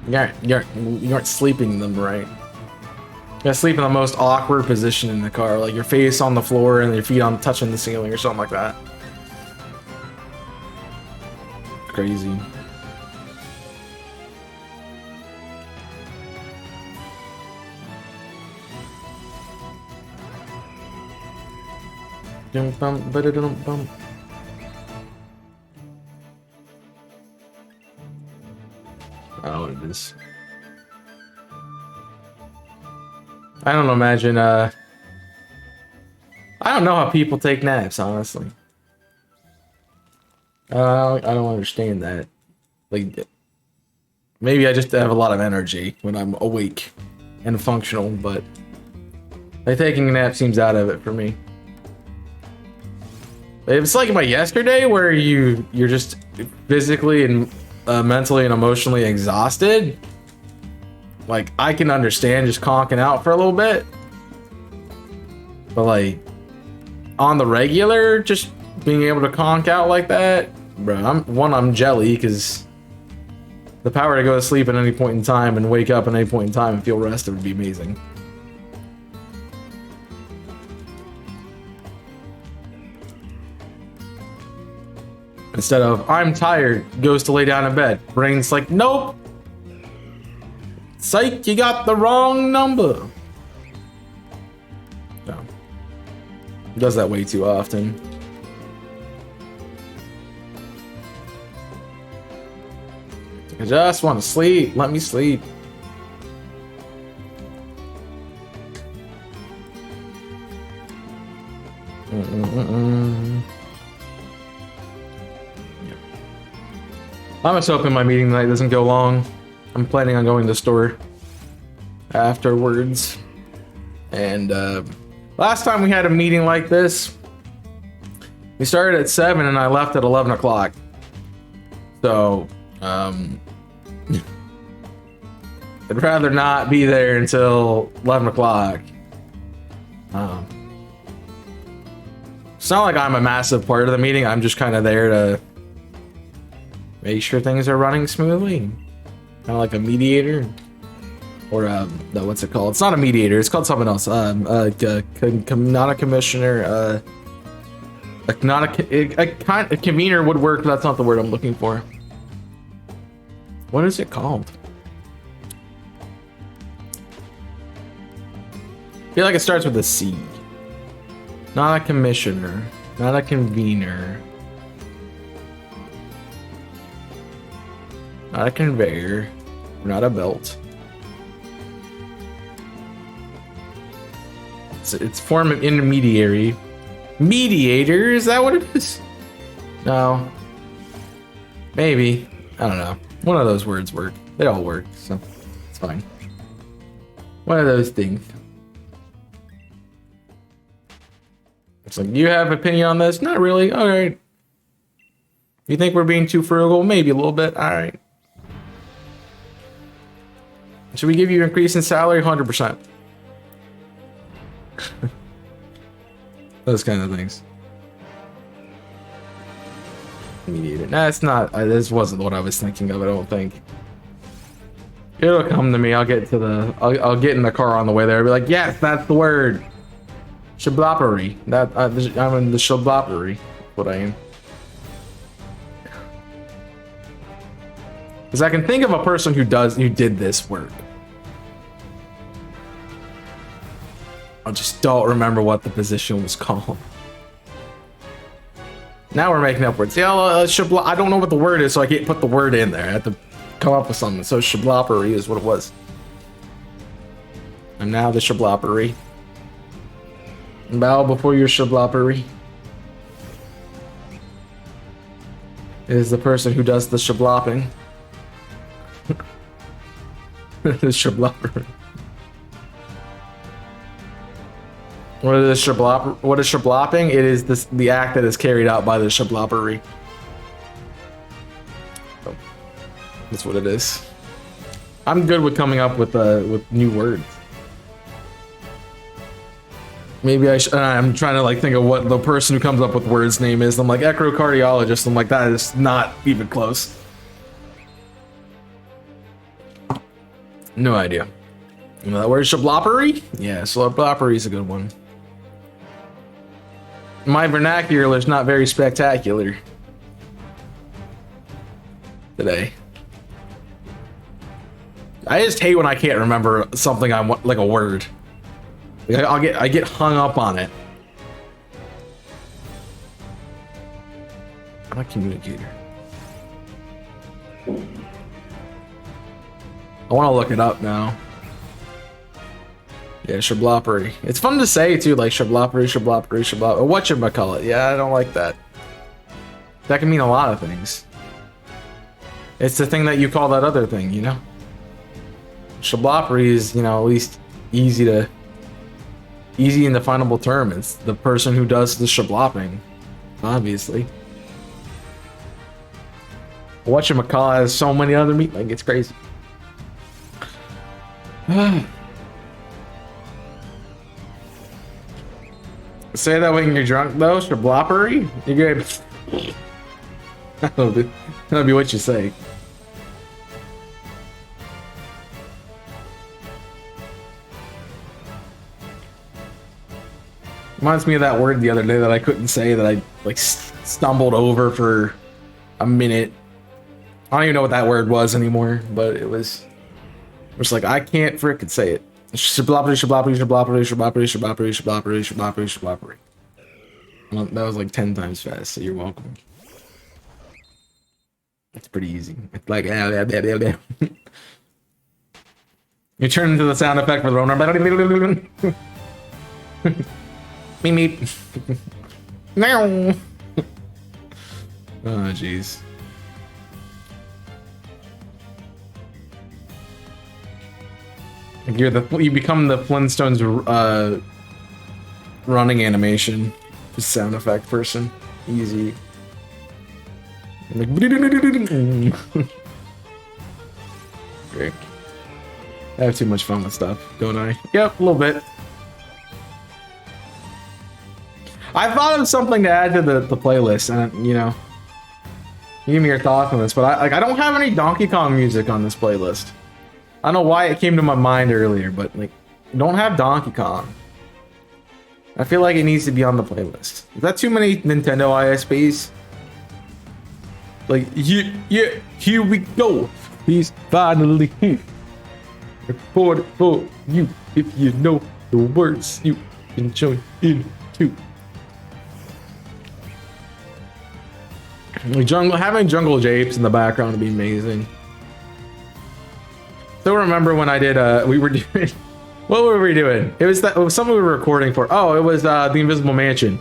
You aren't sleeping them right. You gotta sleep in the most awkward position in the car, like your face on the floor and your feet on touching the ceiling or something like that. Crazy. Dum bum ba-da-dum bum. I don't know what it is. I don't imagine, I don't know how people take naps, honestly. I don't understand that. Like, maybe I just have a lot of energy when I'm awake and functional, but like taking a nap seems out of it for me. It's like my yesterday where you're just physically and mentally and emotionally exhausted. Like, I can understand just conking out for a little bit, but like on the regular, just being able to conk out like that, bro, I'm jelly, because the power to go to sleep at any point in time and wake up at any point in time and feel rested would be amazing. Instead of, I'm tired, goes to lay down in bed. Brain's like, nope. Psych, you got the wrong number. No. Does that way too often. I just want to sleep. Let me sleep. I'm just hoping my meeting tonight doesn't go long. I'm planning on going to the store afterwards. And last time we had a meeting like this, we started at 7 and I left at 11 o'clock. So, I'd rather not be there until 11 o'clock. It's not like I'm a massive part of the meeting. I'm just kind of there to make sure things are running smoothly. Kind of like a mediator. Or, no, what's it called? It's not a mediator. It's called something else. Not a commissioner. A convener would work, but that's not the word I'm looking for. What is it called? I feel like it starts with a C. Not a commissioner. Not a convener. Not a conveyor. Not a belt. It's form of intermediary. Mediator? Is that what it is? No. Maybe. I don't know. One of those words work. They all work, so it's fine. One of those things. It's like, you have opinion on this? Not really. All right. You think we're being too frugal? Maybe a little bit. All right. Should we give you an increase in salary? 100%. Those kind of things. Mediator. Nah, it's not. This wasn't what I was thinking of. I don't think. It'll come to me. I'll get to the. I'll get in the car on the way there. I'll be like, yes, that's the word. Shablopery. That I'm in the shablopery. What I am. Because I can think of a person who did this work. I just don't remember what the position was called. Now we're making up words. Yeah, I don't know what the word is, so I can't put the word in there. I have to come up with something. So shablopery is what it was. And now the shablopery. Bow before your shablopery. It is the person who does the shablopping. The shablopery. What is shablopping? It is the act that is carried out by the shablopery. Oh, that's what it is. I'm good with coming up with new words. Maybe I'm trying to like think of what the person who comes up with words name is. I'm like echocardiologist. I'm like, that is not even close. No idea. You know that word shablopery? Yeah, shablopery is a good one. My vernacular is not very spectacular today. I just hate when I can't remember something I want, like a word. Like I get hung up on it. I'm a communicator. I want to look it up now. Yeah, shablopery. It's fun to say too, like shablopery, shablopery, shablopery. Whatchamacallit? Yeah, I don't like that. That can mean a lot of things. It's the thing that you call that other thing, you know? Shablopery is, you know, at least easy and definable term. It's the person who does the shablopping, obviously. Whatchamacallit has so many other meat, like it's crazy. Say that when you're drunk though, shablopery? You're good. That'll be what you say. Reminds me of that word the other day that I couldn't say, that I like stumbled over for a minute. I don't even know what that word was anymore, but it was just like I can't frickin' say it. Shablopery, shablopery, shablopery, shablopery, shablopery, shablopery, shablopery, shablopery. Well, that was like 10 times fast, so you're welcome. It's pretty easy. It's like you turn into the sound effect for the owner. Meep meep. Meow. Oh jeez. You become the Flintstones running animation sound effect person. Easy. Like, great. I have too much fun with stuff, don't I? Yep, a little bit. I thought of something to add to the playlist, and you know, give me your thoughts on this. But I don't have any Donkey Kong music on this playlist. I don't know why it came to my mind earlier, but like, don't have Donkey Kong. I feel like it needs to be on the playlist. Is that too many Nintendo ISPs? Like, yeah, here we go. He's finally here. Reported for you. If you know the words, you can join in too. Having Jungle Japes in the background would be amazing. Still remember when I did we were doing what were we doing? It was something we were recording for. Oh, it was the Invisible Mansion.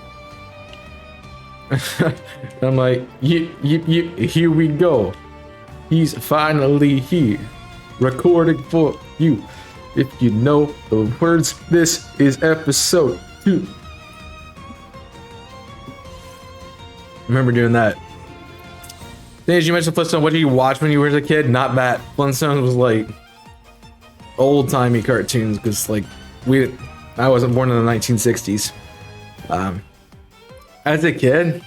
I'm like, here we go. He's finally here. Recording for you. If you know the words, this is episode 2. Remember doing that. As you mentioned Flintstones, what did you watch when you were a kid? Not that. Flintstones was like old-timey cartoons, because like I wasn't born in the 1960s. As a kid,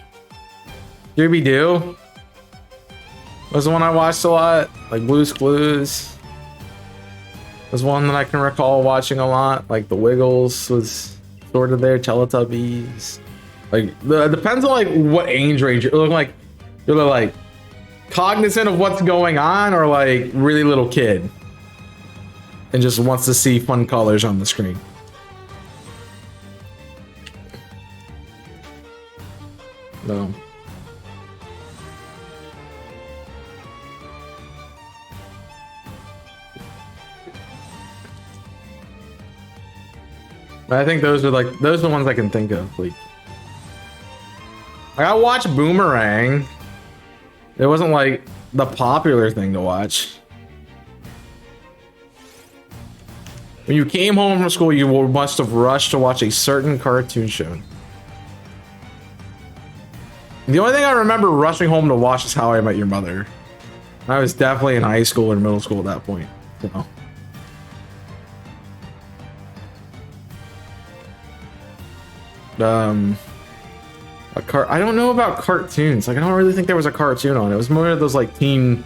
Scooby-Doo was the one I watched a lot. Like Blue's Clues was one that I can recall watching a lot. Like The Wiggles was sort of there. Teletubbies. Like it depends on like what age range you're looking like. You're like cognizant of what's going on, or like really little kid and just wants to see fun colors on the screen. No. I think those are the ones I can think of. Like I watched Boomerang. It wasn't like the popular thing to watch. When you came home from school, you must have rushed to watch a certain cartoon show. The only thing I remember rushing home to watch is How I Met Your Mother. I was definitely in high school or middle school at that point. So. I don't know about cartoons. Like I don't really think there was a cartoon on. It was more of those like teen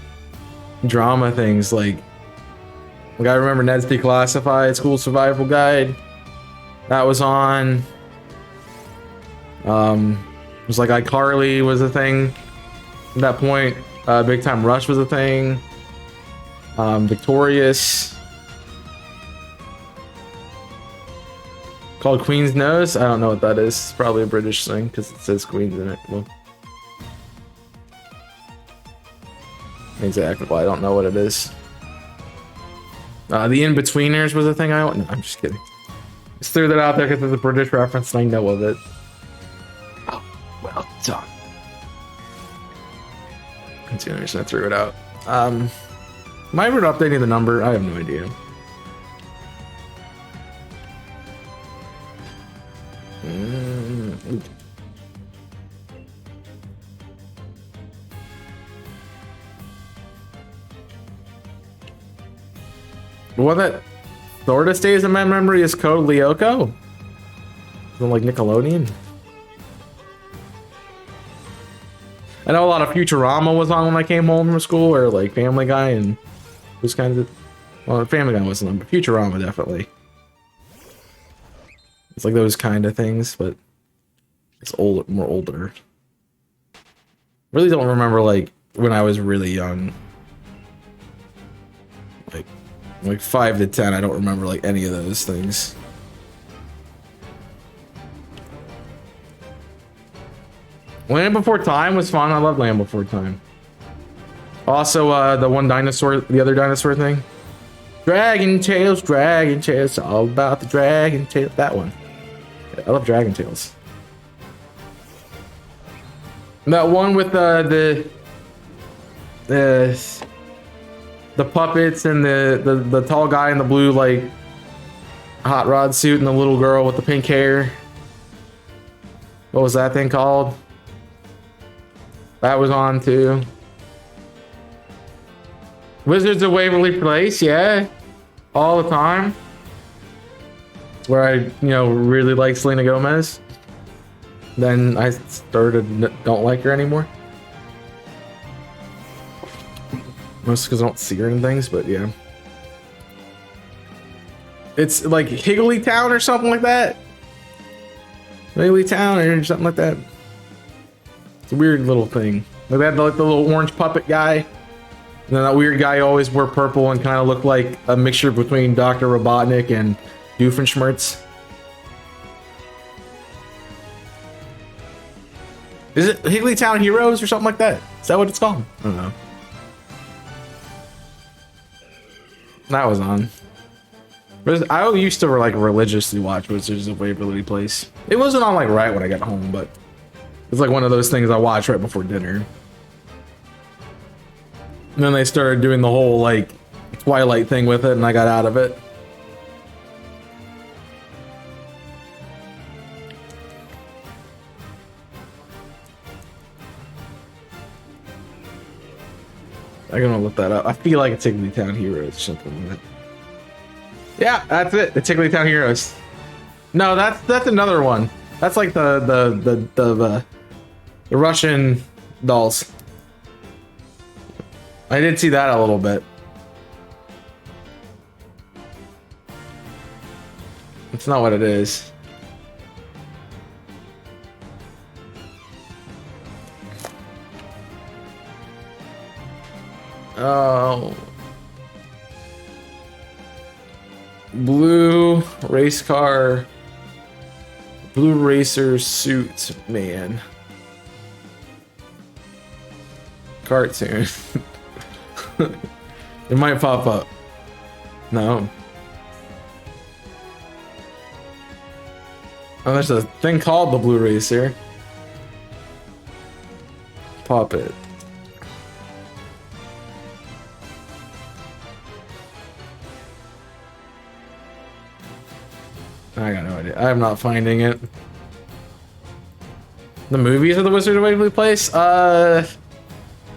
drama things. Like Like I remember Ned's Declassified School Survival Guide. That was on. It was like iCarly was a thing at that point. Big Time Rush was a thing. Victorious. Called Queen's Nose? I don't know what that is. It's probably a British thing because it says Queen's in it. Well, exactly. Well, I don't know what it is. The In-Betweeners was a thing. No, I'm just kidding. Just threw that out there because it's a British reference and I know of it. Oh, well done. Continuation, I threw it out. Am I ever updating the number? I have no idea. What that sort of stays in my memory is Code Lyoko. From like Nickelodeon. I know a lot of Futurama was on when I came home from school, or like Family Guy and those kinds of. Well, Family Guy wasn't on, but Futurama definitely. It's like those kind of things, but it's old, more older. Really don't remember like when I was really young. Like 5 to 10, I don't remember like any of those things. Land Before Time was fun. I love Land Before Time. Also, the one dinosaur, the other dinosaur thing. Dragon Tales, all about the Dragon Tales. That one. I love Dragon Tales. That one with the puppets and the tall guy in the blue like hot rod suit and the little girl with the pink hair. What was that thing called? That was on too. Wizards of Waverly Place, yeah. All the time. It's where I, really like Selena Gomez. Then I don't like her anymore. Mostly because I don't see her in things, but yeah. It's like Higglytown or something like that. Higglytown or something like that. It's a weird little thing. Like that, like the little orange puppet guy. And then that weird guy who always wore purple and kind of looked like a mixture between Dr. Robotnik and Doofenshmirtz. Is it Higglytown Heroes or something like that? Is that what it's called? I don't know. That was on. I used to like religiously watch Wizards of Waverly Place. It wasn't on like right when I got home, but it's like one of those things I watch right before dinner. And then they started doing the whole like Twilight thing with it, and I got out of it. I'm gonna look that up. I feel like it's Higglytown Heroes or something like that. Yeah, that's it. The Higglytown Heroes. No, that's another one. That's like the Russian dolls. I did see that a little bit. It's not what it is. Oh. Blue race car. Blue racer suit man. Cartoon. It might pop up. No. Oh, there's a thing called the Blue Racer. Pop it. I got no idea. I'm not finding it. The movies of the Wizard of Waverly Place?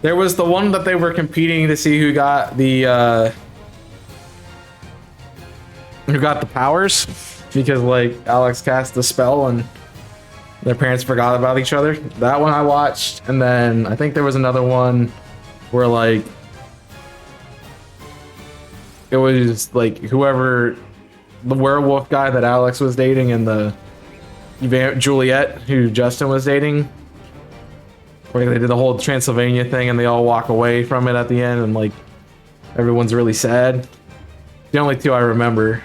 There was the one that they were competing to see who got the powers, because like Alex cast the spell and their parents forgot about each other. That one I watched, and then I think there was another one where like it was like whoever the werewolf guy that Alex was dating and the Juliet who Justin was dating. Where they did the whole Transylvania thing and they all walk away from it at the end and like everyone's really sad. The only two I remember.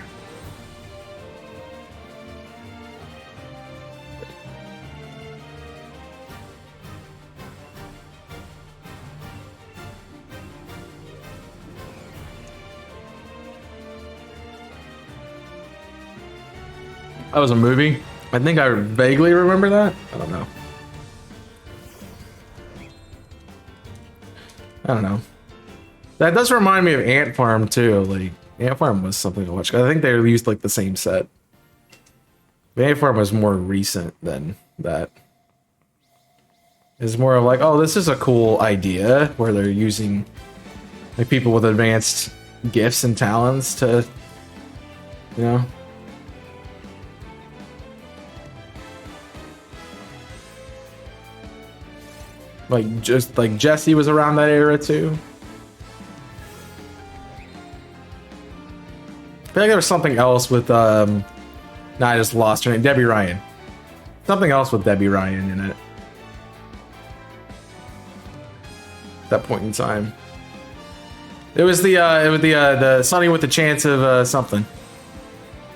That was a movie. I think I vaguely remember that. I don't know. I don't know. That does remind me of Ant Farm too. Like Ant Farm was something to watch. I think they used like the same set. Ant Farm was more recent than that. It's more of like, oh, this is a cool idea where they're using like people with advanced gifts and talents to, you know. Like just like Jesse was around that era too. I feel like there was something else with I just lost her name. Debbie Ryan. Something else with Debbie Ryan in it. At that point in time. It was the Sunny with the Chance of something.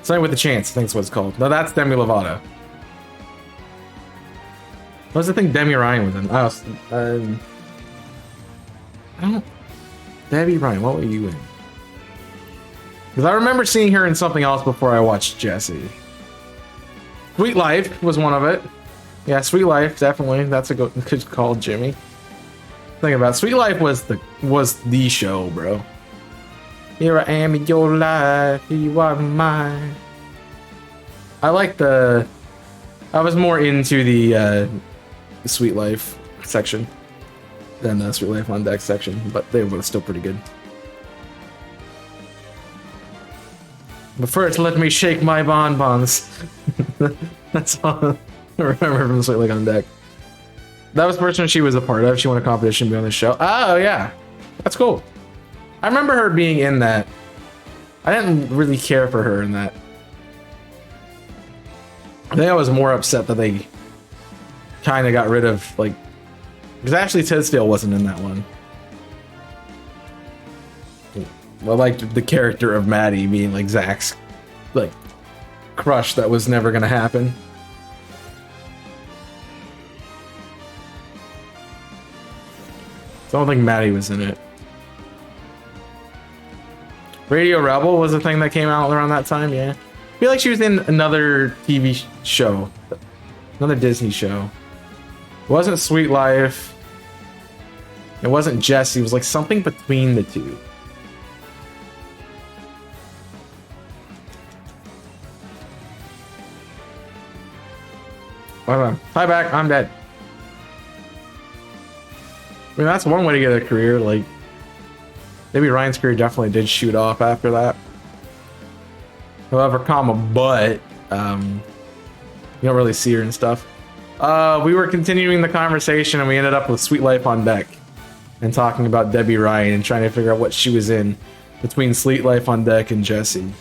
Sunny with the Chance, I think is what it's called. No, that's Demi Lovato. What was the thing Demi Ryan was in? I don't. Debbie Ryan, what were you in? Because I remember seeing her in something else before I watched Jesse. Sweet Life was one of it. Yeah, Sweet Life, definitely. That's a good call, Jimmy. Think about it. Sweet Life was the show, bro. Here I am in your life, here you are mine. I was more into the Sweet Life section than the Sweet Life on Deck section, but they were still pretty good. But first, let me shake my bonbons. That's all I remember from Sweet Life on Deck. That was the person she was a part of. She won a competition to be on the show. Oh, yeah. That's cool. I remember her being in that. I didn't really care for her in that. I think I was more upset that they kind of got rid of, like... Because Ashley Tisdale wasn't in that one. I liked the character of Maddie being, like, Zach's, like, crush that was never going to happen. So I don't think Maddie was in it. Radio Rebel was a thing that came out around that time, yeah. I feel like she was in another TV show. Another Disney show. It wasn't Sweet Life. It wasn't Jesse. It was like something between the two. Hold on. Hi back. I'm dead. I mean, that's one way to get a career. Like, maybe Ryan's career definitely did shoot off after that. However, but you don't really see her and stuff. We were continuing the conversation and we ended up with Sweet Life on Deck and talking about Debbie Ryan and trying to figure out what she was in between Sweet Life on Deck and Jesse.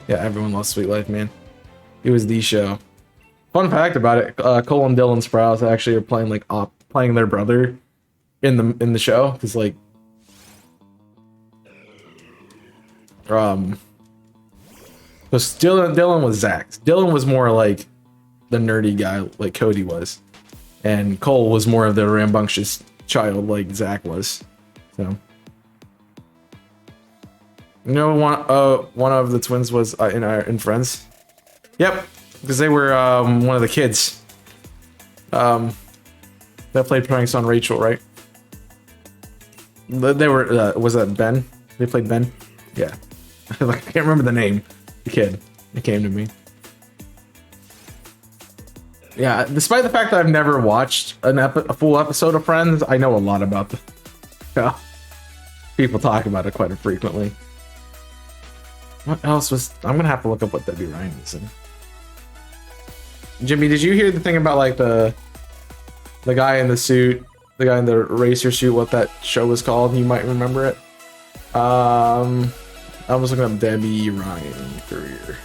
Yeah, everyone loves Sweet Life, man. It was the show. Fun fact about it: Cole and Dylan Sprouse actually are playing playing their brother in the show. Because like, Dylan was Zach. Dylan was more like the nerdy guy, like Cody was, and Cole was more of the rambunctious child, like Zach was. So, you know, one of the twins was in Friends. Yep, because they were one of the kids that played pranks on Rachel, right? They were was that Ben? They played Ben. Yeah, I can't remember the name. The kid. It came to me. Yeah, despite the fact that I've never watched a full episode of Friends, I know a lot about the show. People talk about it quite frequently. What else was... I'm gonna have to look up what Debbie Ryan was in. Jimmy, did you hear the thing about like the guy in the suit, the guy in the racer suit, what that show was called? You might remember it. I was looking up Debbie Ryan career.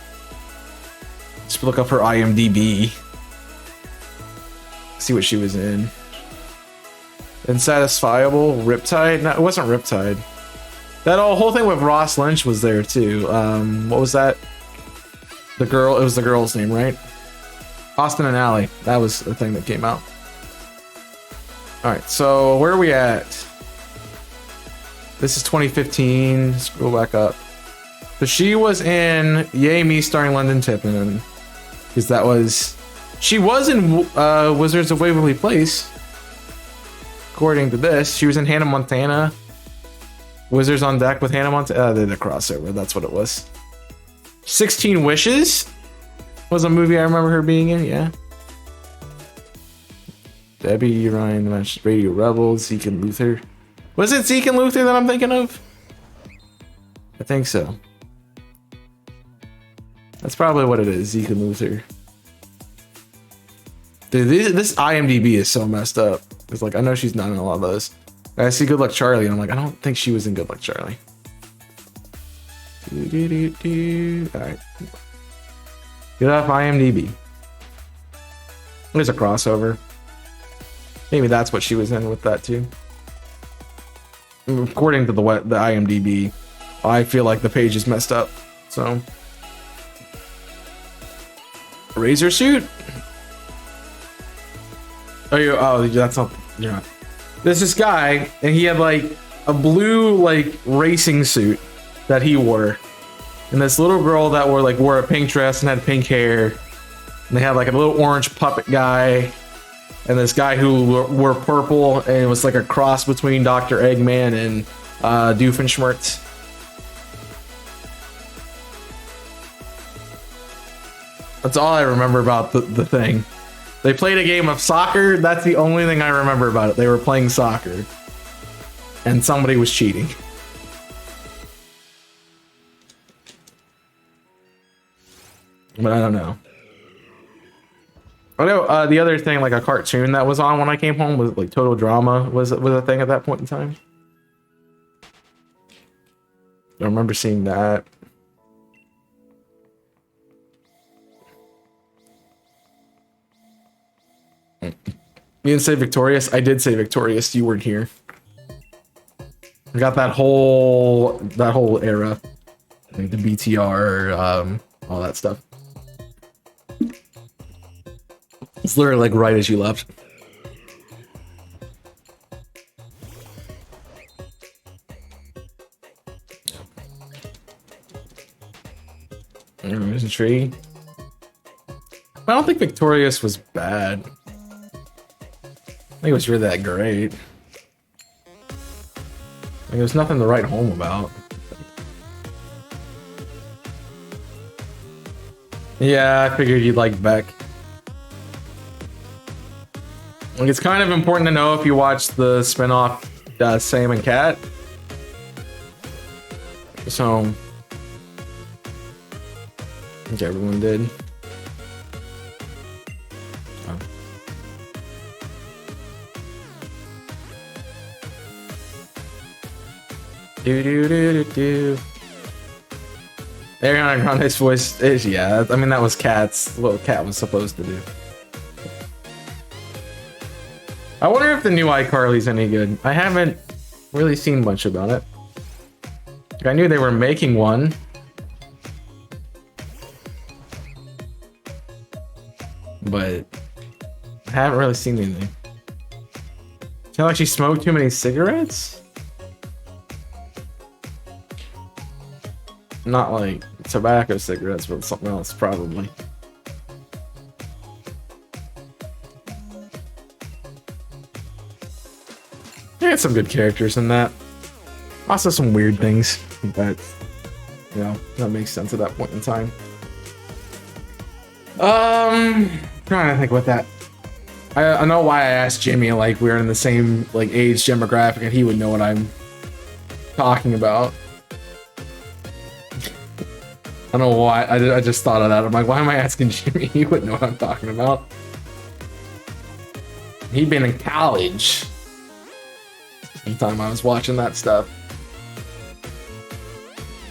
Just look up her IMDb. See what she was in. Insatisfiable, Riptide. No, it wasn't Riptide. That whole thing with Ross Lynch was there too. What was that? The girl. It was the girl's name, right? Austin and Ally. That was the thing that came out. All right. So where are we at? This is 2015. Scroll back up. So she was in Yay Me starring London Tippin, because that was, she was in Wizards of Waverly Place. According to this, she was in Hannah Montana. Wizards on Deck with Hannah Montana. They did a crossover. That's what it was. 16 Wishes was a movie I remember her being in. Yeah. Debbie Ryan, Radio Rebels, Zeke and Luther. Was it Zeke and Luther that I'm thinking of? I think so. That's probably what it is, Zeke and Luther. Dude, this IMDb is so messed up. It's like, I know she's not in a lot of those. I see Good Luck Charlie, and I'm like, I don't think she was in Good Luck Charlie. Alright. Get off IMDb. There's a crossover. Maybe that's what she was in with that too. According to the IMDb, I feel like the page is messed up. So, Razor Suit. Oh, that's not. You're not. There's this guy, and he had like a blue like racing suit that he wore, and this little girl that wore a pink dress and had pink hair, and they had like a little orange puppet guy, and this guy who wore purple, and it was like a cross between Dr. Eggman and Doofenshmirtz. That's all I remember about the thing. They played a game of soccer. That's the only thing I remember about it. They were playing soccer. And somebody was cheating. But I don't know. I know the other thing, like a cartoon that was on when I came home, was like Total Drama was a thing at that point in time. I remember seeing that. You didn't say Victorious? I did say Victorious. You weren't here. I got that whole era, like the BTR, all that stuff. It's literally like right as you left. There's a tree. I don't think Victorious was bad. I think it was really that great. Like, there's nothing to write home about. Yeah, I figured you'd like Beck. Like, it's kind of important to know if you watch the spinoff Sam and Cat. So, I think everyone did. Oh. Do. Ariana Grande's voice is, yeah, I mean, that was Cat's, what Cat was supposed to do. I wonder if the new iCarly's any good. I haven't really seen much about it. Like, I knew they were making one. But I haven't really seen anything. I feel like she smoked too many cigarettes? Not like tobacco cigarettes, but something else, probably. They had some good characters in that. Also some weird things, but you know, that makes sense at that point in time. Trying to think what that. I know why I asked Jimmy, like we're in the same like age demographic and he would know what I'm talking about. I don't know why, I just thought of that. I'm like, why am I asking Jimmy? He wouldn't know what I'm talking about. He'd been in college the time I was watching that stuff.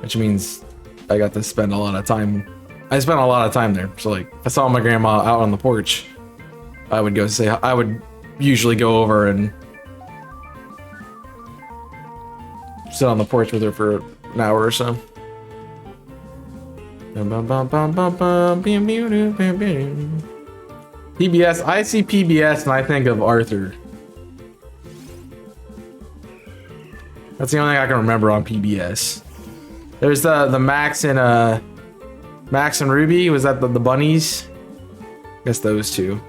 which means I got to spend a lot of time. I spent a lot of time there. So like, if I saw my grandma out on the porch, I would go say. I would usually go over and sit on the porch with her for an hour or so. PBS. I see PBS and I think of Arthur. That's the only thing I can remember on PBS. There's the Max and Ruby. Was that the bunnies? I guess those two.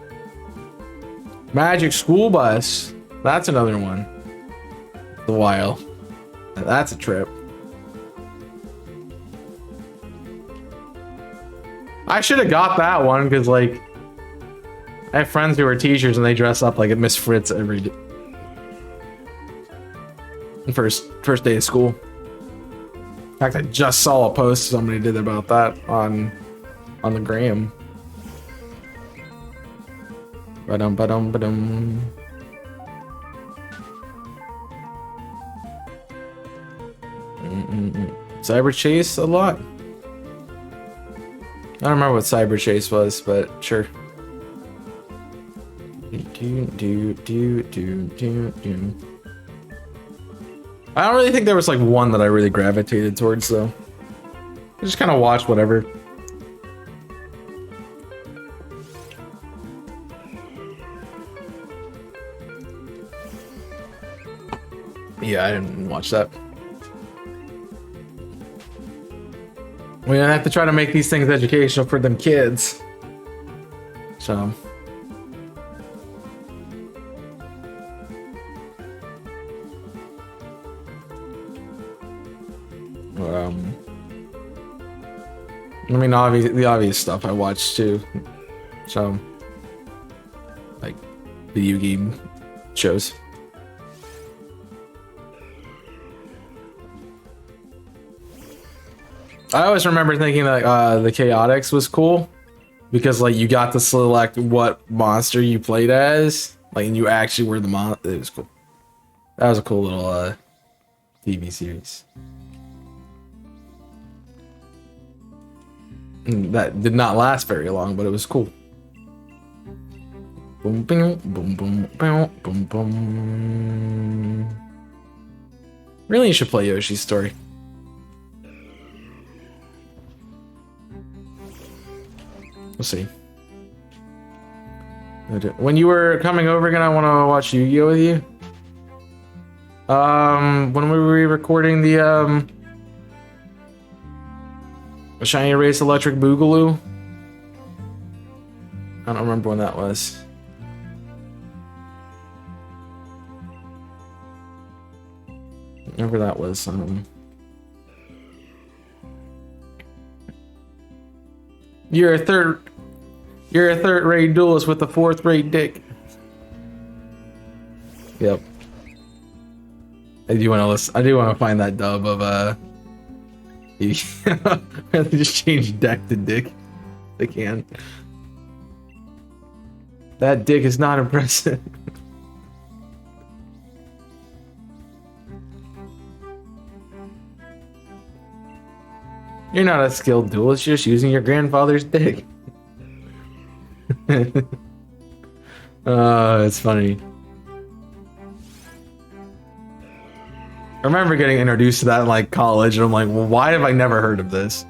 Magic School Bus. That's another one. The while. That's a trip. I should have got that one because like I have friends who are teachers and they dress up like a Miss Fritz every day. First day of school. In fact, I just saw a post somebody did about that on the gram. Ba-dum ba-dum ba-dum. Cyber Chase a lot. I don't remember what Cyber Chase was, but sure. I don't really think there was like one that I really gravitated towards though. I just kind of watched whatever. Yeah, I didn't watch that. We don't have to try to make these things educational for them kids. So. I mean, the obvious stuff I watched too. So, like, video game shows. I always remember thinking that the Chaotix was cool because like you got to select what monster you played as, like, and you actually were the monster. It was cool. That was a cool little TV series. That did not last very long, but it was cool. Boom, boom, boom, boom, boom, boom, boom. Really, you should play Yoshi's Story. We'll see. When you were coming over again, I want to watch Yu-Gi-Oh with you. When we were recording the Shiny Race Electric Boogaloo. I don't remember when that was. Whenever that was. You're a third-rate duelist with a fourth-rate dick. Yep. I do want to listen. I do want to find that dub of they just change deck to dick. They can. That dick is not impressive. You're not a skilled duelist, you're just using your grandfather's dick. It's funny. I remember getting introduced to that in like college, and I'm like, well, why have I never heard of this?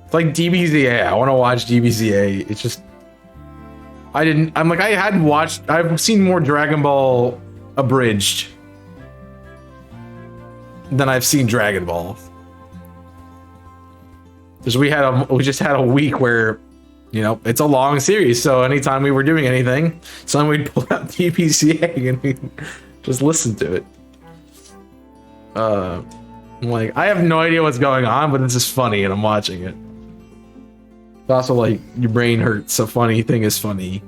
It's like DBZA. I want to watch DBZA. It's just I've seen more Dragon Ball abridged than I've seen Dragon Ball. Because we just had a week where, you know, it's a long series, so anytime we were doing anything, we'd pull out DBZA and we'd just listen to it. I'm like, I have no idea what's going on, but this is funny and I'm watching it. It's also like, your brain hurts, a funny thing is funny.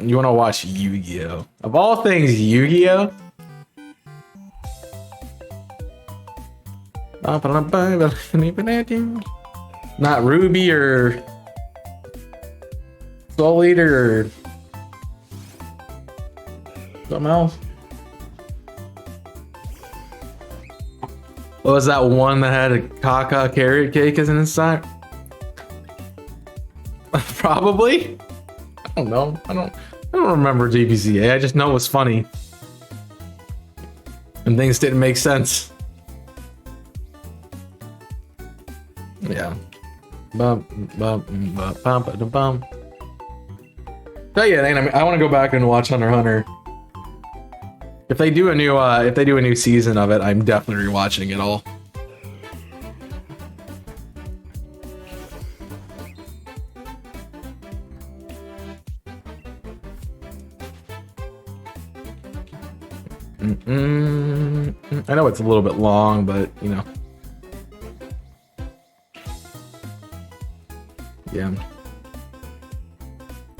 You want to watch Yu-Gi-Oh! Of all things, Yu-Gi-Oh! Not Ruby or Soul Eater or something else. What was that one that had a caca carrot cake as an inside? Probably. I don't know. I don't remember GBCA. I just know it was funny. And things didn't make sense. Yeah. Bum bum bum bum bum bum. Tell you, I want to go back and watch Hunter x Hunter. If they do a new season of it, I'm definitely rewatching it all. I know it's a little bit long, but you know. Yeah.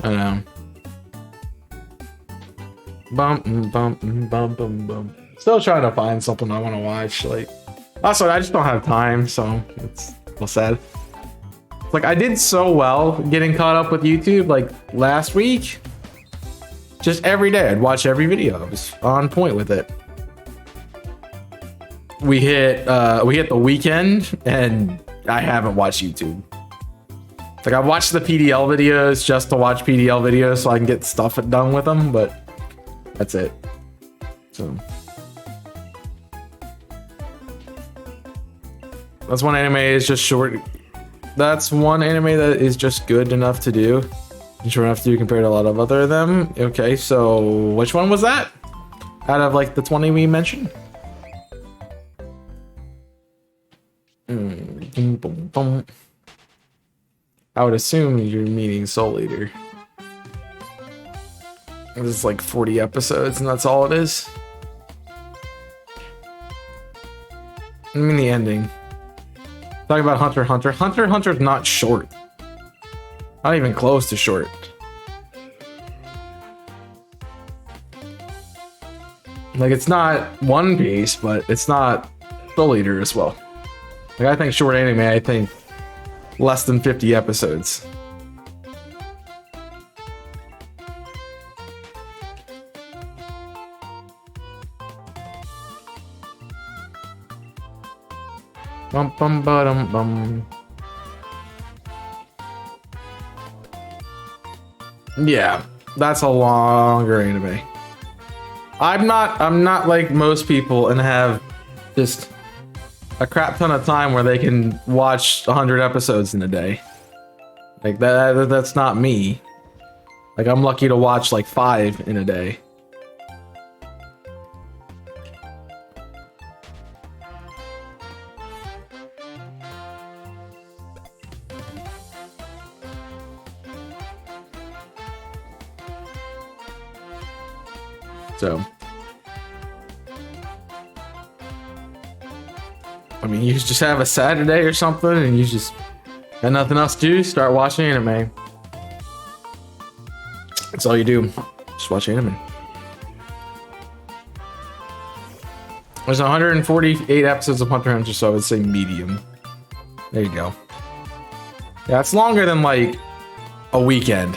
I don't know. Bum. Still trying to find something I want to watch. Like, also, I just don't have time, so it's a little sad. Like, I did so well getting caught up with YouTube, like, last week. Just every day, I'd watch every video. I was on point with it. We hit the weekend, and I haven't watched YouTube. Like, I watched the PDL videos just to watch PDL videos so I can get stuff done with them, but that's it. So that's one anime is just short. That's one anime that is just good enough to do. Short enough to do compared to a lot of other of them. Okay, so which one was that? Out of like the 20 we mentioned? I would assume you're meaning Soul Eater. This is like 40 episodes and that's all it is. I mean the ending. Talking about Hunter x Hunter. Hunter x Hunter's not short. Not even close to short. Like, it's not One Piece, but it's not Soul Eater as well. Like, I think short anime, I think less than 50 episodes. Bum bum ba bum. Yeah, that's a longer anime. I'm not like most people and have just a crap ton of time where they can watch 100 episodes in a day. Like that's not me. Like, I'm lucky to watch like 5 in a day. So, I mean, you just have a Saturday or something and you just got nothing else to do, start watching anime. That's all you do. Just watch anime. There's 148 episodes of Hunter x Hunter, so I would say medium. There you go. Yeah, it's longer than like a weekend.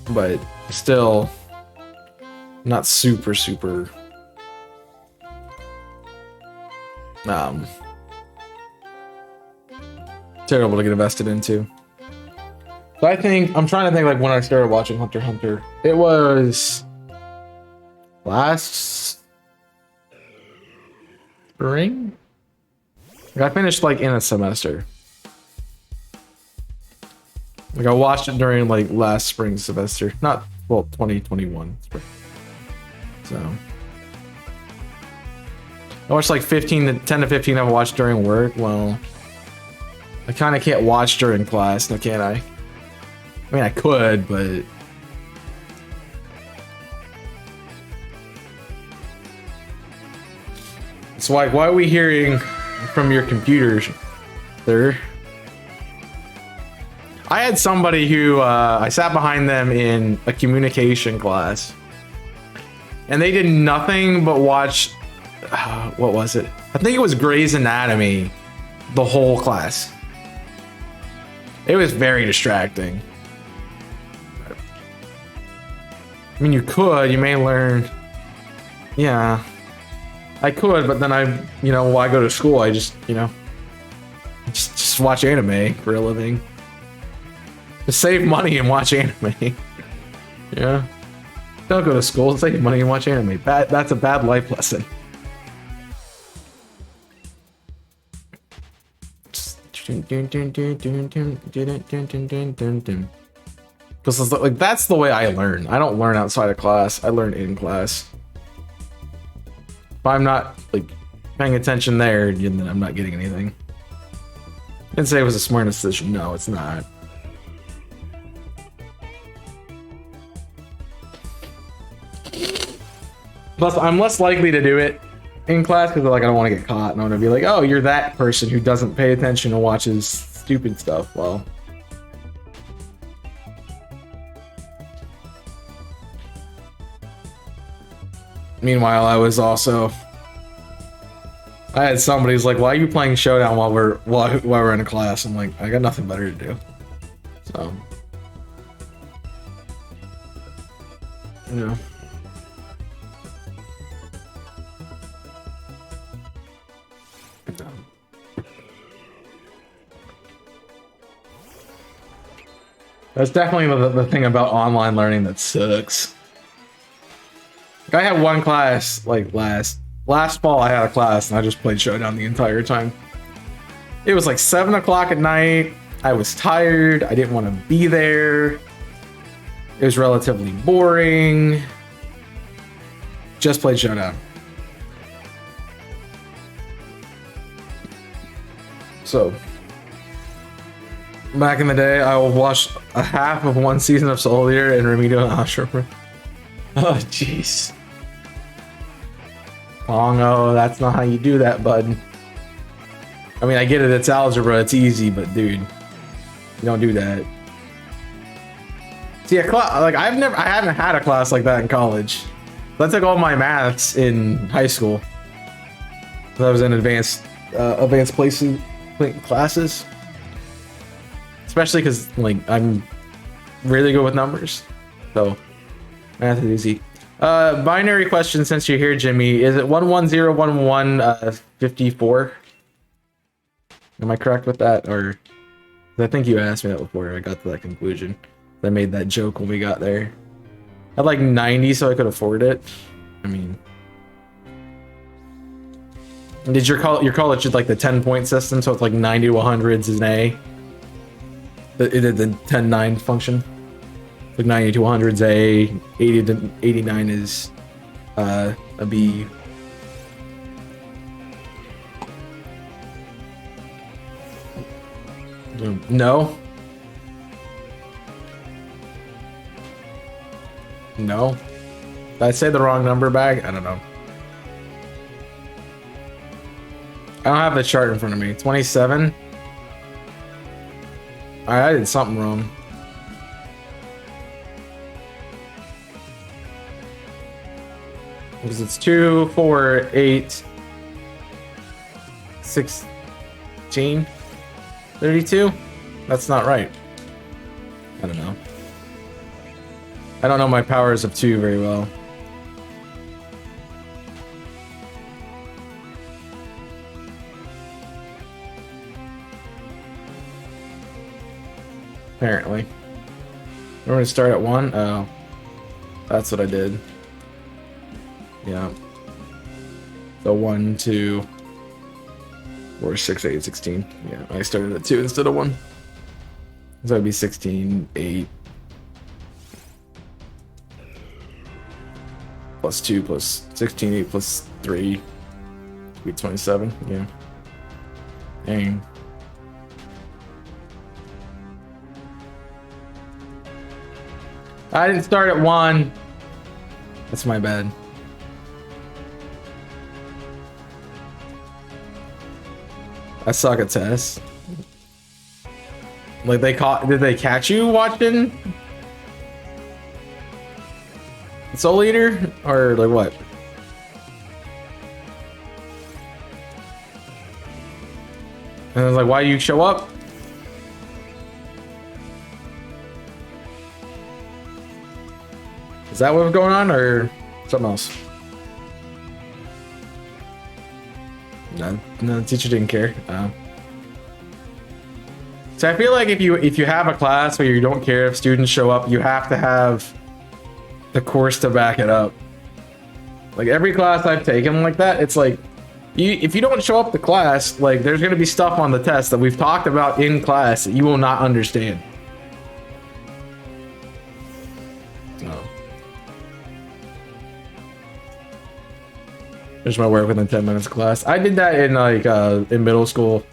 But still not super terrible to get invested into. So I'm trying to think like when I started watching Hunter x Hunter. It was last spring? Like, I finished like in a semester. Like, I watched it during like last spring semester. Not, well, 2021 spring. So I watched like 10 to 15 I've watched during work. Well, I kind of can't watch during class, now can I? I mean, I could, but it's like, why are we hearing from your computers, sir? I had somebody who I sat behind them in a communication class, and they did nothing but watch what was it? I think it was Grey's Anatomy the whole class. It was very distracting. I mean, you may learn. Yeah, I could, but then while I go to school, I just watch anime for a living. Just save money and watch anime. Yeah. Don't go to school, save money and watch anime. That's a bad life lesson. Because like that's the way I learn. I don't learn outside of class. I learn in class. If I'm not like paying attention there, then I'm not getting anything. Didn't say it was a smart decision. No, it's not. Plus, I'm less likely to do it in class because like I don't want to get caught and I want to be like, oh, you're that person who doesn't pay attention and watches stupid stuff. Well, meanwhile, I had somebody who's like, why are you playing Showdown while we're in a class? I'm like, I got nothing better to do. So, you know. That's definitely the thing about online learning that sucks. Like, I had one class, like last fall I had a class and I just played Showdown the entire time. It was like 7 o'clock at night. I was tired. I didn't want to be there. It was relatively boring. Just played Showdown. So, back in the day, I will watch a half of one season of Soul Eater and Remedial Ashram. Oh, jeez. Pongo, that's not how you do that, bud. I mean, I get it, it's algebra, it's easy, but dude, you don't do that. See, like I haven't had a class like that in college. I took all my maths in high school. I was in advanced placement classes. Especially because like I'm really good with numbers, so math is easy. Binary question, since you're here, Jimmy, is it 1101154? Am I correct with that, or I think you asked me that before? I got to that conclusion. I made that joke when we got there. I had like 90, so I could afford it. I mean, did your college did like the 10-point system, so it's like 90 to 100 is an A. It did the 10-9 function. Like 90 to 100 is A, 80 to 89 is a B. No. No. Did I say the wrong number back? I don't know. I don't have the chart in front of me. 27? Alright, I did something wrong. Because it's 2, 4, 8, 16, 32? That's not right. I don't know. I don't know my powers of 2 very well. Apparently. We're going to start at 1? Oh. That's what I did. Yeah. So 1, 2, 4, 6, 8, 16. Yeah, I started at 2 instead of 1. So it'd be 16, 8. Plus 2 plus 16, 8 plus 3. It'd be 27. Yeah. Dang. I didn't start at 1. That's my bad. I suck at tests. Like did they catch you watching Soul Eater? Or like what? And I was like, why do you show up? Is that what's going on or something else? No, the teacher didn't care. So I feel like if you have a class where you don't care if students show up, you have to have the course to back it up. Like every class I've taken like that, it's like if you don't show up to class, like there's gonna be stuff on the test that we've talked about in class that you will not understand. There's my work within 10 minutes of class. I did that in like in middle school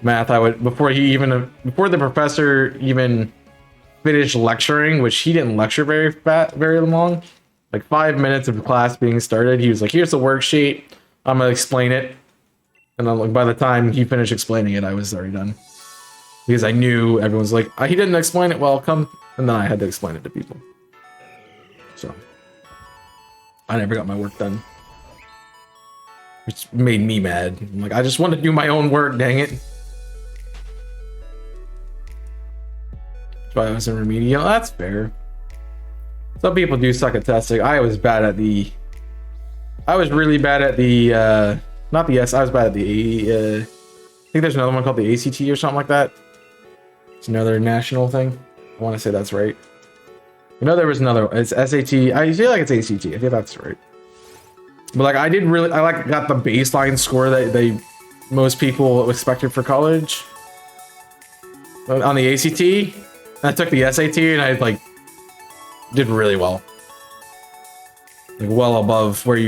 math. I would before the professor even finished lecturing, which he didn't lecture very long. Like 5 minutes of class being started, he was like, "Here's the worksheet. I'm gonna explain it." And then like by the time he finished explaining it, I was already done because I knew everyone's like, "He didn't explain it well. Come," and then I had to explain it to people. So I never got my work done. Which made me mad. I'm like, I just want to do my own work, dang it. That's why I was in remedial. That's fair. Some people do suck at testing. I was really bad at the, not the S, I was bad at the, I think there's another one called the ACT or something like that. It's another national thing. I want to say that's right. You know, there was another one. It's SAT. I feel like it's ACT. I think that's right. But like I like got the baseline score that most people expected for college. But on the ACT, I took the SAT and I like did really well. Like well above where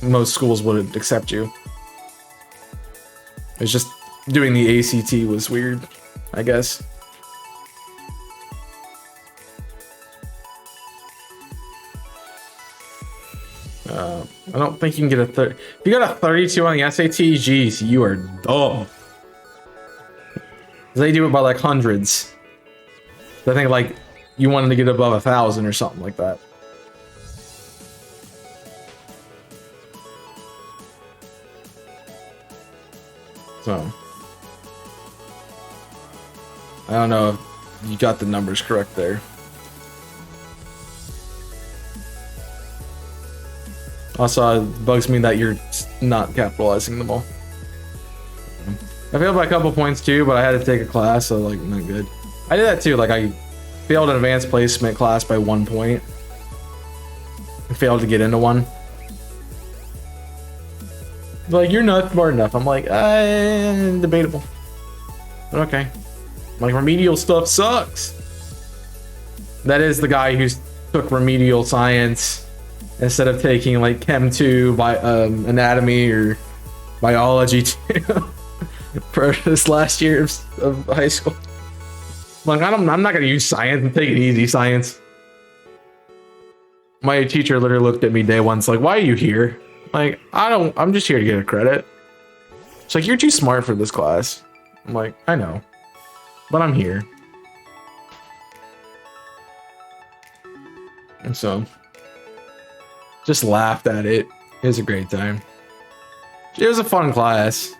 most schools would accept you. It's just doing the ACT was weird, I guess. I don't think you can get a 30. If you got a 32 on the SAT, geez, you are dumb. They do it by like hundreds. I think like you wanted to get above 1,000 or something like that. So I don't know if you got the numbers correct there. Also, it bugs me that you're not capitalizing them all. I failed by a couple points too, but I had to take a class, so like not good. I did that too. Like I failed an advanced placement class by 1 point. I failed to get into one. Like you're not smart enough. I'm like, debatable. Okay. Like remedial stuff sucks. That is the guy who took remedial science instead of taking like Chem 2 by anatomy or biology 2 for this last year of high school. Like I'm not gonna use science and take an easy science. My teacher literally looked at me day one, like, "Why are you here?" Like, I'm just here to get a credit. It's like, "You're too smart for this class." I'm like, "I know, but I'm here." And so just laughed at it. It was a great time. It was a fun class.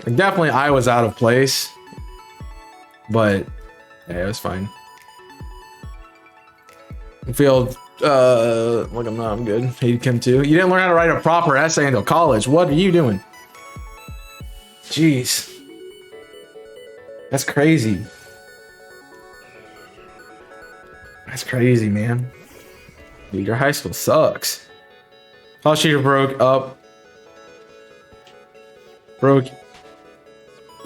Like, definitely I was out of place, but yeah, it was fine. I failed, like I'm good. Hated Chem 2. You didn't learn how to write a proper essay until college. What are you doing? Jeez. That's crazy. That's crazy, man. Dude, your high school sucks. College teacher broke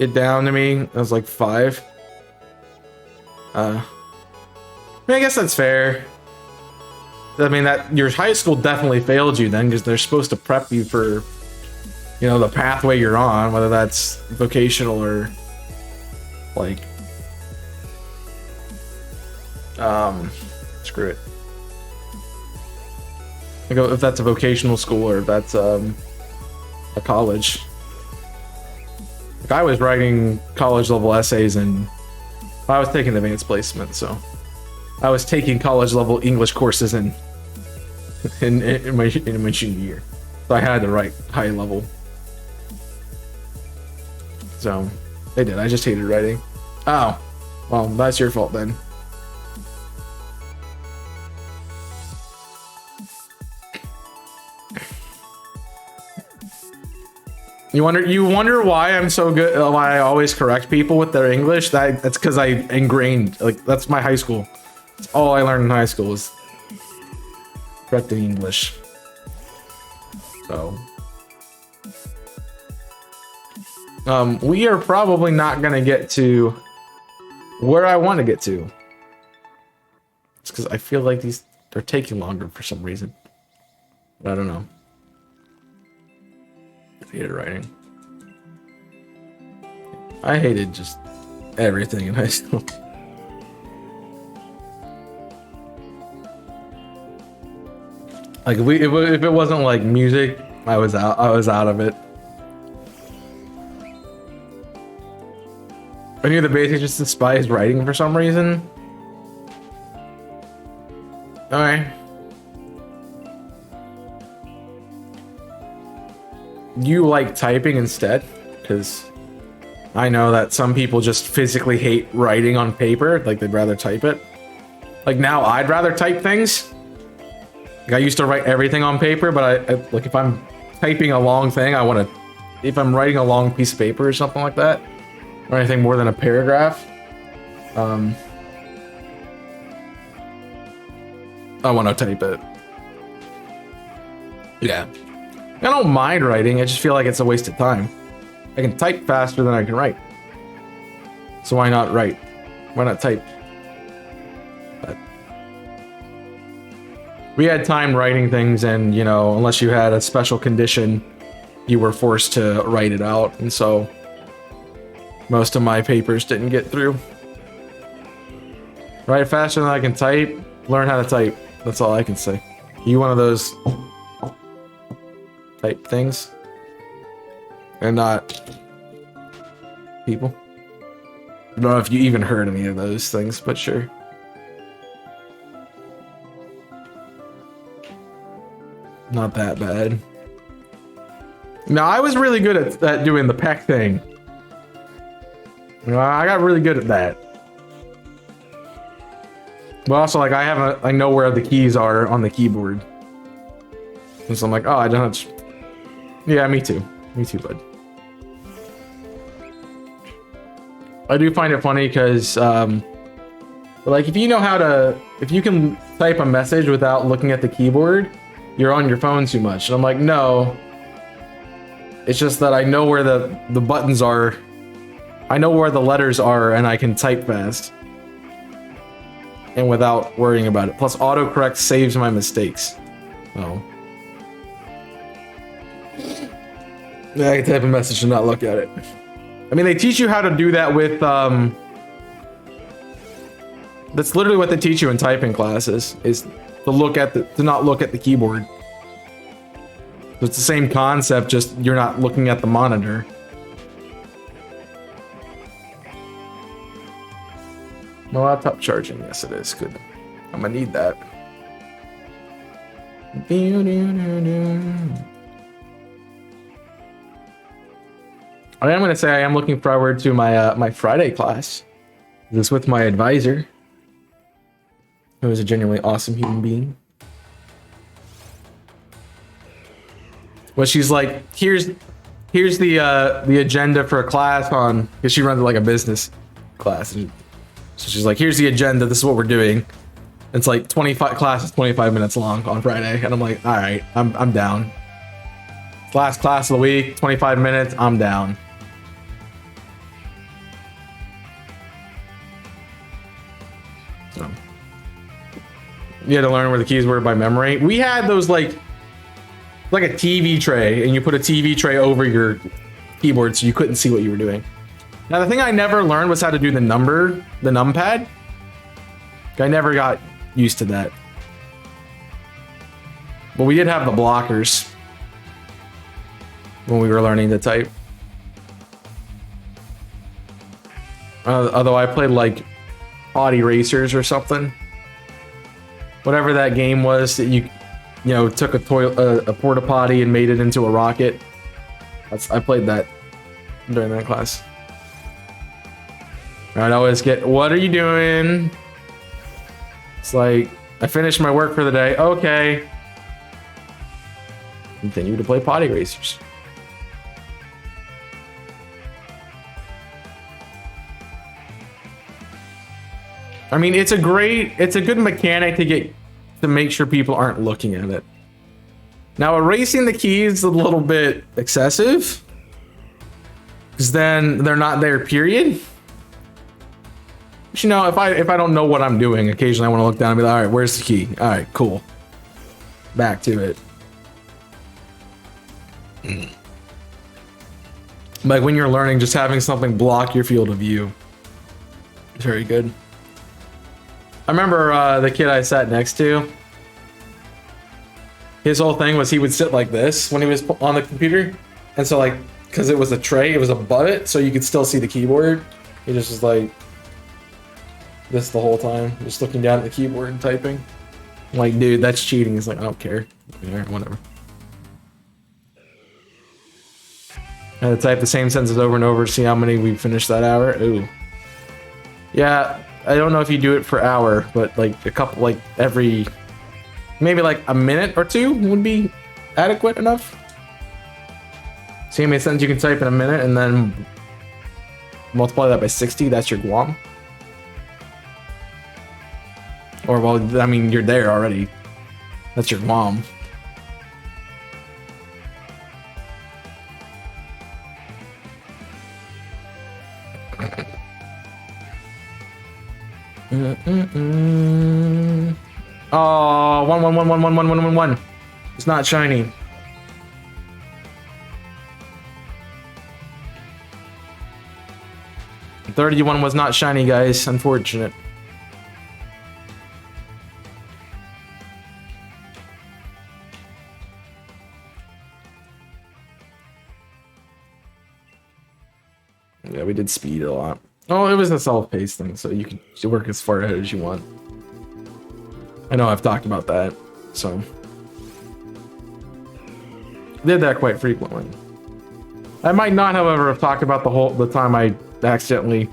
it down to me. I was like 5. I guess that's fair. I mean, that your high school definitely failed you then, because they're supposed to prep you for, you know, the pathway you're on, whether that's vocational or like screw it. Like if that's a vocational school or if that's a college. Like I was writing college level essays and I was taking advanced placement, so I was taking college level English courses in my junior year. So I had to write high level. So they did. I just hated writing. Oh, well, that's your fault then. You wonder why I'm so good, why I always correct people with their English. That's because I ingrained, like, that's my high school. That's all I learned in high school was correcting English. So we are probably not gonna get to where I want to get to. It's because I feel like they're taking longer for some reason. But I don't know. I hated writing. I hated just everything in high school. Like if it wasn't like music, I was out. I was out of it. I knew the basics, just despised writing for some reason. Okay. You like typing instead? Because I know that some people just physically hate writing on paper. Like they'd rather type it. Like now I'd rather type things. Like I used to write everything on paper, but I like if I'm typing a long thing, I want to, if I'm writing a long piece of paper or something like that, or anything more than a paragraph, I want to type it. Yeah. I don't mind writing, I just feel like it's a waste of time. I can type faster than I can write. So why not write? Why not type? But we had time writing things, and you know, unless you had a special condition, you were forced to write it out, and so most of my papers didn't get through. Write faster than I can type, learn how to type. That's all I can say. You one of those type things? And not people? I don't know if you even heard any of those things, but sure. Not that bad. No, I was really good at doing the peck thing. You know, I got really good at that. But also, like, I know where the keys are on the keyboard. And so I'm like, oh, I don't have to... Yeah, me too. Me too, bud. I do find it funny because, like, if you know how to... If you can type a message without looking at the keyboard, you're on your phone too much. And I'm like, no. It's just that I know where the buttons are. I know where the letters are, and I can type fast. And without worrying about it. Plus, autocorrect saves my mistakes. Oh. Yeah, I can type a message and not look at it. I mean, they teach you how to do that with, that's literally what they teach you in typing classes, is to not look at the keyboard. So it's the same concept, just you're not looking at the monitor. My laptop charging, yes it is, good. I'm gonna need that. I am gonna say I am looking forward to my my Friday class. This is with my advisor, who is a genuinely awesome human being. Well, she's like, here's the agenda for a class on, because she runs like a business class. So she's like, here's the agenda. This is what we're doing. It's like 25 classes, 25 minutes long on Friday, and I'm like, all right, I'm down. Last class of the week, 25 minutes. I'm down. So you had to learn where the keys were by memory. We had those like a TV tray, and you put a TV tray over your keyboard so you couldn't see what you were doing. Now, the thing I never learned was how to do the numpad. I never got used to that. But we did have the blockers when we were learning to type. Although I played like Potty Racers or something. Whatever that game was that you know, took a porta potty and made it into a rocket. I played that during that class. I'd always get, what are you doing? It's like, I finished my work for the day. Okay. Continue to play Potty Racers. I mean, it's a good mechanic to make sure people aren't looking at it. Now, erasing the keys is a little bit excessive, because then they're not there, period. But, you know, if I don't know what I'm doing, occasionally I want to look down and be like, all right, where's the key? All right, cool. Back to it. Like when you're learning, just having something block your field of view. It's very good. I remember the kid I sat next to. His whole thing was he would sit like this when he was on the computer. And so like, because it was a tray, it was above it, so you could still see the keyboard. He just was like this the whole time, just looking down at the keyboard and typing. I'm like, dude, that's cheating. He's like, I don't care. Yeah, whatever. I had to type the same sentences over and over to see how many we finished that hour. Ooh. Yeah, I don't know if you do it per hour, but like a couple, like every, maybe like a minute or two would be adequate enough. See how many sentences you can type in a minute and then multiply that by 60, that's your Guam. Or, well, I mean, you're there already. That's your Guam. Oh, 1. It's not shiny. The 31 was not shiny, guys. Unfortunate. Yeah, we did speed a lot. Oh, it was a self-paced thing, so you can work as far ahead as you want. I know I've talked about that, so did that quite frequently. I might not, however, have talked about the time I accidentally,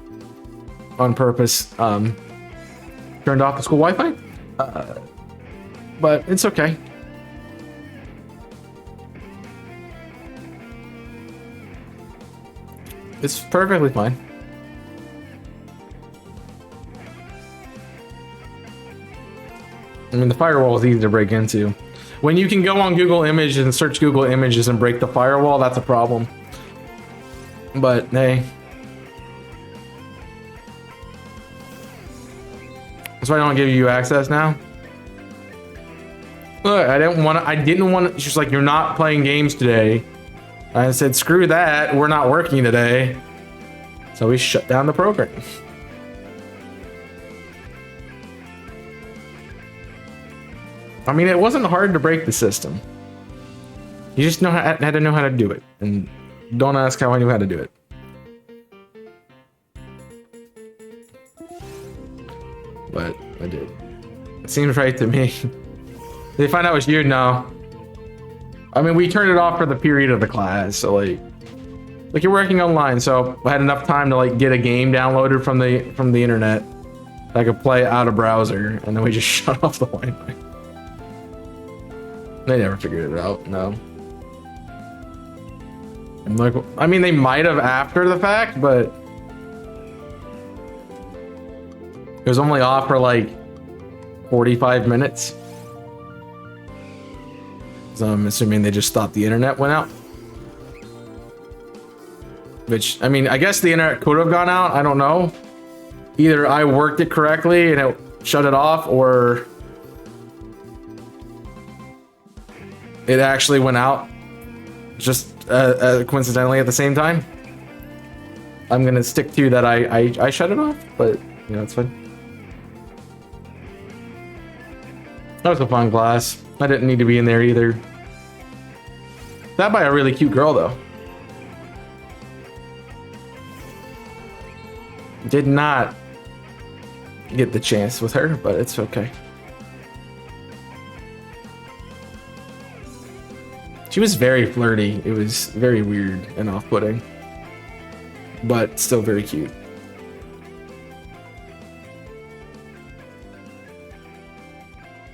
on purpose, turned off the school Wi-Fi. But it's okay. It's perfectly fine. I mean, the firewall is easy to break into. When you can go on Google Images and search Google Images and break the firewall, that's a problem. But hey. That's why I don't give you access now. Look, I didn't want to, she's like, you're not playing games today. I said, screw that, we're not working today. So we shut down the program. I mean, it wasn't hard to break the system. You just had to know how to do it. And don't ask how I knew how to do it. But I did. It seems right to me. They find out it was you? No. I mean, we turned it off for the period of the class, so like you're working online, so I had enough time to like get a game downloaded from the internet that I could play out of browser, and then we just shut off the Wi-Fi. They never figured it out, no. I'm like, I mean, they might have after the fact, but it was only off for like 45 minutes. So I'm assuming they just thought the internet went out. Which, I mean, I guess the internet could have gone out, I don't know. Either I worked it correctly and it shut it off, or it actually went out just coincidentally at the same time. I'm gonna stick to that I shut it off, but you know, it's fine. That was a fun class. I didn't need to be in there either. That by a really cute girl though. Did not get the chance with her, but it's okay. She was very flirty. It was very weird and off-putting, but still very cute.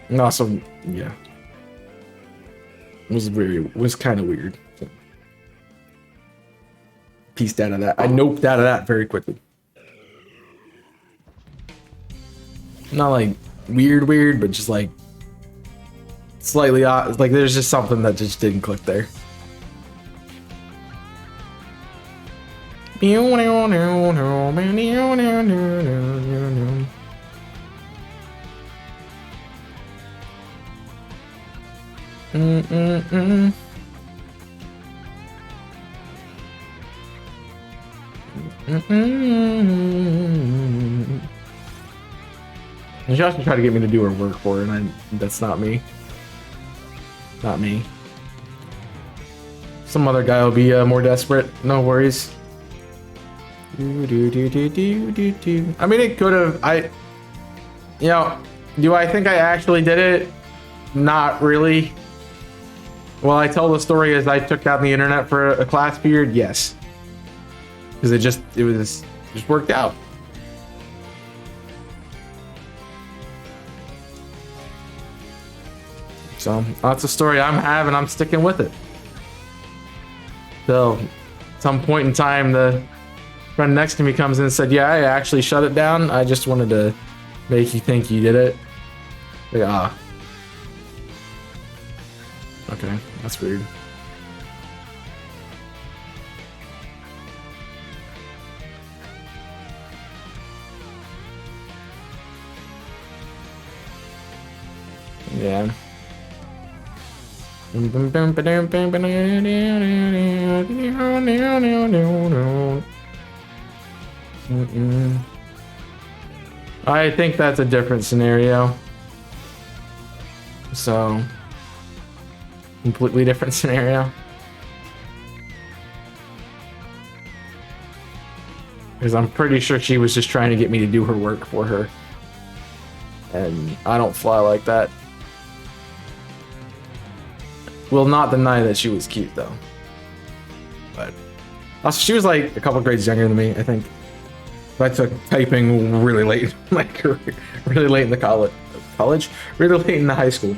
And also, yeah, it was kind of weird. So, pieced out of that. I noped out of that very quickly. Not like weird, but just like slightly odd. Like there's just something that just didn't click there. She also tried to get me to do her work for her, and that's not me. Not me. Some other guy will be more desperate. No worries. I mean, it could have. You know, do I think I actually did it? Not really. Well, I tell the story as I took down the internet for a class period. Yes, because it just worked out. So that's a story I'm having. I'm sticking with it. So, at some point in time, the friend next to me comes in and said, "Yeah, I actually shut it down. I just wanted to make you think you did it." Like, ah. Okay, that's weird. Yeah. I think that's a different scenario. So, completely different scenario. Because I'm pretty sure she was just trying to get me to do her work for her. And I don't fly like that. Will not deny that she was cute though. But also, she was like a couple grades younger than me, I think. I took typing really late in my career, really late in the really late in the high school.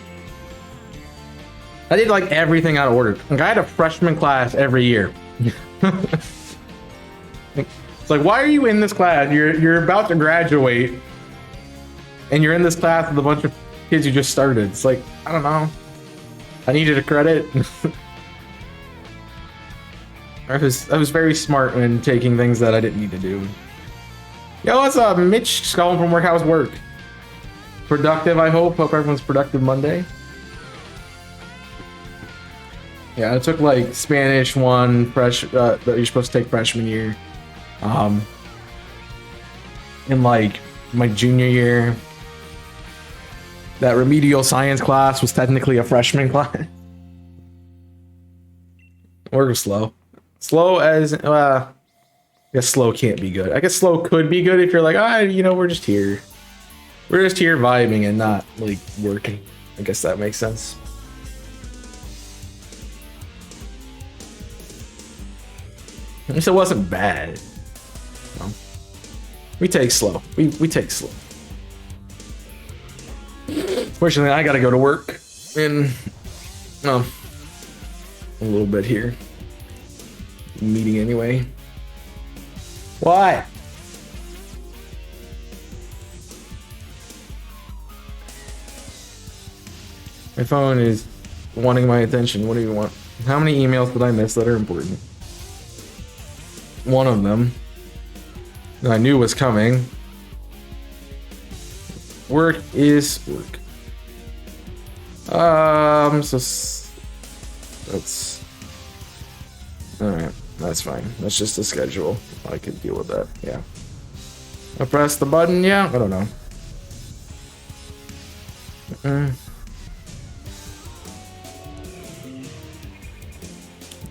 I did like everything out of order. Like, I had a freshman class every year. It's like, why are you in this class? You're about to graduate, and you're in this class with a bunch of kids you just started. It's like, I don't know. I needed a credit. I was very smart when taking things that I didn't need to do. Yo, what's up? Mitch calling from work. How's work? Productive, I hope. Hope everyone's productive Monday. Yeah, I took like Spanish 1 that you're supposed to take freshman year. In like my junior year. That remedial science class was technically a freshman class. We're slow. Slow as, I guess slow can't be good. I guess slow could be good if you're like, we're just here. We're just here vibing and not like working. I guess that makes sense. At least it wasn't bad. No. We take slow. We take slow. Fortunately, I gotta go to work in a little bit here. Meeting anyway. What? My phone is wanting my attention. What do you want? How many emails did I miss that are important? One of them that I knew was coming. Work is work. So that's all right. That's fine. That's just a schedule. I can deal with that. Yeah. I press the button. Yeah. I don't know.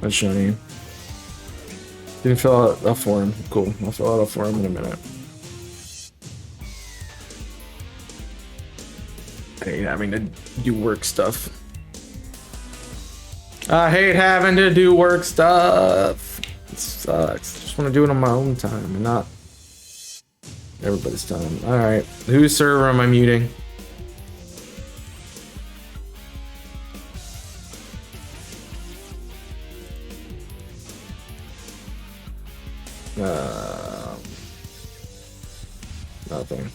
That's shiny. Didn't fill out a form. Cool. I'll fill out a form in a minute. I hate having to do work stuff. I hate having to do work stuff. It sucks. I just want to do it on my own time and not everybody's time. Alright. Whose server am I muting? Nothing.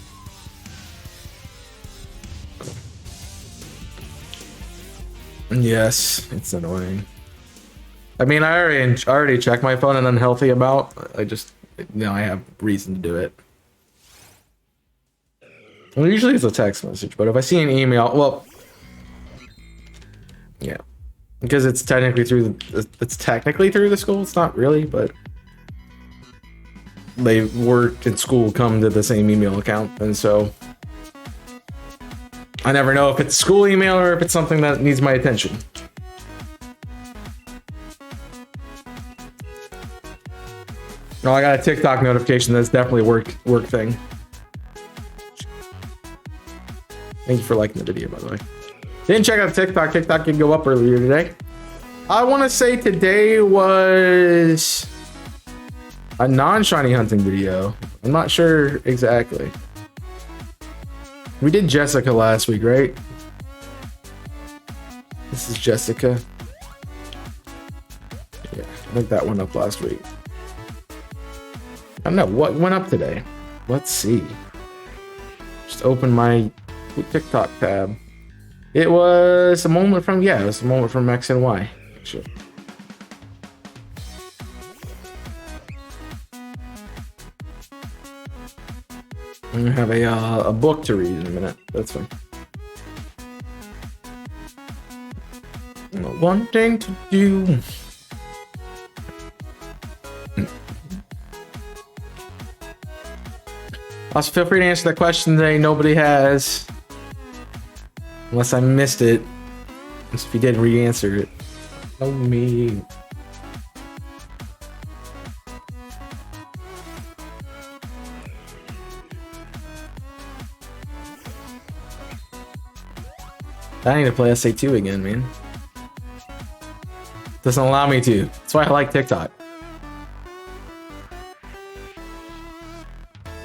Yes, it's annoying. I mean, I already checked my phone and unhealthy about. I just, I have reason to do it. Well, usually it's a text message, but if I see an email, well, yeah, because it's technically through the school. It's not really, but they work at school, come to the same email account, and so I never know if it's school email or if it's something that needs my attention. Oh, I got a TikTok notification. That's definitely a work thing. Thank you for liking the video, by the way. Didn't check out TikTok. TikTok did go up earlier today. I want to say today was a non-shiny hunting video. I'm not sure exactly. We did Jessica last week, right? This is Jessica. Yeah, I think that went up last week. I don't know what went up today. Let's see. Just open my TikTok tab. It was a moment from, it was a moment from X and Y. Sure. I'm gonna have a book to read in a minute. That's fine. One thing to do. Also, feel free to answer that question today. Nobody has. Unless I missed it. If you didn't re-answer it. Oh, me. I need to play SA2 again, man. Doesn't allow me to. That's why I like TikTok.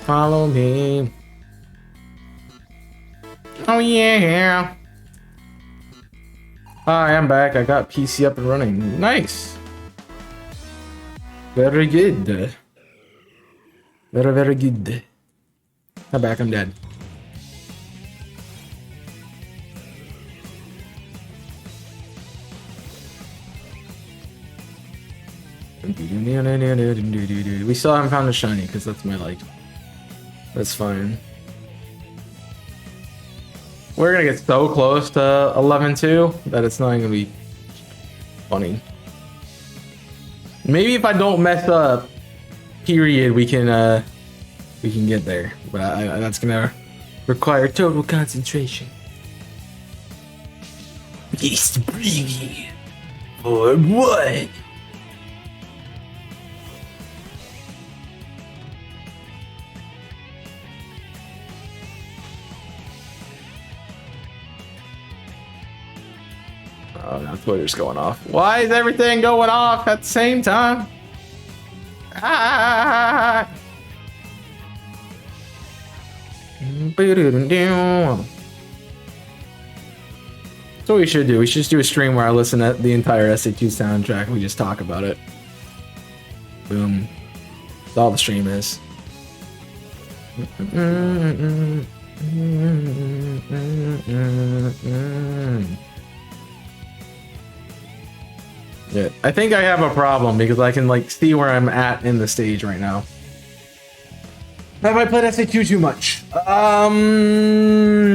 Follow me. Oh yeah. Hi, I'm back. I got PC up and running. Nice. Very good. Very, very good. I'm back. I'm dead. We still haven't found a shiny because that's my like. That's fine. We're gonna get so close to 11-2 that it's not gonna be funny. Maybe if I don't mess up, period, we can get there. But that's gonna require total concentration. Yes, breathe. Or what? Oh, now Twitter's going off. Why is everything going off at the same time? Ah! That's what we should do. We should just do a stream where I listen to the entire SA2 soundtrack and we just talk about it. Boom. That's all the stream is. Yeah, I think I have a problem because I can like see where I'm at in the stage right now. Have I played SA2 too much?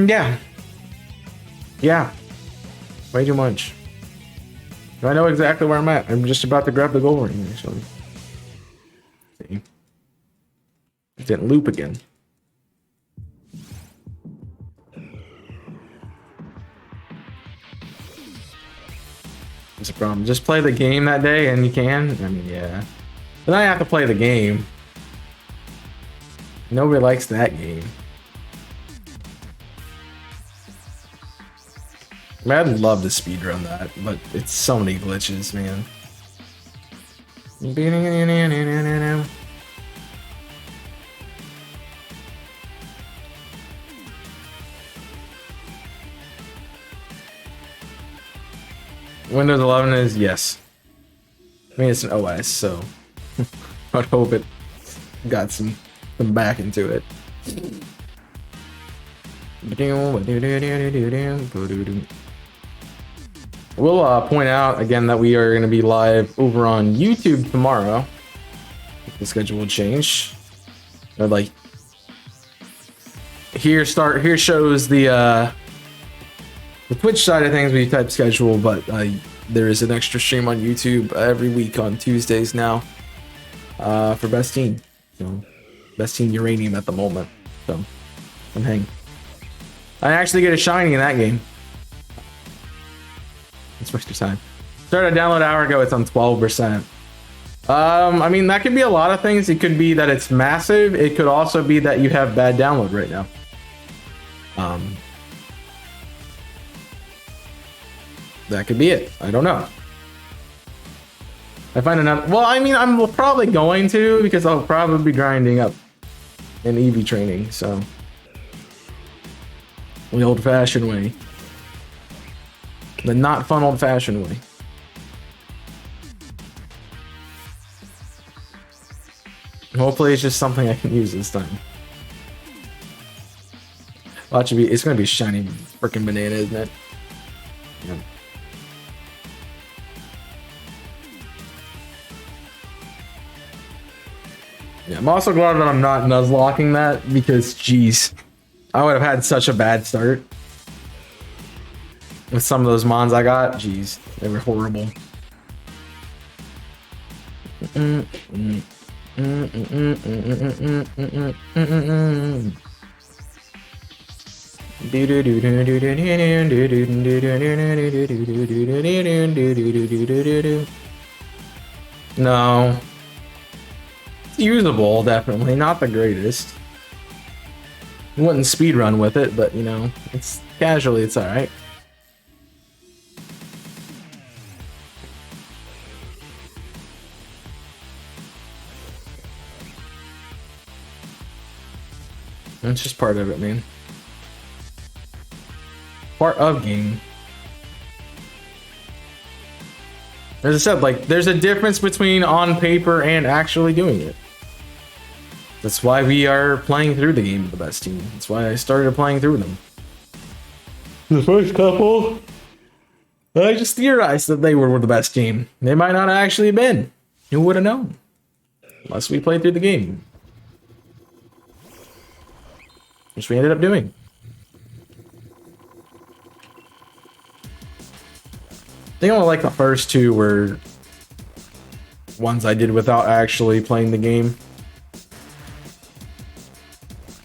Yeah. Yeah. Way too much. I know exactly where I'm at. I'm just about to grab the gold ring, actually. See? It didn't loop again. That's a problem. Just play the game that day and you can? I mean, yeah. But then I have to play the game. Nobody likes that game. I'd love to speedrun that, but it's so many glitches, man. Windows 11 is yes. I mean, it's an OS, so I'd hope it got some back into it. We'll point out again that we are going to be live over on YouTube tomorrow. The schedule will change. Or like here shows the Twitch side of things. We type schedule, but there is an extra stream on YouTube every week on Tuesdays now for Best Team. So Best Team Uranium at the moment. So I'm hanging. I actually get a shiny in that game. It's extra time. Started a download an hour ago. It's on 12%. I mean, that could be a lot of things. It could be that it's massive. It could also be that you have bad download right now. That could be it. I don't know. I find another. Well, I mean, I'm probably going to because I'll probably be grinding up in EV training. So the old-fashioned way, the not fun old-fashioned way. Hopefully, it's just something I can use this time. Watch it be. It's gonna be shiny freaking banana, isn't it? Yeah. Yeah, I'm also glad that I'm not nuzlocking that because, geez, I would have had such a bad start with some of those mons I got. Jeez, they were horrible. No. Usable, definitely. Not the greatest. Wouldn't speedrun with it, but you know, it's casually, it's alright. It's just part of it, man. Part of game. As I said, like, there's a difference between on paper and actually doing it. That's why we are playing through the game of the Best Team. That's why I started playing through them. The first couple, I just theorized that they were the best team. They might not have actually been. Who would have known? Unless we played through the game. Which we ended up doing. I think only like the first two were ones I did without actually playing the game.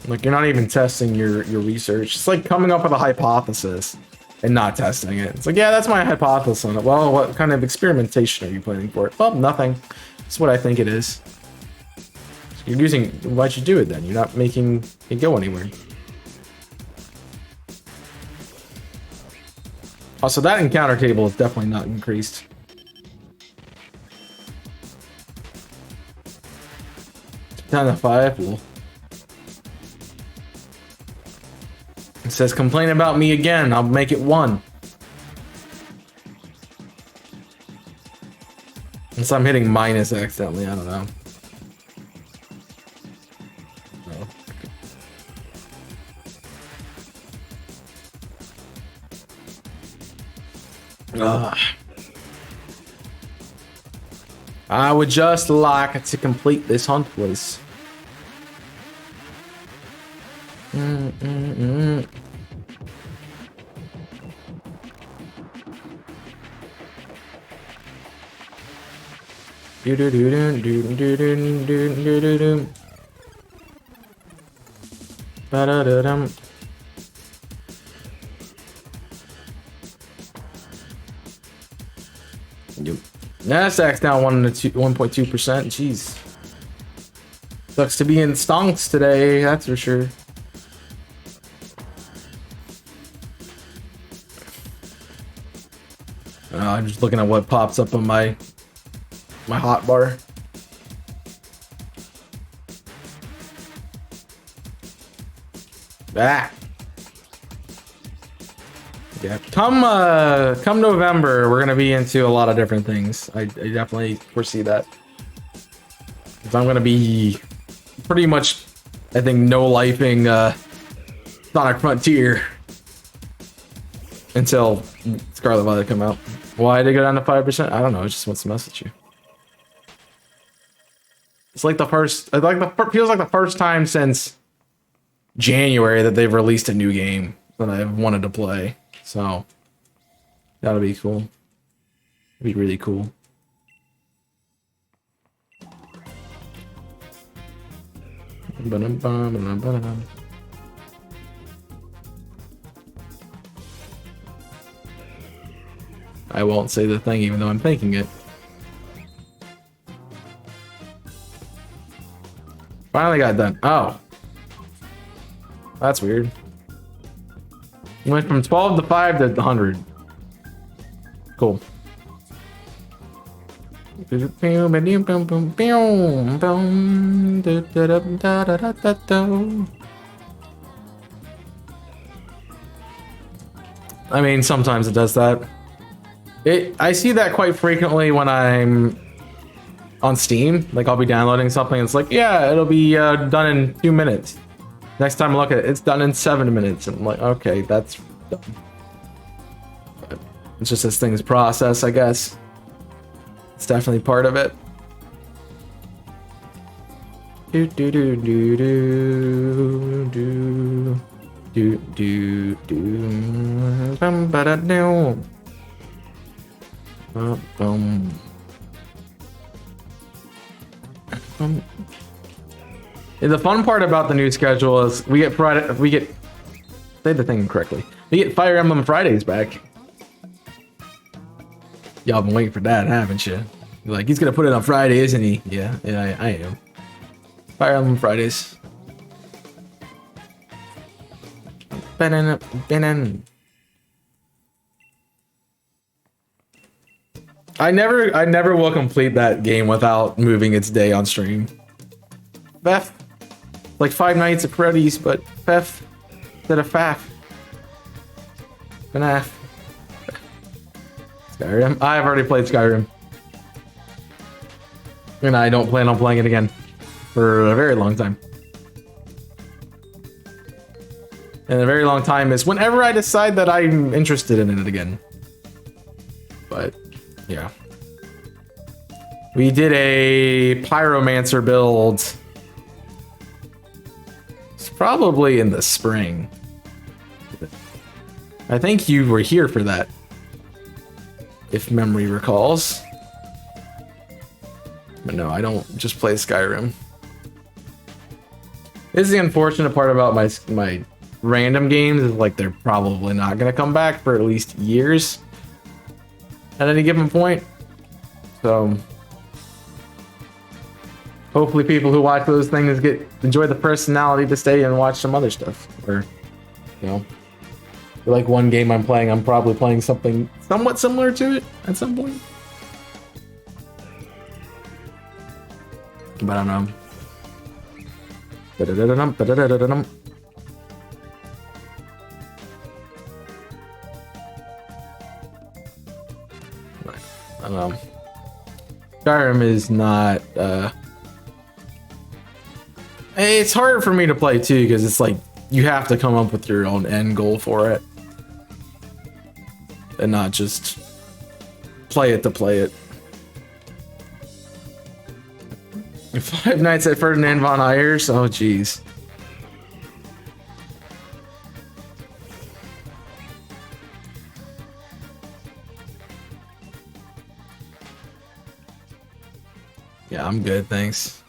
Like, you're not even testing your research. It's like coming up with a hypothesis and not testing it. It's like, yeah, that's my hypothesis on it. Well, what kind of experimentation are you planning for it? Well, nothing. It's what I think it is. So you're using... Why'd you do it then? You're not making it go anywhere. Also, that encounter table is definitely not increased. Down to 5. Well, it says, complain about me again. I'll make it 1. Unless I'm hitting minus accidentally. I don't know. I would just like to complete this hunt, please. Nasdaq's down 1.2%. Jeez. Sucks to be in stonks today, that's for sure. I'm just looking at what pops up on my hotbar. Ah. Yeah, come November, we're gonna be into a lot of different things. I definitely foresee that. 'Cause I'm gonna be pretty much, I think, no-lifing Sonic Frontier until Scarlet Violet come out. Why did it go down to 5%? I don't know. It just wants to mess with you. It's like the first, feels like the first time since January that they've released a new game that I've wanted to play. So that'll be cool. It'd be really cool. I won't say the thing even though I'm thinking it. Finally got done. Oh. That's weird. You went from 12 to 5 to 100. Cool. I mean, sometimes it does that. I see that quite frequently when I'm on Steam. Like, I'll be downloading something, it's like, yeah, it'll be done in 2 minutes. Next time I look at it, it's done in 7 minutes. And I'm like, okay, that's done. But it's just as things process, I guess. It's definitely part of it. Do do do do do do do do do bum ba da do. Boom. The fun part about the new schedule is we get say the thing correctly. We get Fire Emblem Fridays back. Y'all been waiting for that, haven't you? You're like, he's gonna put it on Friday, isn't he? Yeah, I am. Fire Emblem Fridays. I never will complete that game without moving its day on stream. Beth. Like Five Nights at Freddy's, but Beth instead of Faf. FNAF. Skyrim. I've already played Skyrim. And I don't plan on playing it again for a very long time. And a very long time is whenever I decide that I'm interested in it again. But yeah. We did a Pyromancer build. It's probably in the spring. I think you were here for that, if memory recalls. But no, I don't just play Skyrim. This is the unfortunate part about my random games, is like they're probably not gonna come back for at least years at any given point. So hopefully people who watch those things enjoy the personality to stay and watch some other stuff. Or, you know, like one game I'm playing, I'm probably playing something somewhat similar to it at some point. But I don't know. I don't know. Skyrim is not it's hard for me to play too, because it's like you have to come up with your own end goal for it and not just play it to play it. Five Nights at Ferdinand von Ayers. Oh geez. Yeah, I'm good, thanks.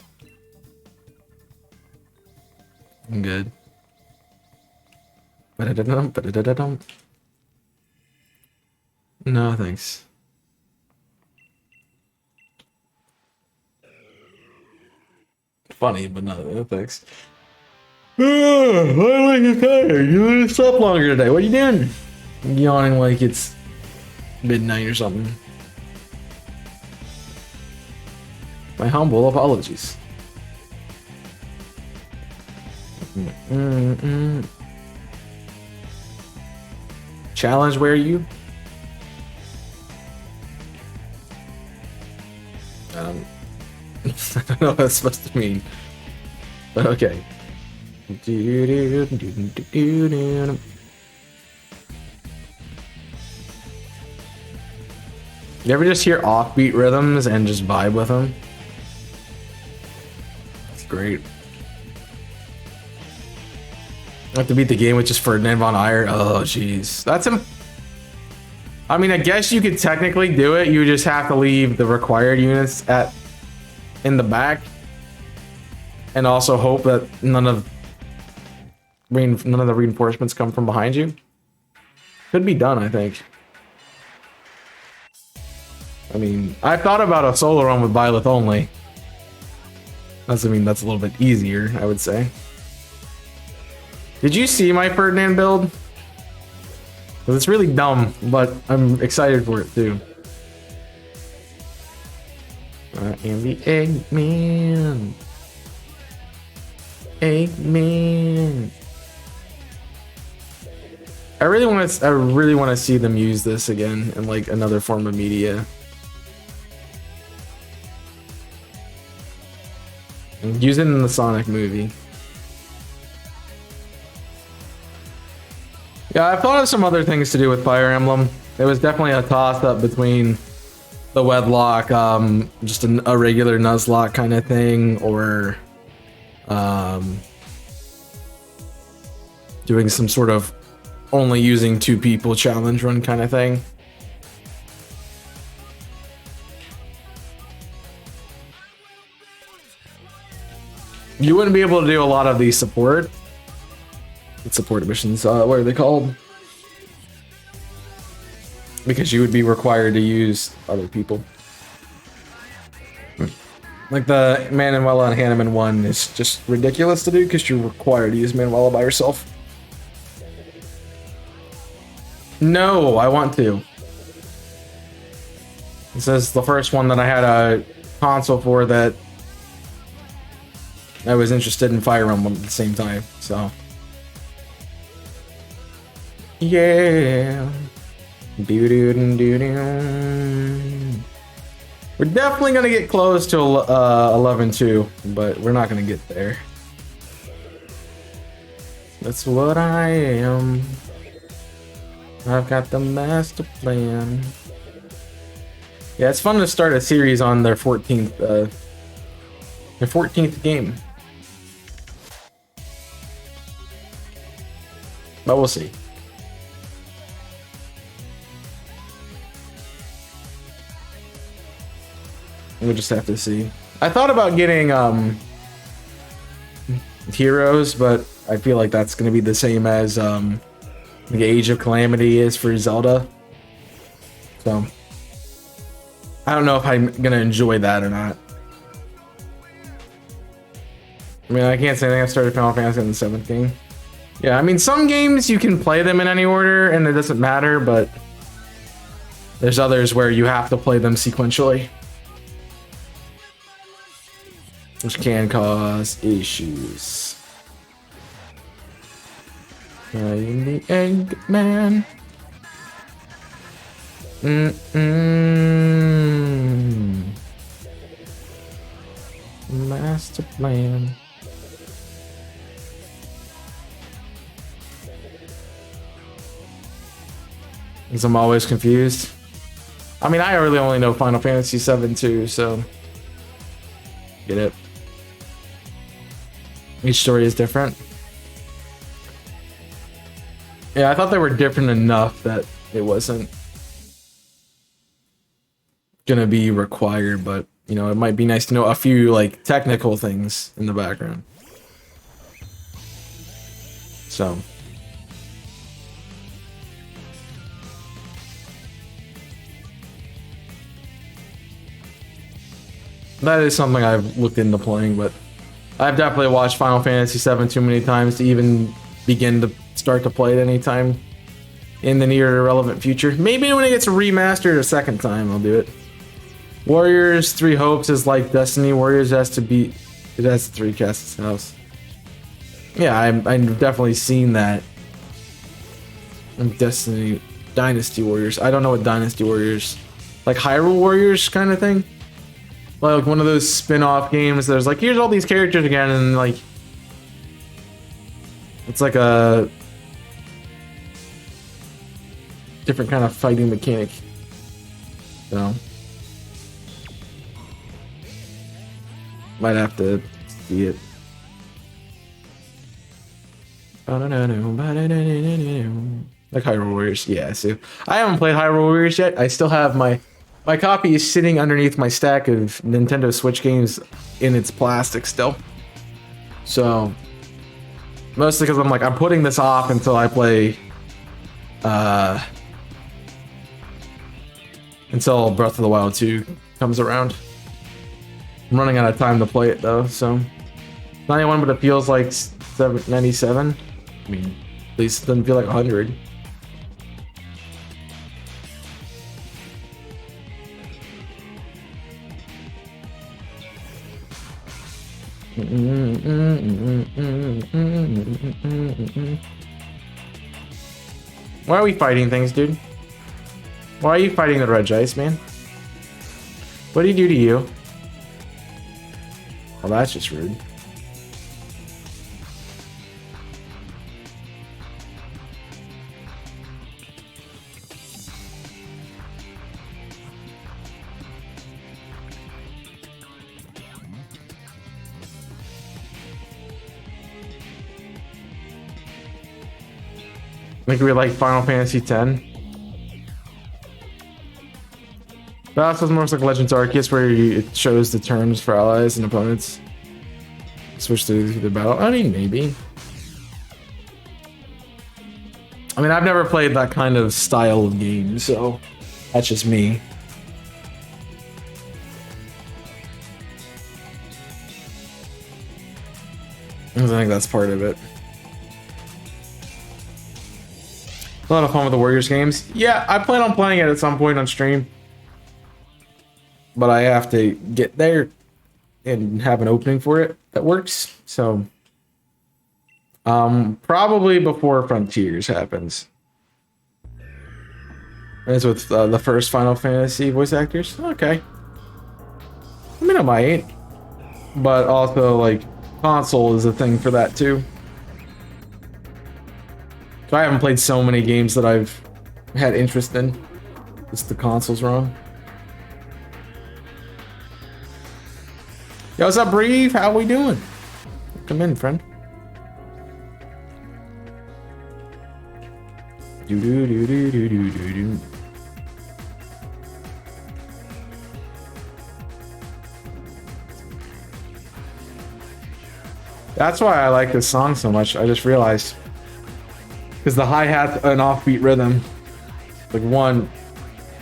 I'm good. No, thanks. Funny, but no, thanks. Why are you tired? You need to stop longer today. What are you doing? I'm yawning like it's midnight or something. My humble apologies. Challenge, where are you? I don't know what that's supposed to mean. But okay. You ever just hear offbeat rhythms and just vibe with them? It's great. I have to beat the game with just Ferdinand von Aert. Oh, jeez. That's him. I mean, I guess you could technically do it. You just have to leave the required units in the back, and also hope that none of the reinforcements come from behind you. Could be done, I think. I mean, I thought about a solo run with Byleth only. That's a little bit easier, I would say. Did you see my Ferdinand build? Because it's really dumb, but I'm excited for it too. I am the Eggman. Eggman. I really want to see them use this again in like another form of media. And use it in the Sonic movie. Yeah, I've thought of some other things to do with Fire Emblem. It was definitely a toss-up between the Wedlock, just a regular Nuzlocke kind of thing, or doing some sort of only using 2 people challenge run kind of thing. You wouldn't be able to do a lot of these support missions. What are they called? Because you would be required to use other people. Like the Manuela and Hanneman one is just ridiculous to do because you're required to use Manuela by yourself. No, I want to. This is the first one that I had a console for that I was interested in Fire Emblem at the same time, so. Yeah. We're definitely gonna get close to 11-2, but we're not gonna get there. That's what I am. I've got the master plan. Yeah, it's fun to start a series on their 14th game. But we'll see. We'll just have to see. I thought about getting Heroes, but I feel like that's going to be the same as the Age of Calamity is for Zelda. So I don't know if I'm going to enjoy that or not. I mean, I can't say anything. I started Final Fantasy in the 7th game. Yeah, I mean, some games you can play them in any order and it doesn't matter, but there's others where you have to play them sequentially, which can cause issues. I am the Eggman. Master plan. Because I'm always confused. I mean, I really only know Final Fantasy 7 too, so get it. Each story is different. Yeah, I thought they were different enough that it wasn't gonna be required, but you know, it might be nice to know a few like technical things in the background. So that is something I've looked into playing, but I've definitely watched Final Fantasy 7 too many times to even begin to start to play it anytime in the near irrelevant future. Maybe when it gets remastered a second time, I'll do it. Warriors 3 Hopes is like Destiny. Warriors has 3 Cast's house. Yeah, I've definitely seen that. Destiny Dynasty Warriors. I don't know what Dynasty Warriors, like Hyrule Warriors kind of thing. Like one of those spin-off games. There's like, here's all these characters again, and like it's like a different kind of fighting mechanic So might have to see it. Like Hyrule Warriors, yeah. So I haven't played Hyrule Warriors yet. I still have my copy is sitting underneath my stack of Nintendo Switch games in its plastic still. So mostly because I'm putting this off until I play until Breath of the Wild 2 comes around. I'm running out of time to play it though, so 91, but it feels like 97. I mean, at least it doesn't feel like 100. Why are we fighting things, dude? Why are you fighting the Regice, man? What do you do to you? Well, that's just rude. Like we like Final Fantasy X. That also more like Legends Arceus, where it shows the turns for allies and opponents. Switch to the battle. I mean, maybe. I mean, I've never played that kind of style of game, so that's just me. I think that's part of it. A lot of fun with the Warriors games. Yeah, I plan on playing it at some point on stream. But I have to get there and have an opening for it that works. So, probably before Frontiers happens. As with the first Final Fantasy voice actors. Okay. I mean, I might. But also, like, console is a thing for that too. So I haven't played so many games that I've had interest in. Just the console's wrong. Yo, what's up, Breve? How we doing? Come in, friend. Do do do do do do do do. That's why I like this song so much. I just realized. Because the hi-hat an offbeat rhythm. Like one,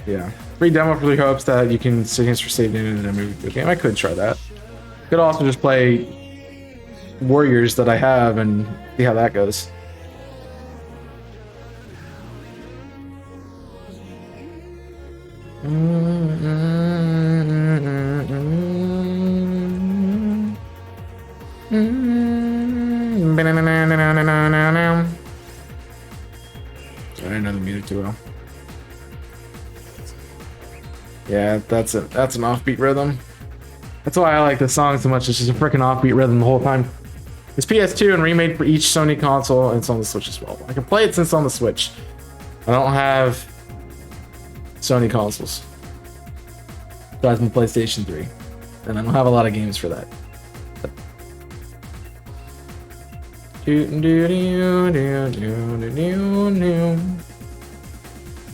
yeah. Free demo really hopes that you can settings for saved in a movie game. I could try that. Could also just play Warriors that I have and see how that goes. I didn't know the music too well. Yeah, that's an offbeat rhythm. That's why I like this song so much. It's just a freaking offbeat rhythm the whole time. It's PS2 and remade for each Sony console, and it's on the Switch as well. I can play it since it's on the Switch. I don't have Sony consoles. So I have my PlayStation 3. And I don't have a lot of games for that.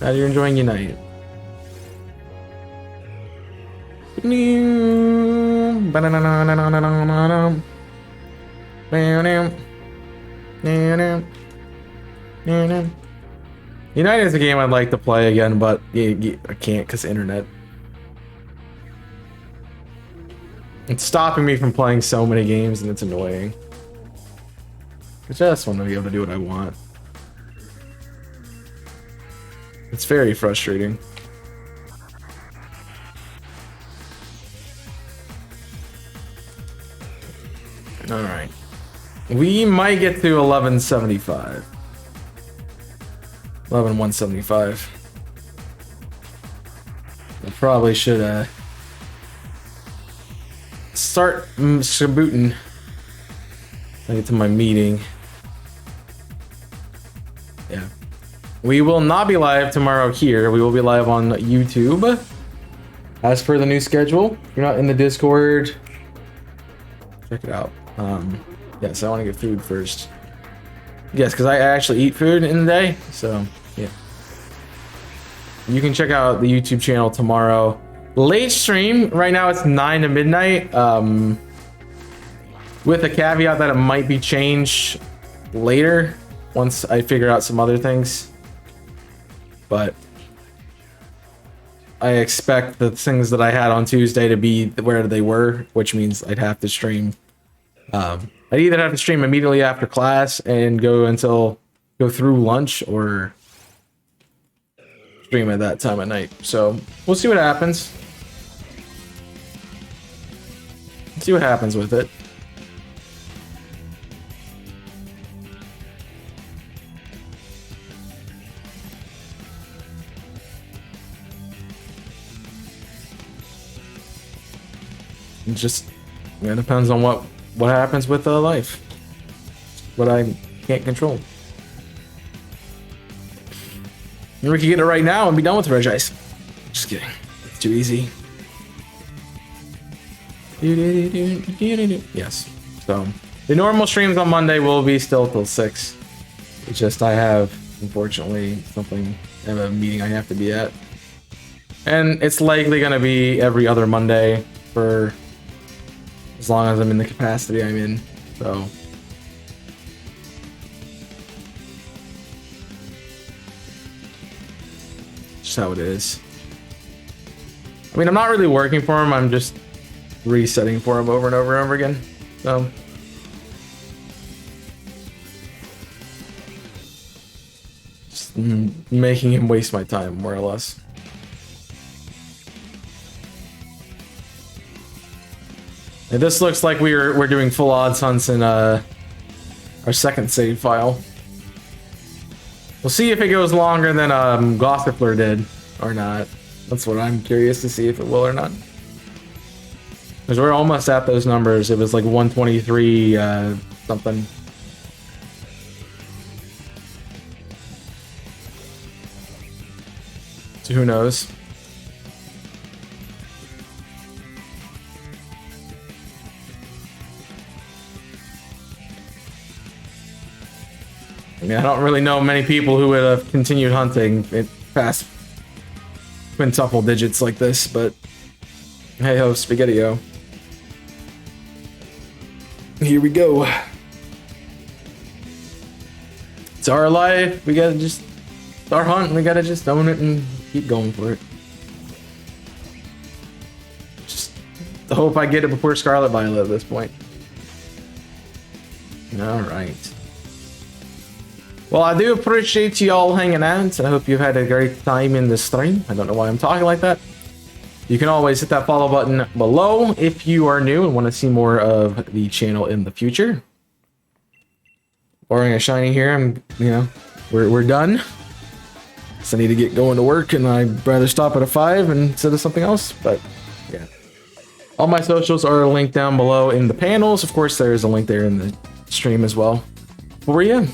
Now you're enjoying your night. United is a game I'd like to play again, but I can't because internet. It's stopping me from playing so many games and it's annoying. I just want to be able to do what I want. It's very frustrating. All right. We might get to 1175. 11175. I probably should start sabooting. I get to my meeting. Yeah. We will not be live tomorrow here. We will be live on YouTube. as for the new schedule, if you're not in the Discord, check it out. Yes, I want to get food first. Yes, because I actually eat food in the day, so yeah. You can check out the YouTube channel tomorrow. Late stream, right now it's 9 to midnight. With a caveat that it might be changed later once I figure out some other things. But I expect the things that I had on Tuesday to be where they were, which means I'd have to stream. I'd either have to stream immediately after class and go through lunch, or stream at that time at night. So we'll see what happens. See what happens with it. It just depends on what happens with life. What I can't control. And we can get it right now and be done with Regice. Just kidding. It's too easy. Yes. So the normal streams on Monday will be still till 6. It's just I have, unfortunately, I have a meeting I have to be at. And it's likely going to be every other Monday for as long as I'm in the capacity I'm in. So just how it is. I mean, I'm not really working for him. I'm just resetting for him over and over and over again. So just making him waste my time, more or less. And this looks like we're doing full odds hunts in our second save file. We'll see if it goes longer than Gossipler did or not. That's what I'm curious to see, if it will or not. Because we're almost at those numbers. It was like 123 something. So who knows? I mean, I don't really know many people who would have continued hunting past quintuple digits like this, but hey ho, Spaghetti-O. Here we go. It's our life. We gotta just, it's our hunt. We gotta just own it and keep going for it. Just the hope I get it before Scarlet Violet at this point. All right. Well, I do appreciate you all hanging out. I hope you've had a great time in the stream. I don't know why I'm talking like that. You can always hit that follow button below if you are new and want to see more of the channel in the future. Barring a shiny here, we're done. So I need to get going to work, and I'd rather stop at a 5 instead of something else. But yeah, all my socials are linked down below in the panels. Of course, there is a link there in the stream as well for you.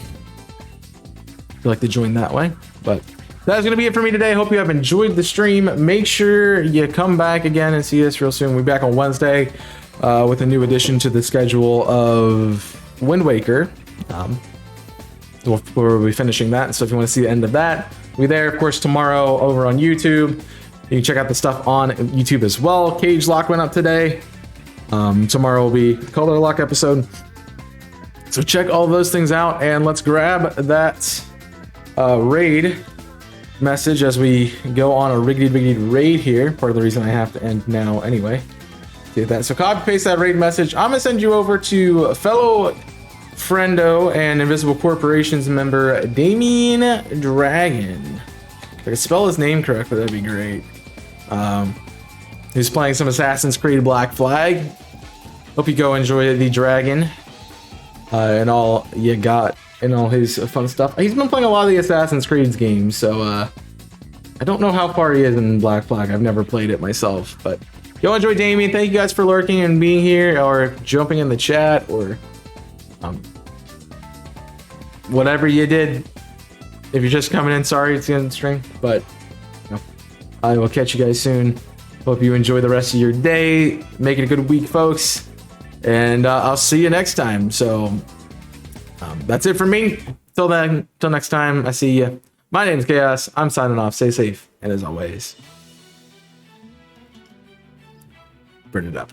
If you'd like to join that way. But that's going to be it for me today. Hope you have enjoyed the stream. Make sure you come back again and see us real soon. We'll be back on Wednesday with a new addition to the schedule of Wind Waker. We'll be finishing that. So if you want to see the end of that, we'll be there. Of course, tomorrow over on YouTube. You can check out the stuff on YouTube as well. Cage Lock went up today. Tomorrow will be Color Lock episode. So check all those things out, and let's grab that raid message as we go on a riggedy raid here. Part of the reason I have to end now anyway. Do that. So copy paste that raid message. I'm gonna send you over to fellow friendo and Invisible Corporations member Damien Dragon. If I could spell his name correctly, that'd be great. He's playing some Assassin's Creed Black Flag. Hope you go enjoy the dragon and all you got and all his fun stuff. He's been playing a lot of the Assassin's Creed games, so I don't know how far he is in Black Flag. I've never played it myself, but go enjoy Damien. Thank you guys for lurking and being here, or jumping in the chat, or whatever you did. If you're just coming in, sorry it's the end of the stream, but I will catch you guys soon. Hope you enjoy the rest of your day. Make it a good week, folks. And I'll see you next time. So that's it for me. Till then, till next time, I see you. My name's Chaos. I'm signing off. Stay safe. And as always, burn it up.